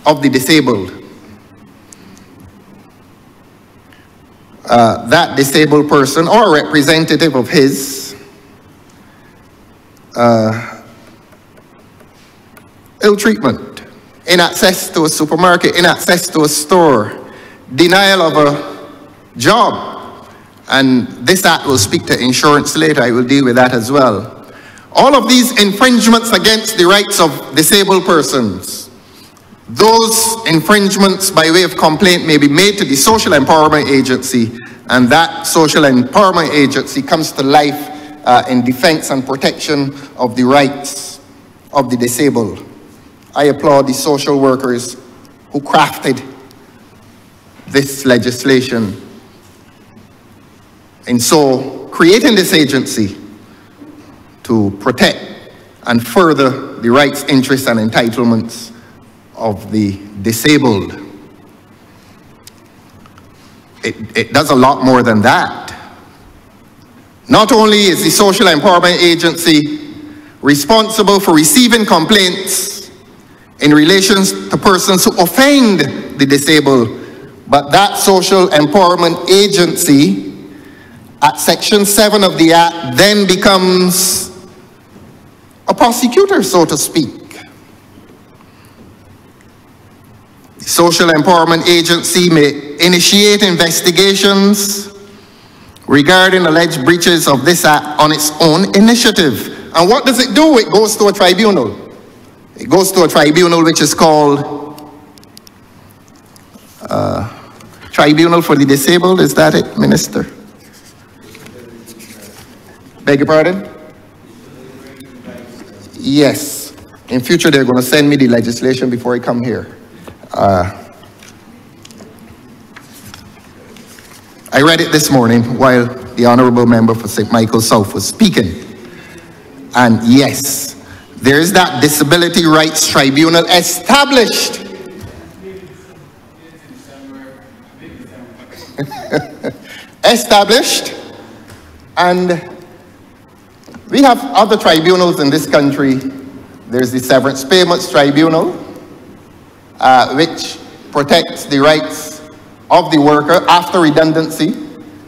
of the disabled, that disabled person or representative of his ill treatment, inaccess to a supermarket, inaccess to a store, denial of a job, and this act will speak to insurance later. I will deal with that as well. All of these infringements against the rights of disabled persons, those infringements by way of complaint may be made to the Social Empowerment Agency, and that Social Empowerment Agency comes to life in defense and protection of the rights of the disabled. I applaud the social workers who crafted this legislation. And so creating this agency to protect and further the rights, interests, and entitlements of the disabled. It does a lot more than that. Not only is the Social Empowerment Agency responsible for receiving complaints in relation to persons who offend the disabled, but that Social Empowerment Agency at Section 7 of the Act then becomes a prosecutor, so to speak. The Social Empowerment Agency may initiate investigations regarding alleged breaches of this Act on its own initiative. And what does it do? It goes to a tribunal. It goes to a tribunal which is called Tribunal for the Disabled. Is that it, Minister? Beg your pardon? Yes. In future, they're going to send me the legislation before I come here. I read it this morning while the Honourable Member for St. Michael South was speaking. And yes, there is that Disability Rights Tribunal established. Established. And we have other tribunals in this country. There's the Severance Payments Tribunal, which protects the rights of the worker after redundancy.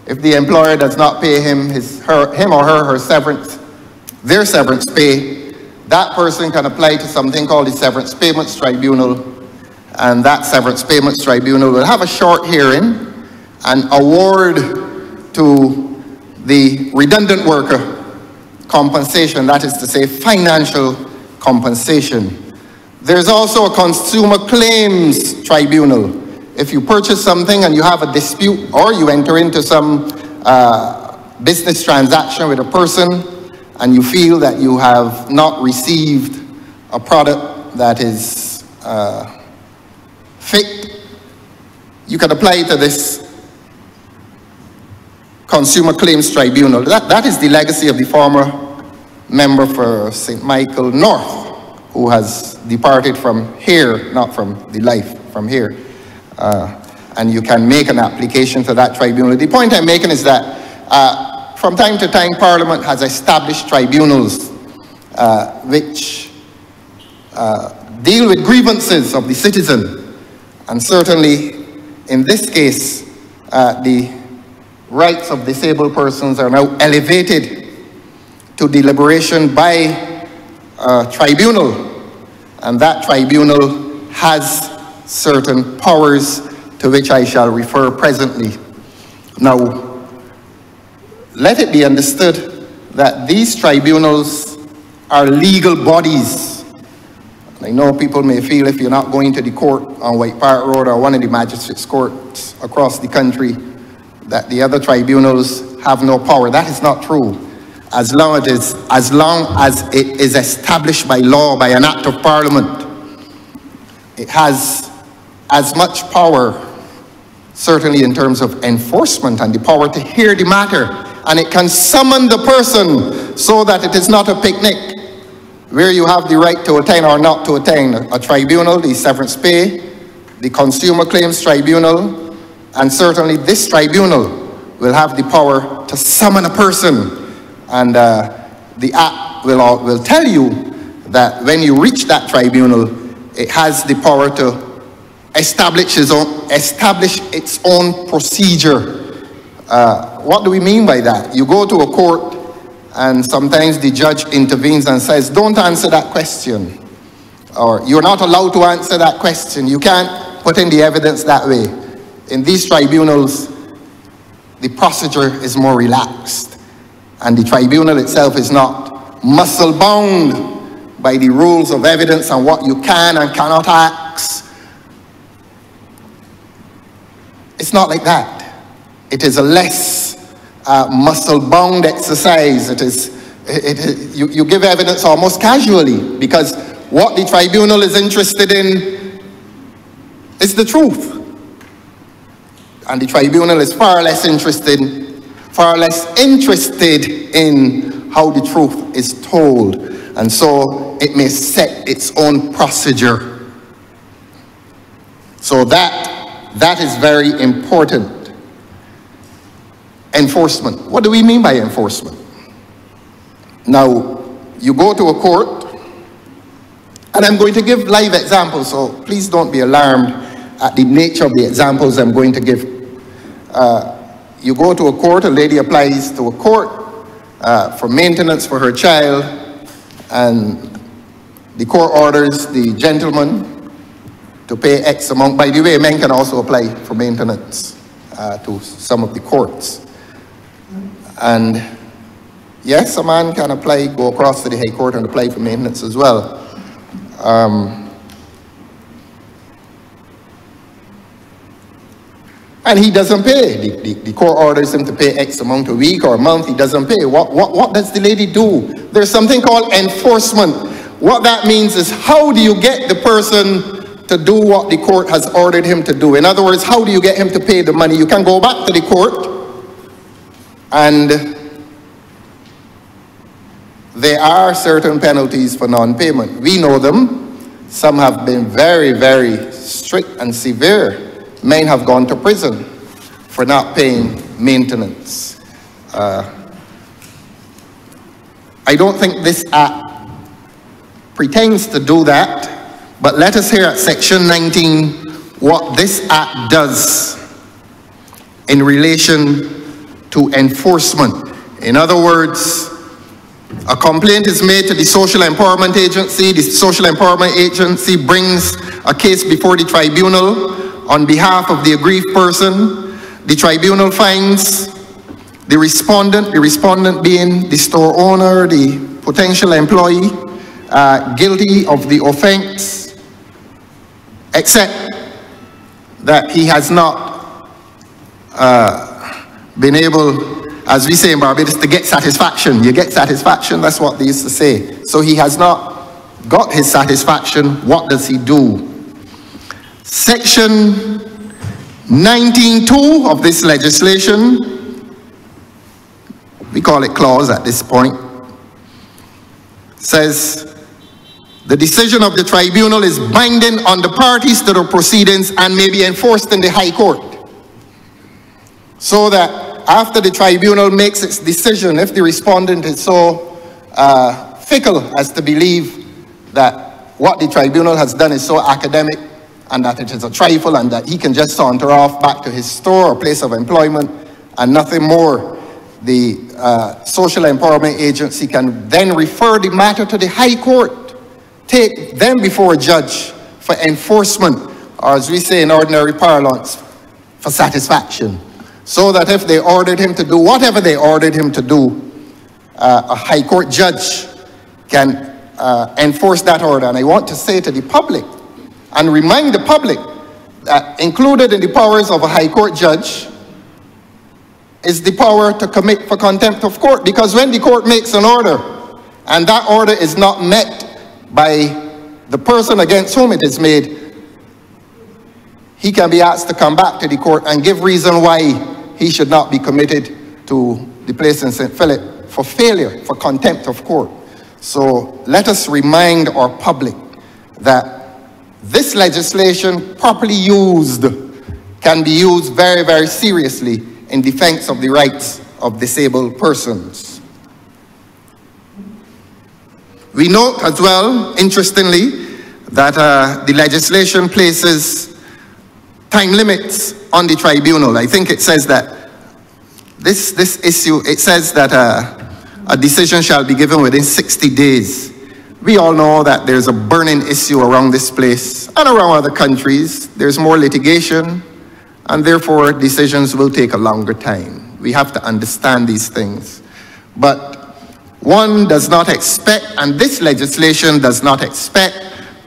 If the employer does not pay him or her severance, their severance pay, that person can apply to something called the Severance Payments Tribunal, and that Severance Payments Tribunal will have a short hearing and award to the redundant worker compensation, that is to say financial compensation. There's also a Consumer Claims Tribunal. If you purchase something and you have a dispute, or you enter into some business transaction with a person and you feel that you have not received a product that is fit, you can apply to this Consumer Claims Tribunal. That is the legacy of the former member for St. Michael North, who has departed from here, not from the life, from here. And you can make an application to that tribunal. The point I'm making is that from time to time, Parliament has established tribunals which deal with grievances of the citizen. And certainly, in this case, the rights of disabled persons are now elevated to deliberation by a tribunal. And that tribunal has certain powers to which I shall refer presently. Now, let it be understood that these tribunals are legal bodies. I know people may feel if you're not going to the court on White Park Road or one of the magistrates' courts across the country, that the other tribunals have no power. That is not true. As long as it is established by law, by an act of Parliament, it has as much power, certainly in terms of enforcement and the power to hear the matter, and it can summon the person so that it is not a picnic where you have the right to attend or not to attend. A tribunal, the Severance Pay, the Consumer Claims Tribunal, and certainly this tribunal will have the power to summon a person, and the Act will tell you that when you reach that tribunal, it has the power to establish its own procedure. What do we mean by that? You go to a court and sometimes the judge intervenes and says, don't answer that question, or you're not allowed to answer that question. You can't put in the evidence that way. In these tribunals, the procedure is more relaxed, and the tribunal itself is not muscle bound by the rules of evidence and what you can and cannot ask. It's not like that. It is a less muscle-bound exercise. You give evidence almost casually, because what the tribunal is interested in It's the truth. And the tribunal is far less interested in how the truth is told. And so it may set its own procedure. So that is very important. Enforcement. What do we mean by enforcement? Now, you go to a court, and I'm going to give live examples, so please don't be alarmed at the nature of the examples I'm going to give. You go to a court, a lady applies to a court for maintenance for her child, and the court orders the gentleman to pay X amount. By the way, men can also apply for maintenance to some of the courts. And yes, a man can apply, go across to the High Court and apply for maintenance as well. And he doesn't pay. The court orders him to pay X amount a week or a month. He doesn't pay. What does the lady do? There's something called enforcement. What that means is, how do you get the person to do what the court has ordered him to do? In other words, how do you get him to pay the money? You can go back to the court, and there are certain penalties for non-payment. We know them. Some have been very, very strict and severe. Men have gone to prison for not paying maintenance. I don't think this act pretends to do that, but let us hear at section 19 what this act does in relation to enforcement. In other words, a complaint is made to the Social Empowerment Agency. The Social Empowerment Agency brings a case before the tribunal on behalf of the aggrieved person. The tribunal finds the respondent being the store owner, the potential employee, guilty of the offense, except that he has not been able, as we say in Barbados, to get satisfaction. You get satisfaction, that's what they used to say. So he has not got his satisfaction. What does he do? Section 19.2 of this legislation, we call it clause at this point, says the decision of the tribunal is binding on the parties to the proceedings and may be enforced in the High Court. So that after the tribunal makes its decision, if the respondent is so fickle as to believe that what the tribunal has done is so academic and that it is a trifle and that he can just saunter off back to his store or place of employment and nothing more, the Social Empowerment Agency can then refer the matter to the High Court, take them before a judge for enforcement, or as we say in ordinary parlance, for satisfaction. So that if they ordered him to do whatever they ordered him to do, a High Court judge can enforce that order. And I want to say to the public and remind the public that included in the powers of a High Court judge is the power to commit for contempt of court. Because when the court makes an order and that order is not met by the person against whom it is made, he can be asked to come back to the court and give reason why he should not be committed to the place in St. Philip for failure, for contempt of court. So let us remind our public that this legislation, properly used, can be used very, very seriously in defense of the rights of disabled persons. We note as well, interestingly, that the legislation places time limits on the tribunal. I think it says that this issue, it says that a decision shall be given within 60 days. We all know that there's a burning issue around this place and around other countries. There's more litigation, and therefore decisions will take a longer time. We have to understand these things. But one does not expect, and this legislation does not expect,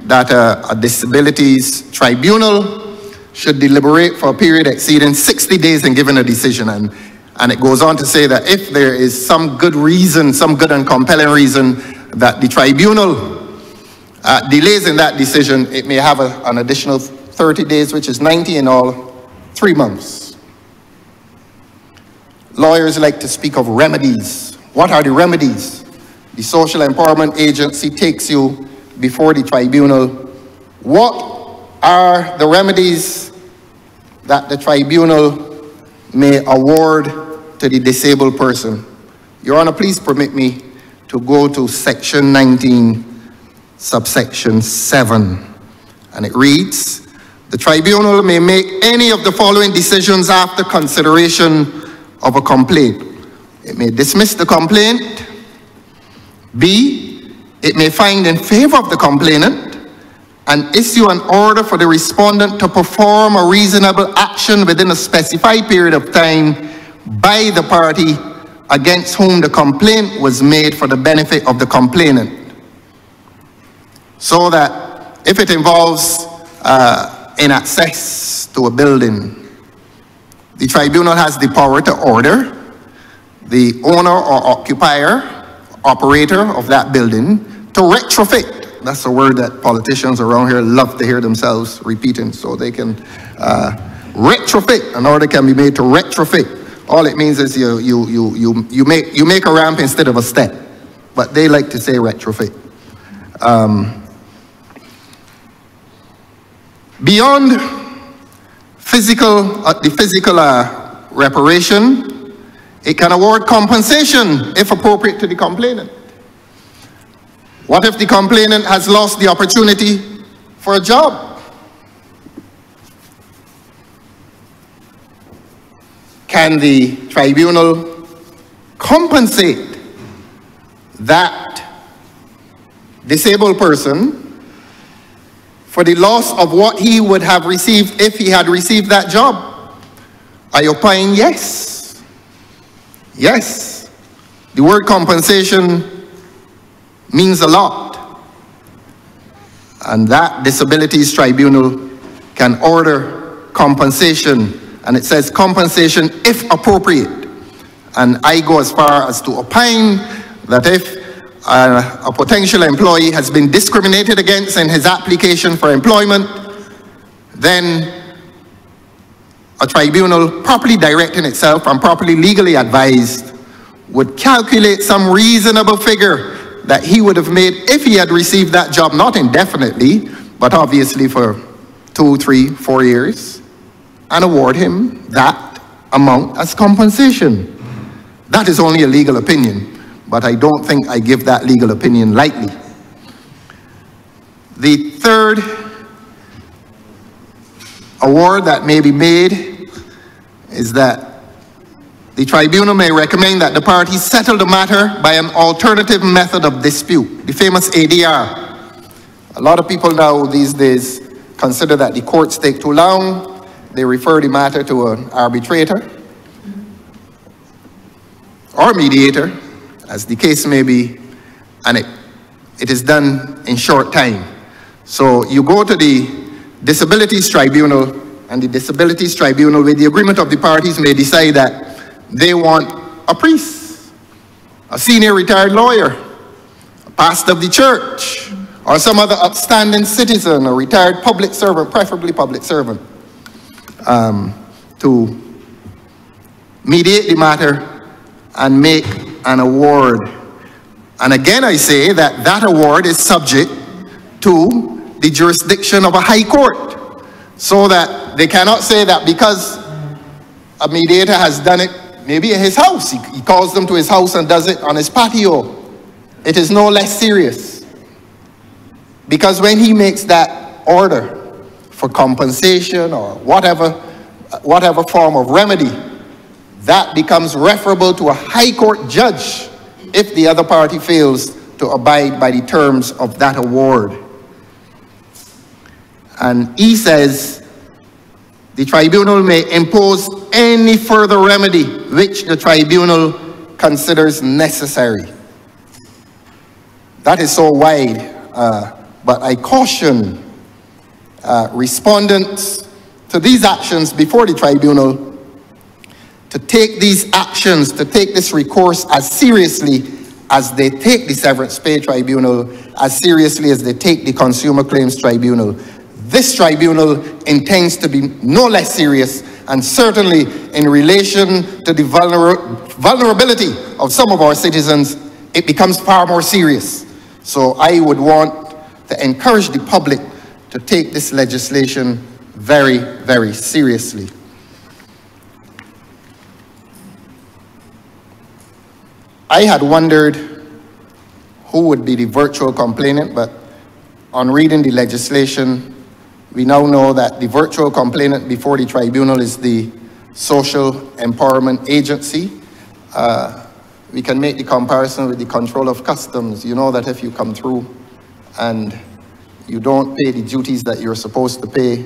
that a disabilities tribunal should deliberate for a period exceeding 60 days in giving a decision. And it goes on to say that if there is some good reason, some good and compelling reason that the tribunal delays in that decision, it may have an additional 30 days, which is 90 in all, 3 months. Lawyers like to speak of remedies. What are the remedies? The Social Empowerment Agency takes you before the tribunal. What are the remedies that the tribunal may award to the disabled person? Your Honor, please permit me to go to section 19, subsection 7. And it reads, the tribunal may make any of the following decisions after consideration of a complaint. It may dismiss the complaint. B, it may find in favor of the complainant and issue an order for the respondent to perform a reasonable action within a specified period of time by the party against whom the complaint was made for the benefit of the complainant. So that if it involves in access to a building, the tribunal has the power to order the owner or occupier, operator of that building to retrofit. That's a word that politicians around here love to hear themselves repeating, so they can retrofit. An order can be made to retrofit. All it means is you make a ramp instead of a step, but they like to say retrofit. Beyond the physical reparation, it can award compensation if appropriate to the complainant. What if the complainant has lost the opportunity for a job? Can the tribunal compensate that disabled person for the loss of what he would have received if he had received that job? I opine yes. Yes. The word compensation means a lot. And that disabilities tribunal can order compensation. And it says compensation if appropriate. And I go as far as to opine that if a potential employee has been discriminated against in his application for employment, then a tribunal properly directing itself and properly legally advised would calculate some reasonable figure that he would have made if he had received that job, not indefinitely, but obviously for 2, 3, 4 years, and award him that amount as compensation. That is only a legal opinion, but I don't think I give that legal opinion lightly. The third award that may be made is that the tribunal may recommend that the parties settle the matter by an alternative method of dispute, the famous ADR. A lot of people now these days consider that the courts take too long. They refer the matter to an arbitrator or mediator, as the case may be, and it is done in short time. So you go to the Disabilities Tribunal, and the Disabilities Tribunal, with the agreement of the parties, may decide that they want a priest, a senior retired lawyer, a pastor of the church, or some other upstanding citizen, a retired public servant, preferably public servant, to mediate the matter and make an award. And again, I say that that award is subject to the jurisdiction of a high court, so that they cannot say that because a mediator has done it maybe in his house, he calls them to his house and does it on his patio, it is no less serious. Because when he makes that order for compensation or whatever form of remedy, that becomes referable to a high court judge if the other party fails to abide by the terms of that award. And he says the tribunal may impose any further remedy which the tribunal considers necessary. That is so wide, but I caution respondents to these actions before the tribunal to take these actions, to take this recourse as seriously as they take the Severance Pay Tribunal, as seriously as they take the Consumer Claims Tribunal. this tribunal intends to be no less serious, and certainly in relation to the vulnerability of some of our citizens, it becomes far more serious. So I would want to encourage the public to take this legislation very, very seriously. I had wondered who would be the virtual complainant, but on reading the legislation, we now know that the virtual complainant before the tribunal is the Social Empowerment Agency. We can make the comparison with the control of customs. You know that if you come through and you don't pay the duties that you're supposed to pay,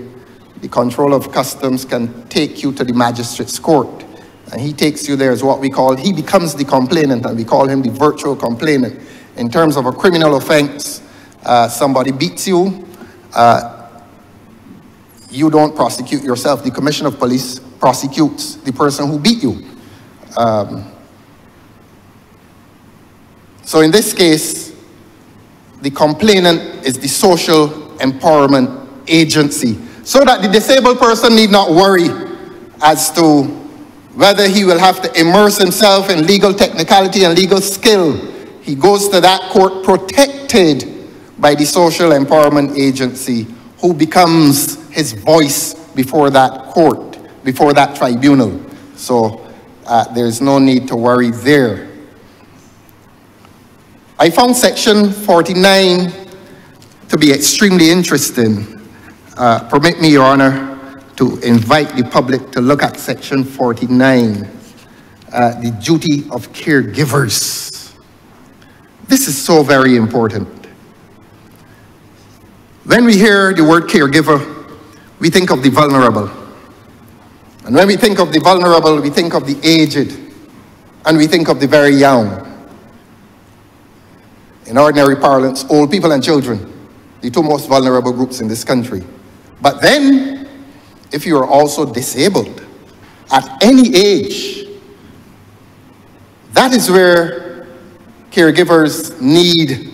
the control of customs can take you to the magistrate's court. And he takes you there as what we call, he becomes the complainant, and we call him the virtual complainant. In terms of a criminal offense, somebody beats you, you don't prosecute yourself. The Commissioner of Police prosecutes the person who beat you. So in this case, the complainant is the Social Empowerment Agency, so that the disabled person need not worry as to whether he will have to immerse himself in legal technicality and legal skill. He goes to that court protected by the Social Empowerment Agency, who becomes his voice before that court, before that tribunal. So there's no need to worry there. I found section 49 to be extremely interesting. Permit me, Your Honor, to invite the public to look at section 49, the duty of caregivers. This is so very important. When we hear the word caregiver, we think of the vulnerable. And when we think of the vulnerable, we think of the aged, and we think of the very young. In ordinary parlance, old people and children, the two most vulnerable groups in this country. But then, if you are also disabled at any age, that is where caregivers need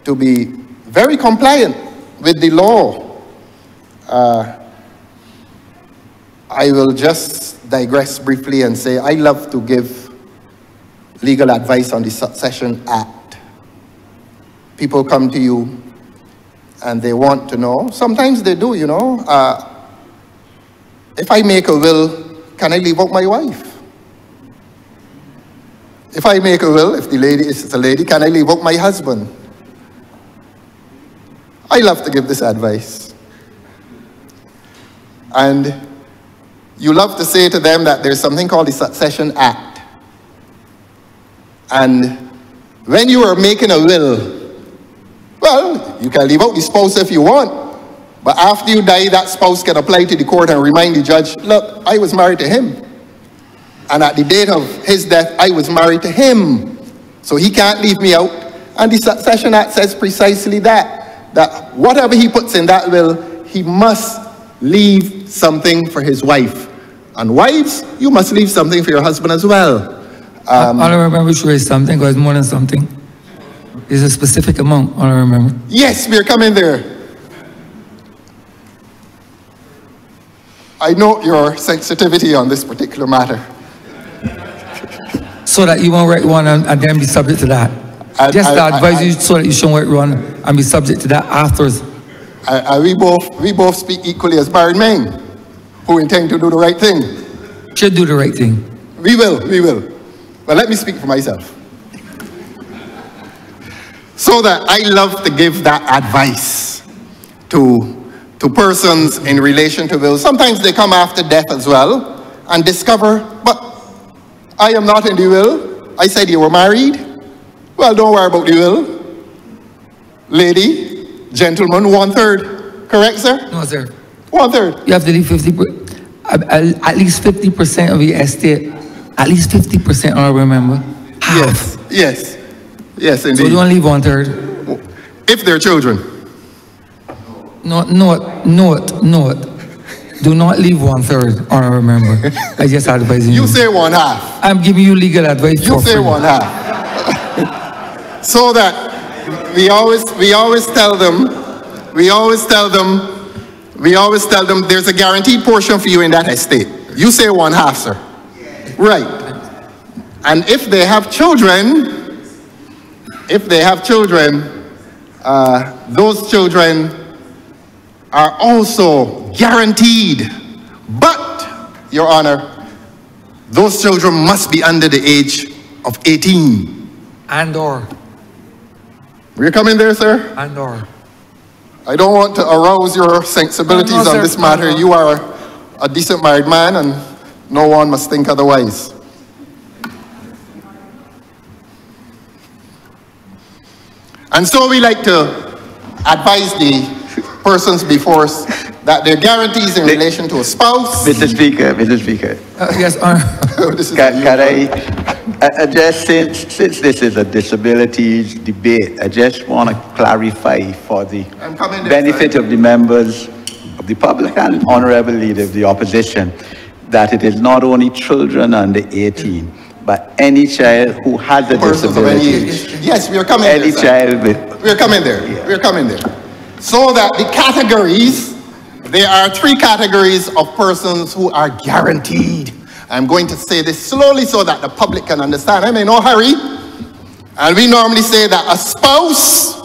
to be very compliant with the law. I will just digress briefly and say I love to give legal advice on the Succession Act. People come to you and they want to know, sometimes they do, you know, if I make a will, can I leave out my wife? If I make a will, if the lady is a lady, can I leave out my husband? I love to give this advice. And you love to say to them that there's something called the Succession Act. And when you are making a will, well, you can leave out the spouse if you want, but after you die, that spouse can apply to the court and remind the judge, look, I was married to him. And at the date of his death, I was married to him. So he can't leave me out. And the Succession Act says precisely that whatever he puts in that will, he must leave something for his wife. And wives, you must leave something for your husband as well. I don't remember which way something, because more than something. There's a specific amount, I don't remember. Yes, we're coming there. I know your sensitivity on this particular matter. So that you won't write one and then be subject to that. Just to advise you so that you shouldn't write one and be subject to that afterwards. We both speak equally as married men who intend to do the right thing. Should do the right thing. We will. But let me speak for myself. So that I love to give that advice to persons in relation to wills. Sometimes they come after death as well and discover, but I am not in the will. I said you were married. Well, don't worry about the will. Lady, gentleman, 1/3. Correct, sir? No, sir. 1/3. You have to leave 50%, at least 50% of your estate. At least 50%, I remember. Half. Yes, indeed. So you only leave 1/3. If they're children. Note. Do not leave 1/3, I remember. I just advise you. You say 1/2. I'm giving you legal advice. You say 1/2. So that we always tell them, we always tell them there's a guaranteed portion for you in that estate. You say 1/2, sir. Right. And if they have children, those children are also guaranteed. But, Your Honor, those children must be under the age of 18. And/or. We're coming there, sir? And/or. I don't want to arouse your sensibilities on this matter. You are a decent married man, and no one must think otherwise. And so we like to advise the persons before us that their guarantees in relation to a spouse. Mr. Speaker. Yes, Honourable. Can I just, since this is a disabilities debate, I just want to clarify for the benefit of the members of the public and Honourable Leader of the Opposition that it is not only children under 18, but any child who has a disability. Yes, we are coming there. Any child with... We're coming there. Yeah. We're coming there. So that the categories, there are 3 categories of persons who are guaranteed. I'm going to say this slowly so that the public can understand. I'm in no hurry. And we normally say that a spouse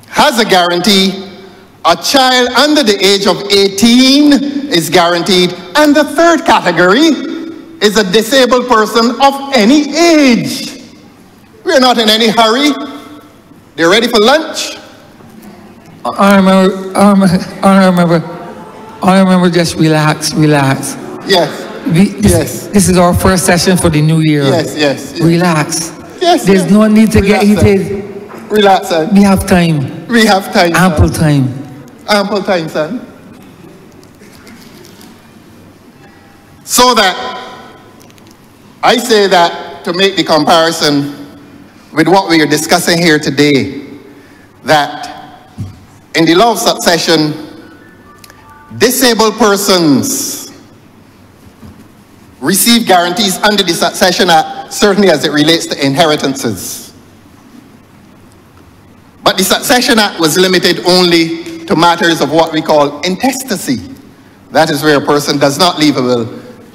has a guarantee, a child under the age of 18 is guaranteed, and the 3rd category is a disabled person of any age. We're not in any hurry. They're ready for lunch. Honourable, just relax. Yes. This is our first session for the new year. Yes. Relax. Yes. There's no need to get heated. Relax, son. We have time. We have time, Ample son. time. Ample time, son. So that I say that to make the comparison with what we are discussing here today, that in the law of succession, disabled persons receive guarantees under the Succession Act, certainly as it relates to inheritances. But the Succession Act was limited only to matters of what we call intestacy. That is where a person does not leave a will.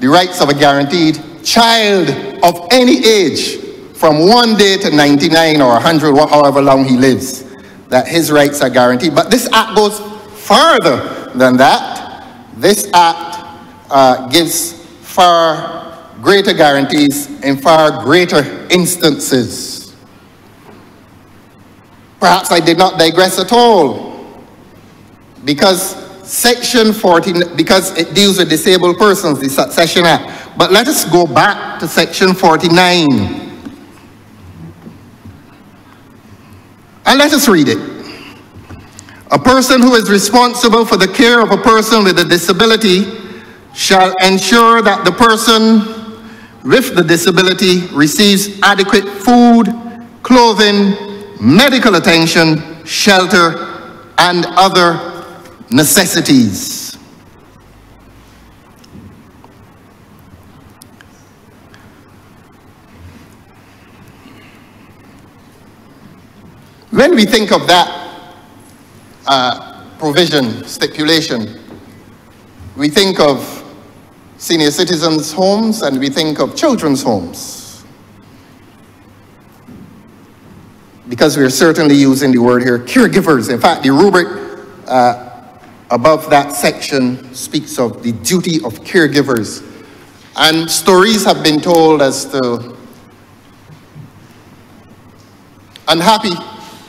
The rights of a guaranteed child of any age, from 1 day to 99 or 100, however long he lives, that his rights are guaranteed. But this act goes farther than that. This act gives far greater guarantees in far greater instances. Perhaps I did not digress at all, because Section 14, because it deals with disabled persons, the Succession Act. But let us go back to Section 49. And let us read it. A person who is responsible for the care of a person with a disability shall ensure that the person with the disability receives adequate food, clothing, medical attention, shelter, and other necessities. When we think of that provision, stipulation, we think of senior citizens' homes and we think of children's homes. Because we are certainly using the word here, caregivers. In fact, the rubric above that section speaks of the duty of caregivers. And stories have been told as to unhappy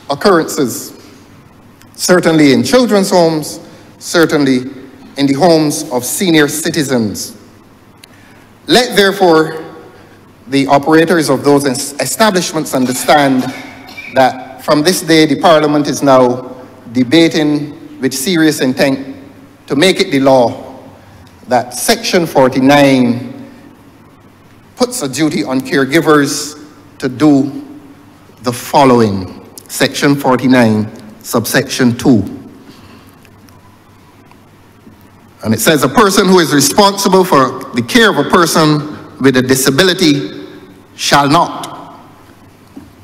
occurrences, certainly in children's homes, certainly in the homes of senior citizens. Let therefore the operators of those establishments understand that from this day the Parliament is now debating with serious intent to make it the law that Section 49 puts a duty on caregivers to do the following. Section 49, subsection 2. And it says, a person who is responsible for the care of a person with a disability shall not.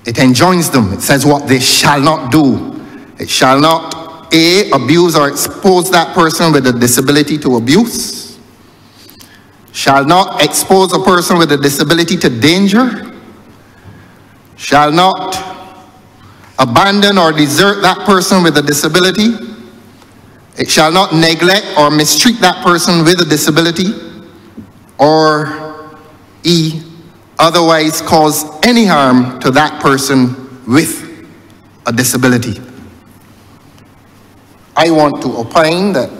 It enjoins them. It says what they shall not do. It shall not A, abuse or expose that person with a disability to abuse, shall not expose a person with a disability to danger, shall not abandon or desert that person with a disability, it shall not neglect or mistreat that person with a disability, or E, otherwise cause any harm to that person with a disability. I want to opine that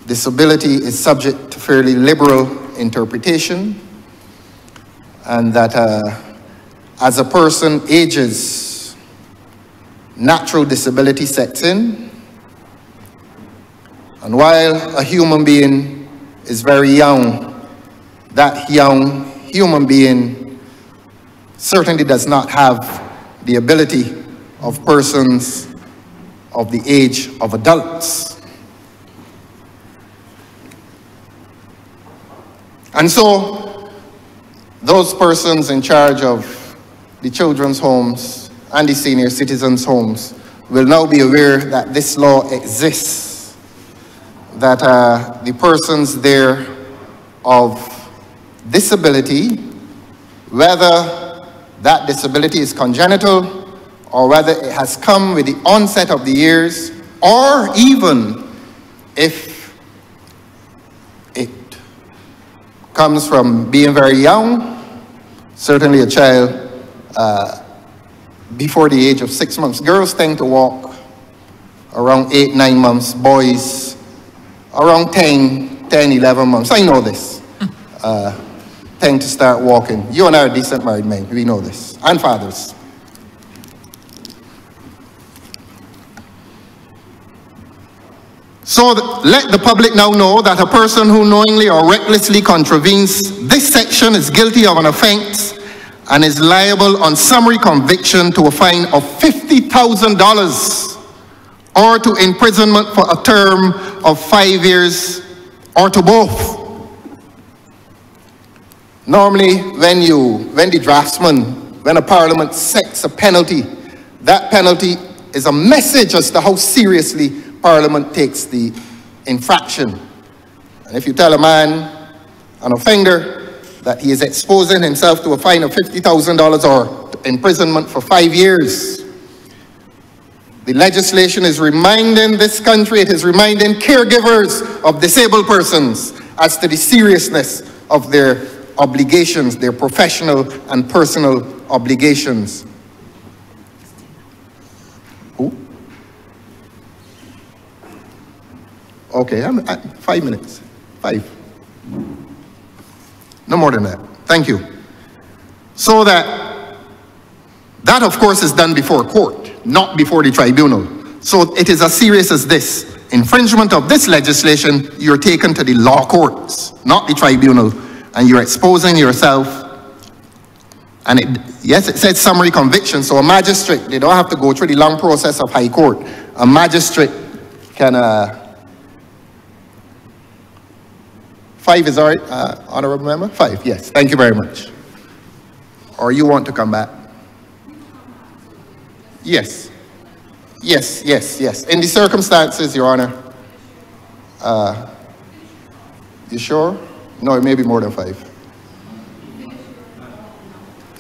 disability is subject to fairly liberal interpretation, and that as a person ages, natural disability sets in. And while a human being is very young, that young human being certainly does not have the ability of persons of the age of adults. And so, those persons in charge of the children's homes and the senior citizens' homes will now be aware that this law exists, that the persons there of disability, whether that disability is congenital or whether it has come with the onset of the years, or even if it comes from being very young, certainly a child before the age of 6 months. Girls tend to walk around 8, 9 months, boys around 10, 11 months. I know this. Tend to start walking. You and I are decent married men, we know this, and fathers. So let the public now know that a person who knowingly or recklessly contravenes this section is guilty of an offense and is liable on summary conviction to a fine of $50,000 or to imprisonment for a term of 5 years or to both. Normally, when the draftsman, when a parliament sets a penalty, that penalty is a message as to how seriously Parliament takes the infraction. And if you tell a man, an offender, that he is exposing himself to a fine of $50,000 or imprisonment for 5 years, the legislation is reminding this country, it is reminding caregivers of disabled persons as to the seriousness of their obligations, their professional and personal obligations. Who? Okay, 5 minutes. 5. No more than that. Thank you. So that of course is done before court, not before the tribunal. So it is as serious as this. Infringement of this legislation, you're taken to the law courts, not the tribunal, and you're exposing yourself. And yes, it said summary conviction, so a magistrate, they don't have to go through the long process of high court. A magistrate can 5 is all right, Honourable Member? 5, yes. Thank you very much. Or you want to come back? Yes. Yes, yes, yes. In the circumstances, Your Honour. You sure? No, it may be more than 5.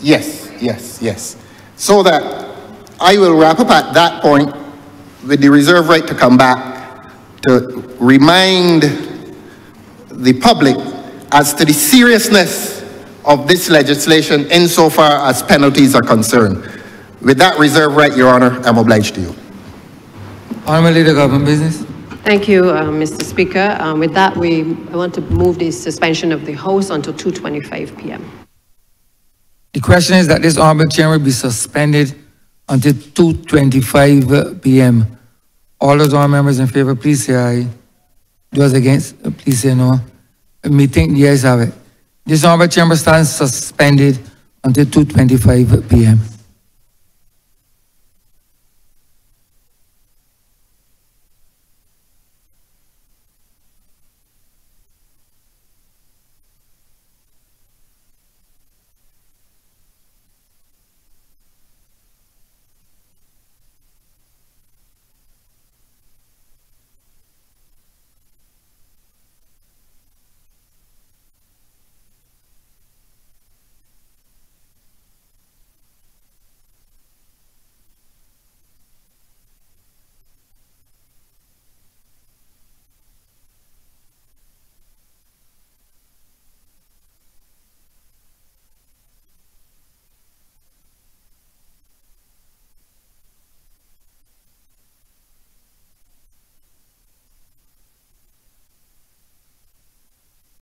Yes, yes, yes. So that I will wrap up at that point with the reserve right to come back to remind the public as to the seriousness of this legislation insofar as penalties are concerned. With that reserve right, Your Honour, I'm obliged to you. Honourable Leader, Government Business. Thank you, Mr. Speaker. With that, I want to move the suspension of the House until 2:25 p.m. The question is that this Honourable Chamber be suspended until 2:25 p.m. All those honourable members in favour, please say aye. Those against, please say no. Me think the ayes have it. This Honourable Chamber stands suspended until 2:25 p.m.